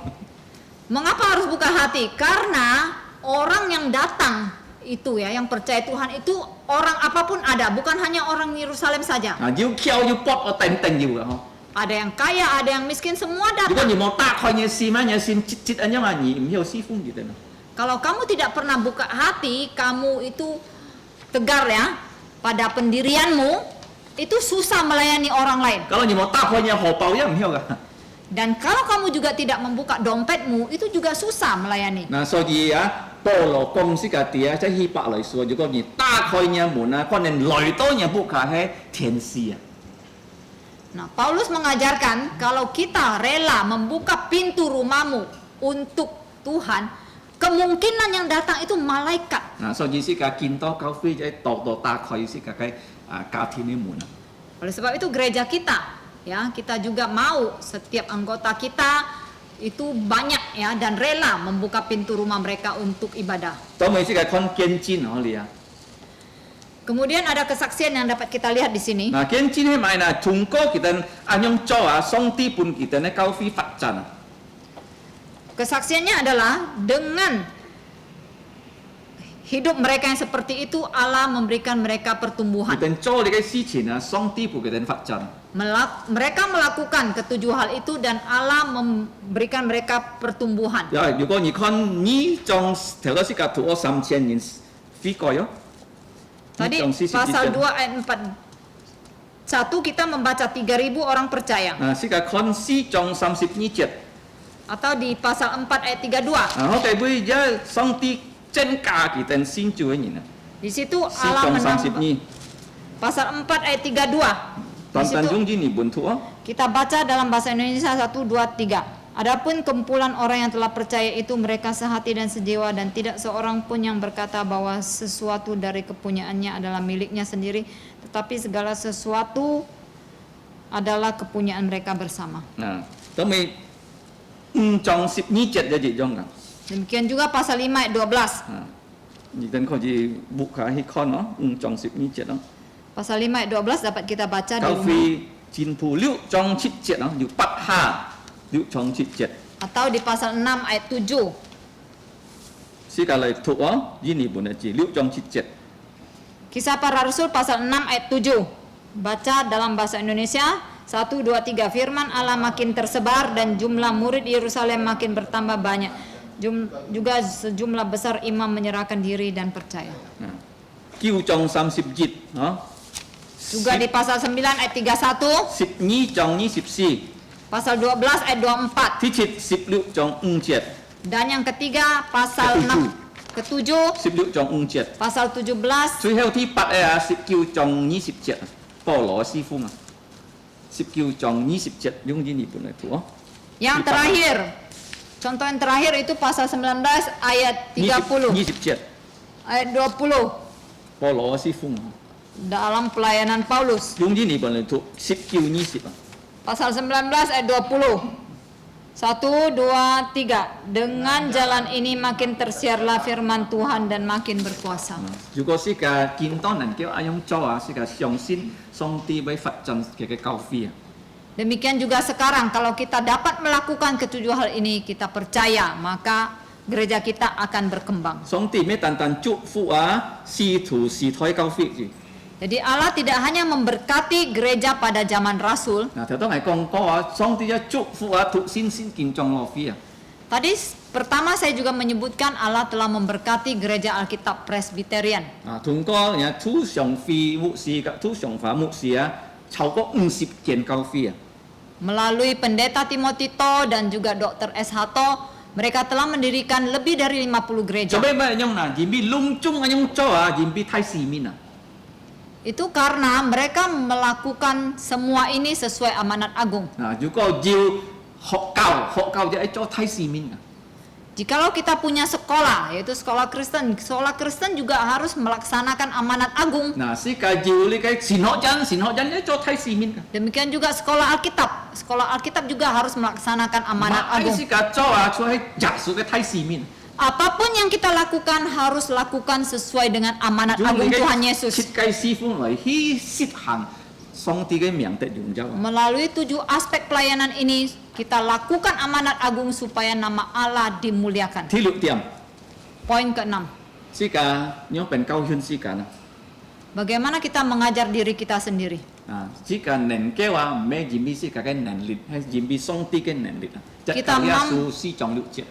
S4: Mengapa harus buka hati? Karena orang yang datang itu ya, yang percaya Tuhan itu orang apapun ada, bukan hanya orang Yerusalem saja.
S3: อ่าอยู่เคียวอยู่ป๊อปเอาเต็มเต็มอยู่อ่ะ
S4: Ada yang kaya, ada yang miskin, semua
S3: 如果
S4: datang.
S3: 你冇ตาคอยเนี่ยซิมเนี่ยซิมจิตอันยังไง你没有西风gituนะ
S4: Kalau kamu tidak pernah buka hati, kamu itu tegar ya pada pendirianmu, itu susah melayani orang lain.
S3: kalau 你冇ตาคอยเนี่ย荷包也唔曉噶
S4: Dan kalau kamu juga tidak membuka dompetmu, itu juga susah melayani.
S3: 嗱所以啊保羅公司嘅啲啊即係希伯來說如果你打開เนี่ย門啊可能來到เนี่ยบุคคล係天使啊
S4: Nah, Paulus mengajarkan kalau kita rela membuka pintu rumahmu untuk Tuhan, kemungkinan yang datang itu malaikat.
S3: 嗱所以是嘅見到教會即係度打開是嘅教天嘅門啊
S4: Oleh sebab itu gereja kita, ya, kita juga mau setiap anggota kita itu banyak ya dan rela membuka pintu rumah mereka untuk ibadah.
S3: 當咪是嘅看見證可以啊
S4: Kemudian ada kesaksian yang dapat kita lihat di sini.
S3: 嗱，見證係咪嗱？通過佢哋按樣做啊，上帝本佢哋咧教會發展啊。
S4: Kesaksiannya adalah dengan hidup mereka yang seperti itu Allah memberikan mereka
S3: 佢
S4: pertumbuhan.
S3: 哋做呢個事情啊，上帝本佢哋發展。
S4: Mereka melakukan ketujuh hal itu dan Allah memberikan mereka pertumbuhan.
S3: 因為如果你看呢張頭先嘅圖，我3000人飛過咗。
S4: Tadi pasal 2 ayat 4. 1 kita membaca 3.000 orang percaya.
S3: 嗱，先嘅看4章32節。
S4: Atau di pasal 4 ayat 32.
S3: 我哋會而家上帝增加佢哋先做嘅人啊。
S4: Di situ
S3: 4
S4: Allah
S3: 章
S4: menambah.
S3: 32。
S4: Pasal 4 ayat 32. Di
S3: 但
S4: situ
S3: 中間你本圖啊，
S4: kita baca dalam bahasa Indonesia 1, 2, 3. Adapun kumpulan orang yang telah percaya itu mereka sehati dan sejiwa dan tidak seorang pun yang berkata bahwa sesuatu dari kepunyaannya adalah miliknya sendiri, tetapi segala sesuatu adalah kepunyaan mereka bersama.
S3: 嗱，咁咪5章12節嘅一種啊。
S4: Demikian juga pasal 5 ayat 12.
S3: 啊，你等佢哋 buka 去看咯，5章12節咯。
S4: Pasal 5 ayat 12 dapat kita baca di
S3: 教
S4: rumah
S3: 會前部6章7節咯，要8下6章7節。
S4: atau di pasal 6 ayat 7.
S3: 時間嚟讀啊，呢年本係字6章7節。
S4: Kisah Para Rasul pasal 6 ayat 7. Baca dalam bahasa Indonesia 1, 2, 3. Firman Allah makin tersebar dan jumlah murid Yerusalem makin bertambah banyak. Juga sejumlah besar imam menyerahkan diri dan percaya.
S3: 9章30節啊，
S4: Juga di pasal 9 ayat 31,
S3: 12章24，
S4: pasal 12 ayat 24,
S3: ที่16章5節，
S4: Dan yang ketiga pasal
S3: Ketujuh.
S4: 6 ke-7
S3: 16章5節
S4: pasal 17
S3: 最後ที่8啊19章20節保羅師傅嘛19章20節用ini pun itu
S4: yang terakhir. Contoh yang terakhir itu pasal 19 ayat 30
S3: 20節
S4: ayat 20
S3: 保羅師傅嘛
S4: dalam pelayanan Paulus.
S3: 用ini pun itu 19 20
S4: Pasal 19 ayat 20. 1, 2, 3. Dengan jalan ini makin tersiarlah firman Tuhan dan makin berkuasa.
S3: 如果是個見到人叫阿用做啊，是個相信上帝會發展嘅教會啊。
S4: Demikian juga sekarang kalau kita dapat melakukan ketujuh hal ini, kita percaya maka gereja kita akan berkembang.
S3: 上帝咩單單祝福啊，使徒時代教會嘅。
S4: Jadi Allah tidak hanya memberkati gereja pada zaman Rasul.
S3: 嗱，頭先係講過啊，上帝嘅祝福啊，讀先建造教會啊。
S4: Tadi pertama saya juga menyebutkan Allah telah memberkati gereja Alkitab Presbyterian.
S3: 啊，通過人土上會牧師及土上法牧師啊，超過50間教會啊。
S4: Melalui pendeta Timotito dan juga Dr. S. Hato, mereka telah mendirikan lebih dari 50 gereja.
S3: 做咩咩用嗱？而邊隆中啊用做啊，而邊太市面啊。
S4: Itu karena mereka melakukan semua ini sesuai amanat agung.
S3: 嗱，如果要學教就係做太市面啊。
S4: Jikalau kita punya sekolah, yaitu sekolah Kristen juga harus melaksanakan amanat agung.
S3: 嗱，是個要你嘅神學人咧做太市面啊。
S4: Demikian juga sekolah Alkitab juga harus melaksanakan amanat
S3: 係
S4: agung.
S3: 是個做啊，做係耶穌嘅太市面。
S4: Apapun yang kita lakukan harus lakukan sesuai dengan amanat agung Tuhan Yesus.
S3: 設計師傅嚟去實行上帝嘅名的榮耀。
S4: Melalui 7 aspek pelayanan ini, kita lakukan amanat agung supaya nama Allah dimuliakan.
S3: 第6點，
S4: Poin ke-6.
S3: 是個要เป็น教訓時間啊。
S4: Bagaimana kita mengajar diri kita sendiri?
S3: 啊，是個能夠啊，唔係認為是個嘅能力，係認為上帝嘅能力啊。
S4: Kita
S3: 耶穌4章6節。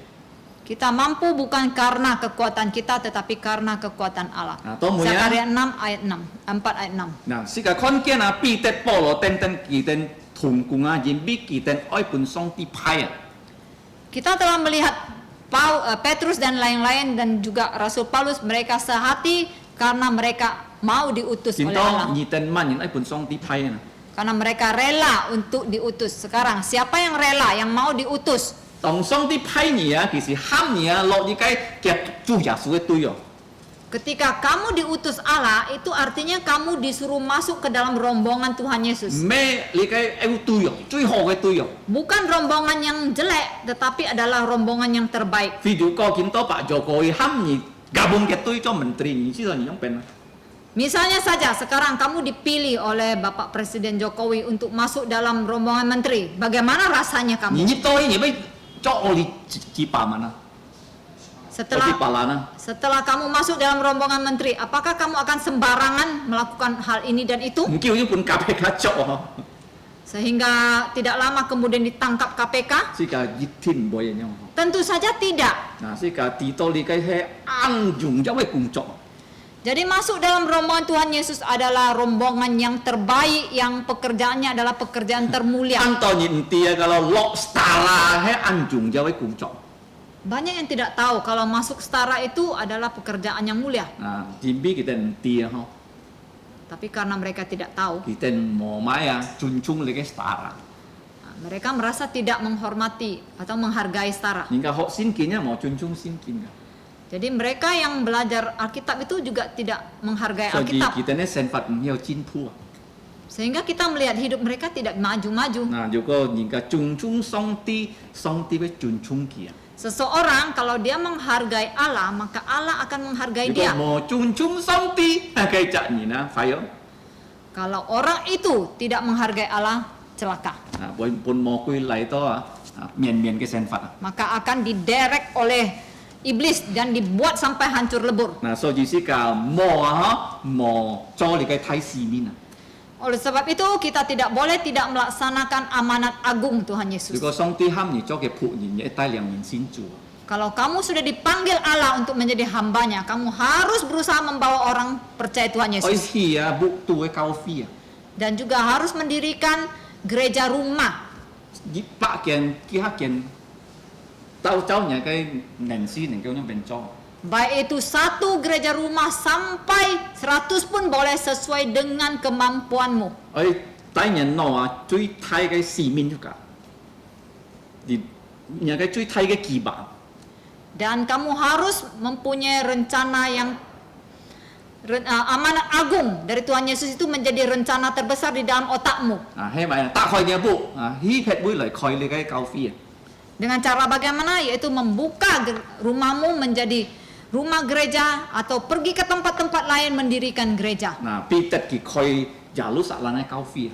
S4: Kita mampu bukan karena kekuatan kita, tetapi karena kekuatan Allah.
S3: Nah, tomo ya.
S4: Zakaria 6 ayat 6, 4 ayat 6.
S3: 嗱，是個看見啊，彼得、保羅等等佢哋同工啊，認為佢哋愛本上帝派啊。
S4: Kita telah melihat Petrus dan lain-lain dan juga Rasul Paulus, mereka sehati karena mereka mau diutus
S3: 見
S4: oleh
S3: 到
S4: Allah.
S3: 二等萬人愛本上帝派啊。
S4: Karena mereka rela untuk diutus. Sekarang siapa yang rela, yang mau diutus?
S3: 當上帝派你啊，其實喊你啊，落你嘅主耶穌嘅隊哦。
S4: Ketika kamu diutus Allah, itu artinya kamu disuruh masuk ke dalam rombongan Tuhan Yesus.
S3: 咩你嘅隊哦，最好嘅隊哦。
S4: Bukan rombongan yang jelek, tetapi adalah rombongan yang terbaik.
S3: 譬如講見到白咗個喊你gabung嘅隊做 menteri， 你知道你用邊啊？
S4: Misalnya saja sekarang kamu dipilih oleh Bapak Presiden Jokowi untuk masuk dalam rombongan menteri. Bagaimana rasanya
S3: 你
S4: kamu?
S3: 一隊你咪做我哋幾百萬啊，我幾百
S4: Setelah
S3: 萬啊。
S4: setelah kamu masuk dalam rombongan menteri, apakah kamu akan sembarangan melakukan hal ini dan itu?
S3: 唔叫呢本KPK做啊，
S4: Sehingga tidak lama kemudian ditangkap KPK?
S3: 是個一天唔會樣。
S4: Tentu saja tidak.
S3: 嗱，是個地道你嘅係暗用咗嘅工作。
S4: Jadi masuk dalam rombongan Tuhan Yesus adalah rombongan yang terbaik, yang pekerjaannya adalah pekerjaan termulia.
S3: 按當然啲啊，kalau lock star啦，係暗用咗嘅工作。
S4: Banyak yang tidak tahu kalau masuk setara itu adalah pekerjaan yang mulia.
S3: 啊，前邊佢哋唔啲啊，嗬，
S4: Tapi karena mereka tidak tahu,
S3: 佢哋冇買啊，尊重你嘅 star 啊。
S4: mereka merasa tidak menghormati atau menghargai setara.
S3: 人家學先見啊，冇尊重先見嘅。
S4: Jadi mereka yang belajar Alkitab itu juga tidak menghargai
S3: 所以
S4: Alkitab.
S3: 佢哋咧成法唔要進步啊。
S4: Sehingga kita melihat hidup mereka tidak maju-maju.
S3: 嗱，如果人家尊重上帝，上帝會尊重佢啊。
S4: Seseorang kalau dia menghargai Allah, maka Allah akan menghargai
S3: 如果
S4: dia.
S3: 冇尊重上帝，佢責任啊，快咗。
S4: Kalau orang itu tidak menghargai Allah, celaka.
S3: 啊，本魔鬼嚟到啊，面嘅成法啊。
S4: Maka akan diderek oleh iblis dan dibuat sampai hancur lebur.
S3: 嗱，所以是個魔啊，魔做你嘅太市面啊。
S4: Oleh sebab itu kita tidak boleh tidak melaksanakan amanat agung Tuhan
S3: 如
S4: Yesus.
S3: 果上帝喊你做嘅僕人，一帶兩面先做。
S4: Kalau kamu sudah dipanggil Allah untuk menjadi hambanya, kamu harus berusaha membawa orang percaya Tuhan
S3: 愛
S4: Yesus.
S3: 去啊，牧道嘅教會啊，
S4: Dan juga harus mendirikan gereja rumah.
S3: 100件、幾百件 Tahu-taunya cái Nancy neng kêu yang bencong.
S4: Baik itu satu gereja rumah sampai 100 pun boleh sesuai dengan kemampuanmu.
S3: Ơi, tai nhân nó à, truy thay cái xì min juga. Di, nhà cái truy thay cái kỳ bản.
S4: Dan kamu harus mempunyai rencana yang amanat agung dari Tuhan Yesus itu menjadi rencana terbesar di dalam otakmu.
S3: À, hay vậy, ta khỏi nhà bộ, hí hết buổi lại khỏi lấy cái cao phi.
S4: Dengan cara bagaimana? Yaitu membuka rumahmu menjadi rumah gereja atau pergi ke tempat-tempat lain mendirikan gereja.
S3: Nah, Peter ki khỏi giả lúc sạ là này cao phi.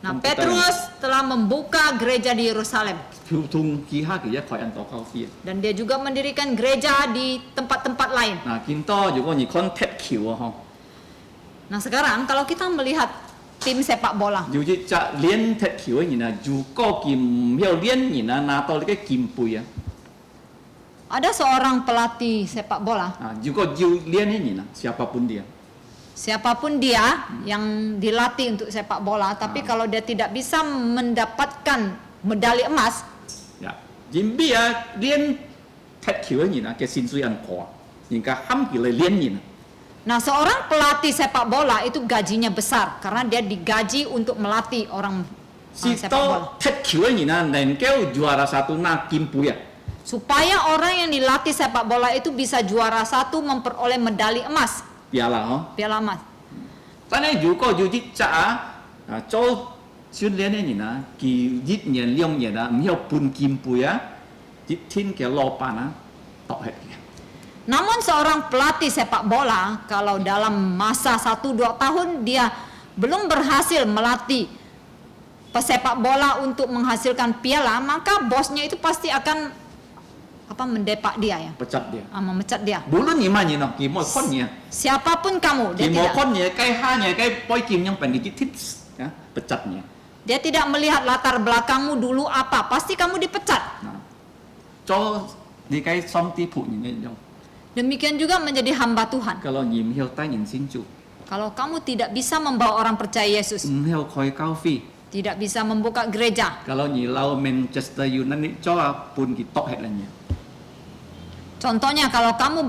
S4: Nah, Petrus telah membuka gereja di Yerusalem.
S3: Phiêu thung ki ha ki ya khỏi ăn tàu cao phi.
S4: Dan dia juga mendirikan gereja di tempat-tempat lain.
S3: Nah, kinto juga ni kon tet kiu ha.
S4: Nah, sekarang kalau kita melihat tim sepak bola,
S3: Dù như cha liên tet kiu ni na, dù có kim hiểu liên ni na, na to cái kim bùi à.
S4: ada seorang pelatih sepak bola,
S3: Dù có dù liên ni na, siapapun dia.
S4: siapapun dia yang dilatih untuk sepak bola, tapi kalau dia tidak bisa mendapatkan medali emas,
S3: Ya, jimbi ya liên tet kiu ni na, cái xin suy ăn quả. Nhưng cả ham ki lại liên ni na.
S4: nah seorang pelatih sepak bola itu gajinya besar karena dia digaji untuk melatih orang
S3: Si
S4: sepak bola.
S3: to tet kiu ni na, neng kêu juara satu na kim bùi à.
S4: Supaya orang yang dilatih sepak bola itu bisa juara satu memperoleh medali emas,
S3: Piala ha.
S4: piala emas.
S3: Tại này dù có dù dịch trả cho xuyên liên này nè kỳ dịch nhận liông nhận á hiểu bùn kim bùi á dịch thiên cái lò pan á tọ hết kìa.
S4: Namun seorang pelatih sepak bola kalau dalam masa 1-2 tahun dia belum berhasil melatih pesepak bola untuk menghasilkan piala, maka bosnya itu pasti akan mendepak dia ya,
S3: Pecat dia.
S4: memecat dia.
S3: Bulun ni mana no kim mau kon ni.
S4: Siapapun kamu, dia
S3: Kim mau
S4: tidak
S3: kon ni cái ha ni cái poi kim yang pendek tit ya pecat ni.
S4: dia tidak melihat latar belakangmu dulu apa, pasti kamu dipecat.
S3: Nah. Cho di cái song ti phụ ni dong.
S4: Demikian juga menjadi hamba Tuhan.
S3: Kalau nyim hiểu tai nhìn xin chủ.
S4: Kalau kamu tidak bisa membawa orang percaya Yesus,
S3: Hiểu khoi cao phi.
S4: tidak bisa membuka gereja,
S3: Kalau nyi lau Manchester United cho pun ki tọ hết là nhỉ.
S4: contohnya kalau kamu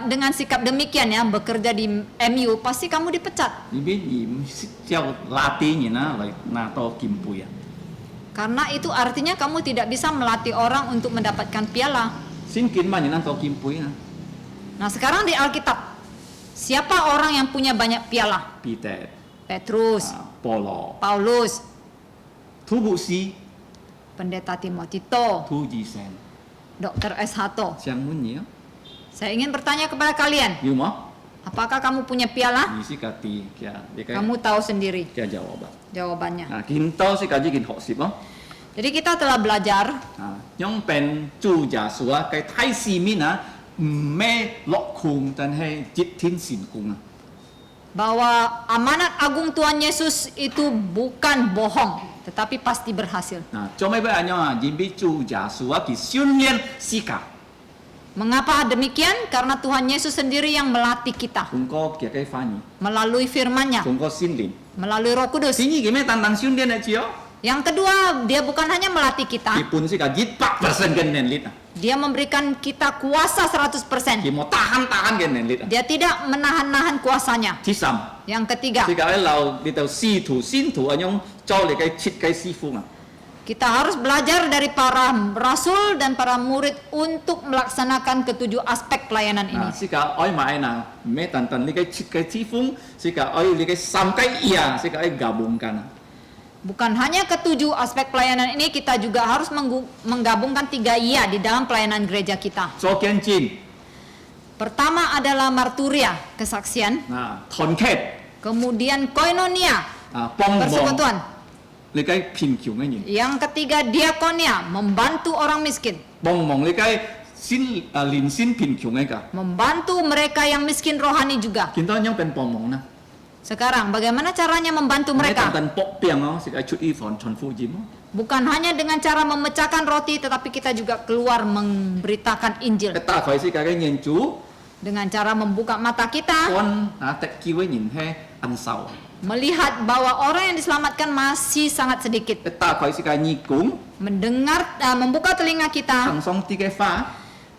S4: dengan sikap demikian ya bekerja di MU, pasti kamu dipecat.
S3: Ni biết gì theo latih ni na lại na to kim bùi à.
S4: Karena itu artinya kamu tidak bisa melatih orang untuk mendapatkan piala.
S3: Xin kiến mà na to kim bùi à.
S4: Nah, sekarang di Alkitab, siapa orang yang punya banyak piala?
S3: Peter,
S4: Petrus,
S3: Paulo,
S4: Paulus,
S3: Thu Bụ Si,
S4: Pendeta Timoteo,
S3: Thu Di Sen,
S4: Dr. S. Hato.
S3: Siang muốn nhớ.
S4: Saya ingin bertanya kepada kalian,
S3: Nhưng mà
S4: apakah kamu punya piala?
S3: ni si kati kia dia cái
S4: Kamu tahu sendiri
S3: kia jawab.
S4: jawabannya.
S3: Kinto si kaji kin học sip á.
S4: Jadi kita telah belajar
S3: Nhong pen chu giả sủa cái thái si min á mê lọ khung dan hay jit thiên sin kung.
S4: bahwa amanat agung Tuhan Yesus itu bukan bohong, tetapi pasti berhasil.
S3: Cho mấy bạn nhau jimbi chu giả sủa ki xuyên liên si cả.
S4: Mengapa demikian? Karena Tuhan Yesus sendiri yang melatih kita
S3: Cũng có kia cái pha nhỉ.
S4: melalui firman-Nya,
S3: Cũng có xin lìn.
S4: melalui Roh Kudus.
S3: Tuy nhiên cái mấy tăng tăng xuyên liên này chiếu.
S4: Yang kedua, dia bukan hanya melatih kita,
S3: Ipun si ka jit pak persen gen nen lit.
S4: dia memberikan kita kuasa 100%.
S3: Ki mau tahan gen nen lit.
S4: Dia tidak menahan-nahan kuasanya.
S3: Thi sam.
S4: Yang ketiga,
S3: Si ka ai lau di tau si thủ xin thủ anh ông cho le cái chit cái si phu mà.
S4: kita harus belajar dari para rasul dan para murid untuk melaksanakan ketujuh aspek pelayanan ini.
S3: Si ka oi mà ai nào mẹ tần tần li cái chit cái si phu, si ka oi li cái sam cái iya, si ka ai gabungkan.
S4: Bukan hanya ketujuh aspek pelayanan ini, kita juga harus menggabungkan 3 iya di dalam pelayanan gereja kita.
S3: Cho kian chin.
S4: Pertama adalah marturia, kesaksian.
S3: Thon khet.
S4: Kemudian koinonia,
S3: Pong bong.
S4: persekutuan.
S3: Li cái pin kiu ngay nhìn.
S4: Yang ketiga diakonia, membantu orang miskin.
S3: Bong bong li cái xin lin xin pin kiu ngay cả.
S4: Membantu mereka yang miskin rohani juga.
S3: Kinto nyong pen pong bong na.
S4: Sekarang bagaimana caranya membantu
S3: Mẹ tần
S4: mereka?
S3: tần bọc piang ó, si ka chut i phon chon phu jim.
S4: Bukan hanya dengan cara memecahkan roti, tetapi kita juga keluar memberitakan Injil.
S3: Cái ta khỏi si ka cái nhìn chú.
S4: Dengan cara membuka mata kita,
S3: Con tạch kêu với nhìn he ăn sau.
S4: melihat bahwa orang yang diselamatkan masih sangat sedikit.
S3: ta khoi si ka nyi kung
S4: Membuka telinga kita,
S3: thang song ti cái pha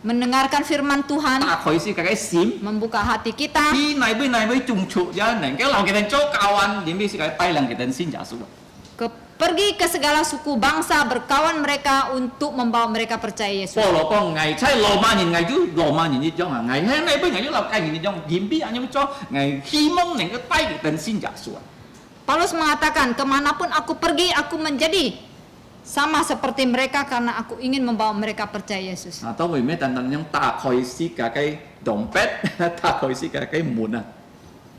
S4: mendengarkan firman Tuhan,
S3: ta khoi si ka cái sim
S4: membuka hati kita.
S3: khi này với chung chu ya neng cái lòng kita cho kawan điểm bi si ka tai lang kita sin ja su
S4: Pergi ke segala suku bangsa, berkawan mereka untuk membawa mereka percaya Yesus.
S3: po lo ko ngày sai lo ma nhìn ngày chứ lo ma nhìn như trong à ngày hôm nay với ngày là cái nhìn trong điểm bi anh cho ngày khi mong neng cái tai kita sin ja su
S4: Paulus mengatakan, kemanapun aku pergi, aku menjadi sama seperti mereka karena aku ingin membawa mereka percaya Yesus.
S3: à tao vì mấy tần tần trong ta khoi si cả cái đồng pet ta khoi si cả cái mun à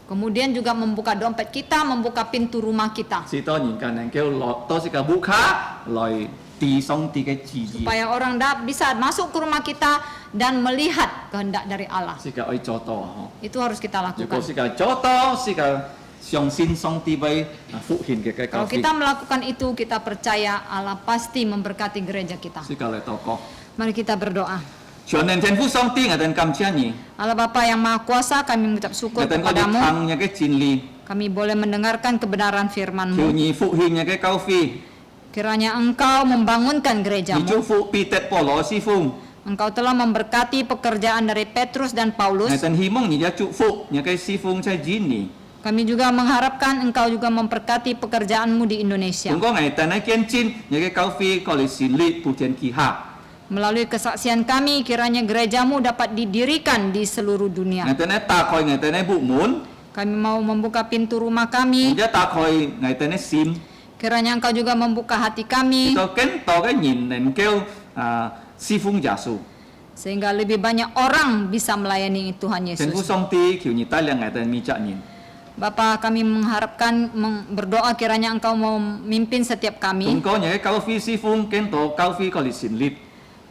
S4: Kemudian juga membuka dompet kita, membuka pintu rumah kita.
S3: si to nhìn cả neng kêu lo to si cả bu kha loi ti song ti cái chi gì
S4: Supaya orang bisa masuk ke rumah kita dan melihat kehendak dari Allah.
S3: si cả oi cho to ho
S4: Itu harus kita
S3: Nếu
S4: lakukan.
S3: có si cả cho to si cả xiong xin song ti bay phụ hiện cái
S4: Kalau
S3: cà phê
S4: kita melakukan itu, kita percaya Allah pasti memberkati gereja kita.
S3: si cả lại to có
S4: Mari kita berdoa.
S3: cho nên thiên phú song ti ngài tên cầm chia nhỉ
S4: Allah Bapa yang Maha Kuasa, kami mengucap syukur
S3: ngài tên có đi
S4: kepadamu.
S3: thăng nhà cái chín li
S4: Kami boleh mendengarkan kebenaran
S3: thiếu
S4: firman-Mu.
S3: nhị phụ hiện nhà cái cao phi
S4: Kiranya Engkau membangunkan
S3: nhị
S4: gereja-Mu.
S3: chú phụ pi tết bỏ lò si phung
S4: Engkau telah memberkati pekerjaan dari Petrus dan Paulus.
S3: ngài tên hi mong nhị gia trụ phụ nhà cái si phung chai chín nhỉ
S4: Kami juga mengharapkan Engkau juga memberkati pekerjaan-Mu di Indonesia.
S3: cũng có ngài tên ấy kiên chín nhà cái cao phi có lì xin li phụ thiên kỳ hạ
S4: Melalui kesaksian kami, kiranya gereja-Mu dapat didirikan di seluruh dunia.
S3: ngài tên ấy ta coi ngài tên ấy bụ muốn
S4: Kami mau membuka pintu rumah kami.
S3: nhớ ta coi ngài tên ấy sim
S4: Kiranya Engkau juga membuka hati kami,
S3: to kén to cái nhìn nên kêu si phung giả su
S4: sehingga lebih banyak orang bisa melayani Tuhan
S3: thiên phú
S4: Yesus.
S3: song ti kiểu nhị tai là ngài tên mi chạ nhìn
S4: Bapa, kami mengharapkan, berdoa kiranya Engkau mau memimpin setiap kami.
S3: cũng có những cái cao phi si phung kén to cao phi có lì xin lip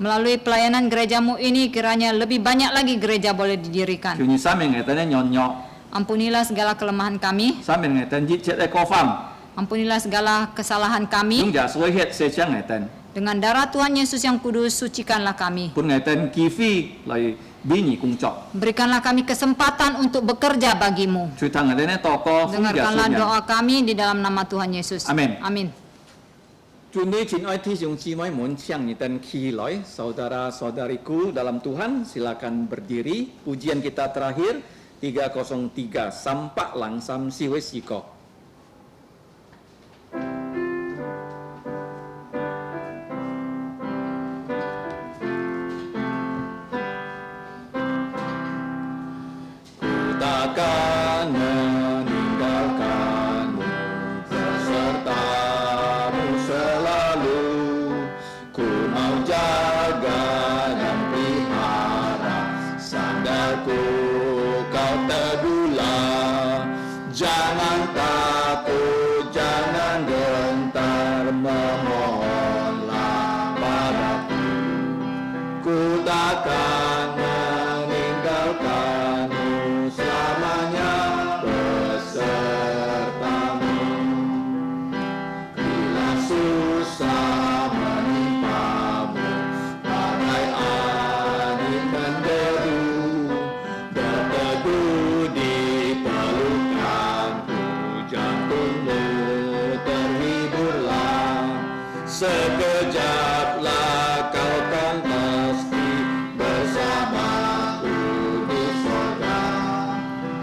S4: Melalui pelayanan gereja-Mu ini, kiranya lebih banyak lagi gereja boleh didirikan.
S3: kiểu như sa mình ngài tên ấy nhọn nhọ
S4: Ampunilah segala kelemahan kami.
S3: sa mình ngài tên giết chết ấy có phăng
S4: Ampunilah segala kesalahan kami.
S3: chúng giả suy hết sẽ chẳng ngài tên
S4: Dengan darah Tuhan Yesus yang kudus, sucikanlah kami.
S3: pun ngài tên kỳ phi lại bí nhị cung trọng
S4: Berikanlah kami kesempatan untuk bekerja bagimu.
S3: chui thằng ngài tên ấy to có phung giả
S4: Dengarkanlah
S3: su
S4: doa kami di dalam nama Tuhan Yesus.
S3: Amin.
S4: Amin.
S3: Jundi Chin Oi Ti Siung Chi Moi Mun Chiang Niten Ki Loi, saudara-saudariku dalam Tuhan, silakan berdiri. Pujian kita terakhir 303 Sampak Langsam Siwe Siko. Ku takkan meninggalkanmu besertamu selalu. Ku mau jaga dan pelihara sandalku kau tegulah. Jangan takut, jangan gentar, memohonlah padaku. Ku takkan meninggalkanmu selamanya besertamu. Bila susah menimpamu, bagai angin menderu, berteduh di pelukanku, jantungmu terhiburlah. Sekejaplah kau kan pasti bersamaku di sorga.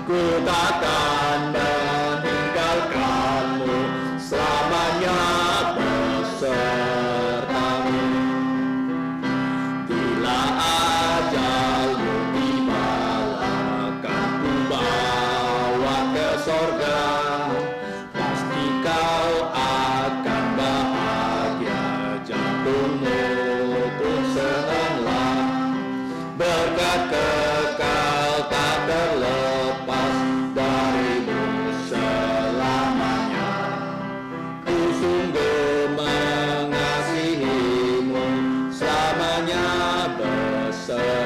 S3: Ku takkan meninggalkanmu selamanya besertamu. Bila ajalmu tiba, akan ku bawa ke sorga. Pasti kau akan bahagia, jantungmu pun senanglah. Berkat kekal tak terlepas darimu selamanya. Ku sungguh mengasihimu, selamanya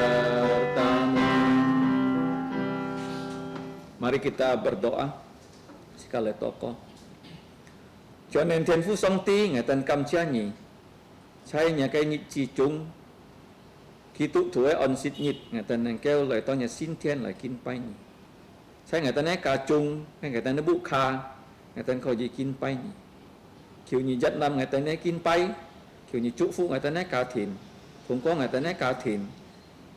S3: besertamu. Mari kita berdoa sekali tokoh. Cho nên thiên phú song ti ngài tên cầm chia nhỉ, sai nhà cây nhị chi chung. Khi tụ thủ ấy on xịt nhịp, ngài tên này kêu lời to nhà xin thiên lời kinh bay nhỉ. Sai ngài tên ấy ca chung, hay ngài tên nó bụ kha, ngày tên coi gì kinh bay nhỉ kiểu như dắt năm ngày tên này kinh bay kiểu như chúc phúc ngày tên này cá thìn cũng có ngày tên này cá thìn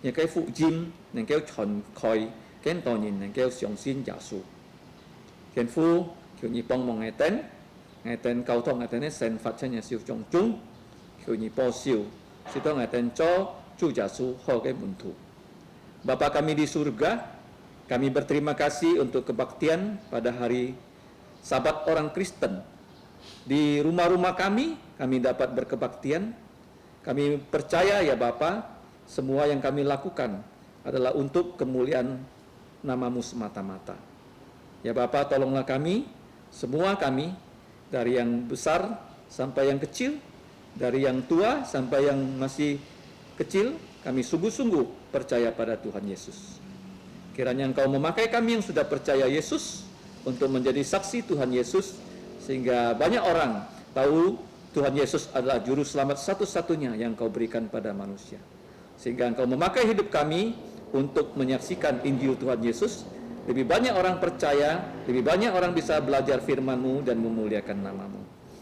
S3: những cái phụ chim những cái tròn khói cái to nhìn những cái sòng xin giả sụ hiện phu kiểu như bong mong ngày tên cầu thông ngày tên này sen phát cho nhà siêu trong chúng kiểu như po siêu si to ngày tên cho chu giả sụ ho cái buntu Bapa kami di surga, kami berterima kasih untuk kebaktian pada hari Sabat orang Kristen. Di rumah-rumah kami dapat berkebaktian. Kami percaya ya Bapa, semua yang kami lakukan adalah untuk kemuliaan nama-Mu semata-mata. Ya Bapa, tolonglah kami, semua kami, dari yang besar sampai yang kecil, dari yang tua sampai yang masih kecil, kami sungguh-sungguh percaya pada Tuhan Yesus. Kiranya Engkau memakai kami yang sudah percaya Yesus untuk menjadi saksi Tuhan Yesus, sehingga banyak orang tahu Tuhan Yesus adalah juru selamat satu-satunya yang Engkau berikan pada manusia. Sehingga Engkau memakai hidup kami untuk menyaksikan Injil Tuhan Yesus. Lebih banyak orang percaya, lebih banyak orang bisa belajar firman-Mu dan memuliakan nama-Mu.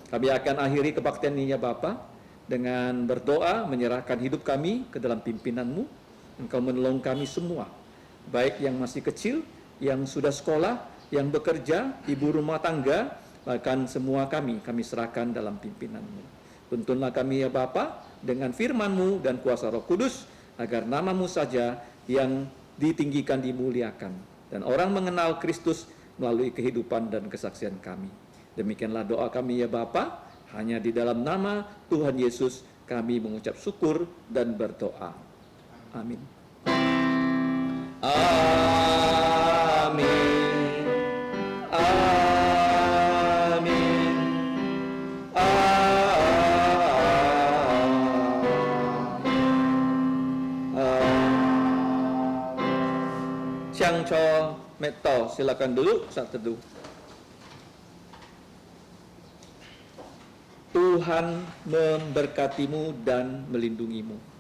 S3: Kami akan akhiri kebaktian ini ya Bapa, dengan berdoa menyerahkan hidup kami ke dalam pimpinan-Mu. Engkau menolong kami semua, baik yang masih kecil, yang sudah sekolah, yang bekerja, ibu rumah tangga, bahkan semua kami serahkan dalam pimpinan-Mu. Tuntunlah kami ya Bapa dengan firman-Mu dan kuasa Roh Kudus, agar nama-Mu saja yang ditinggikan, dimuliakan, dan orang mengenal Kristus melalui kehidupan dan kesaksian kami. Demikianlah doa kami ya Bapa. Hanya di dalam nama Tuhan Yesus kami mengucap syukur dan berdoa. Amin. Amin. Amin. Siang cho Meto, silakan dulu saat teduh. Tuhan memberkatimu dan melindungimu.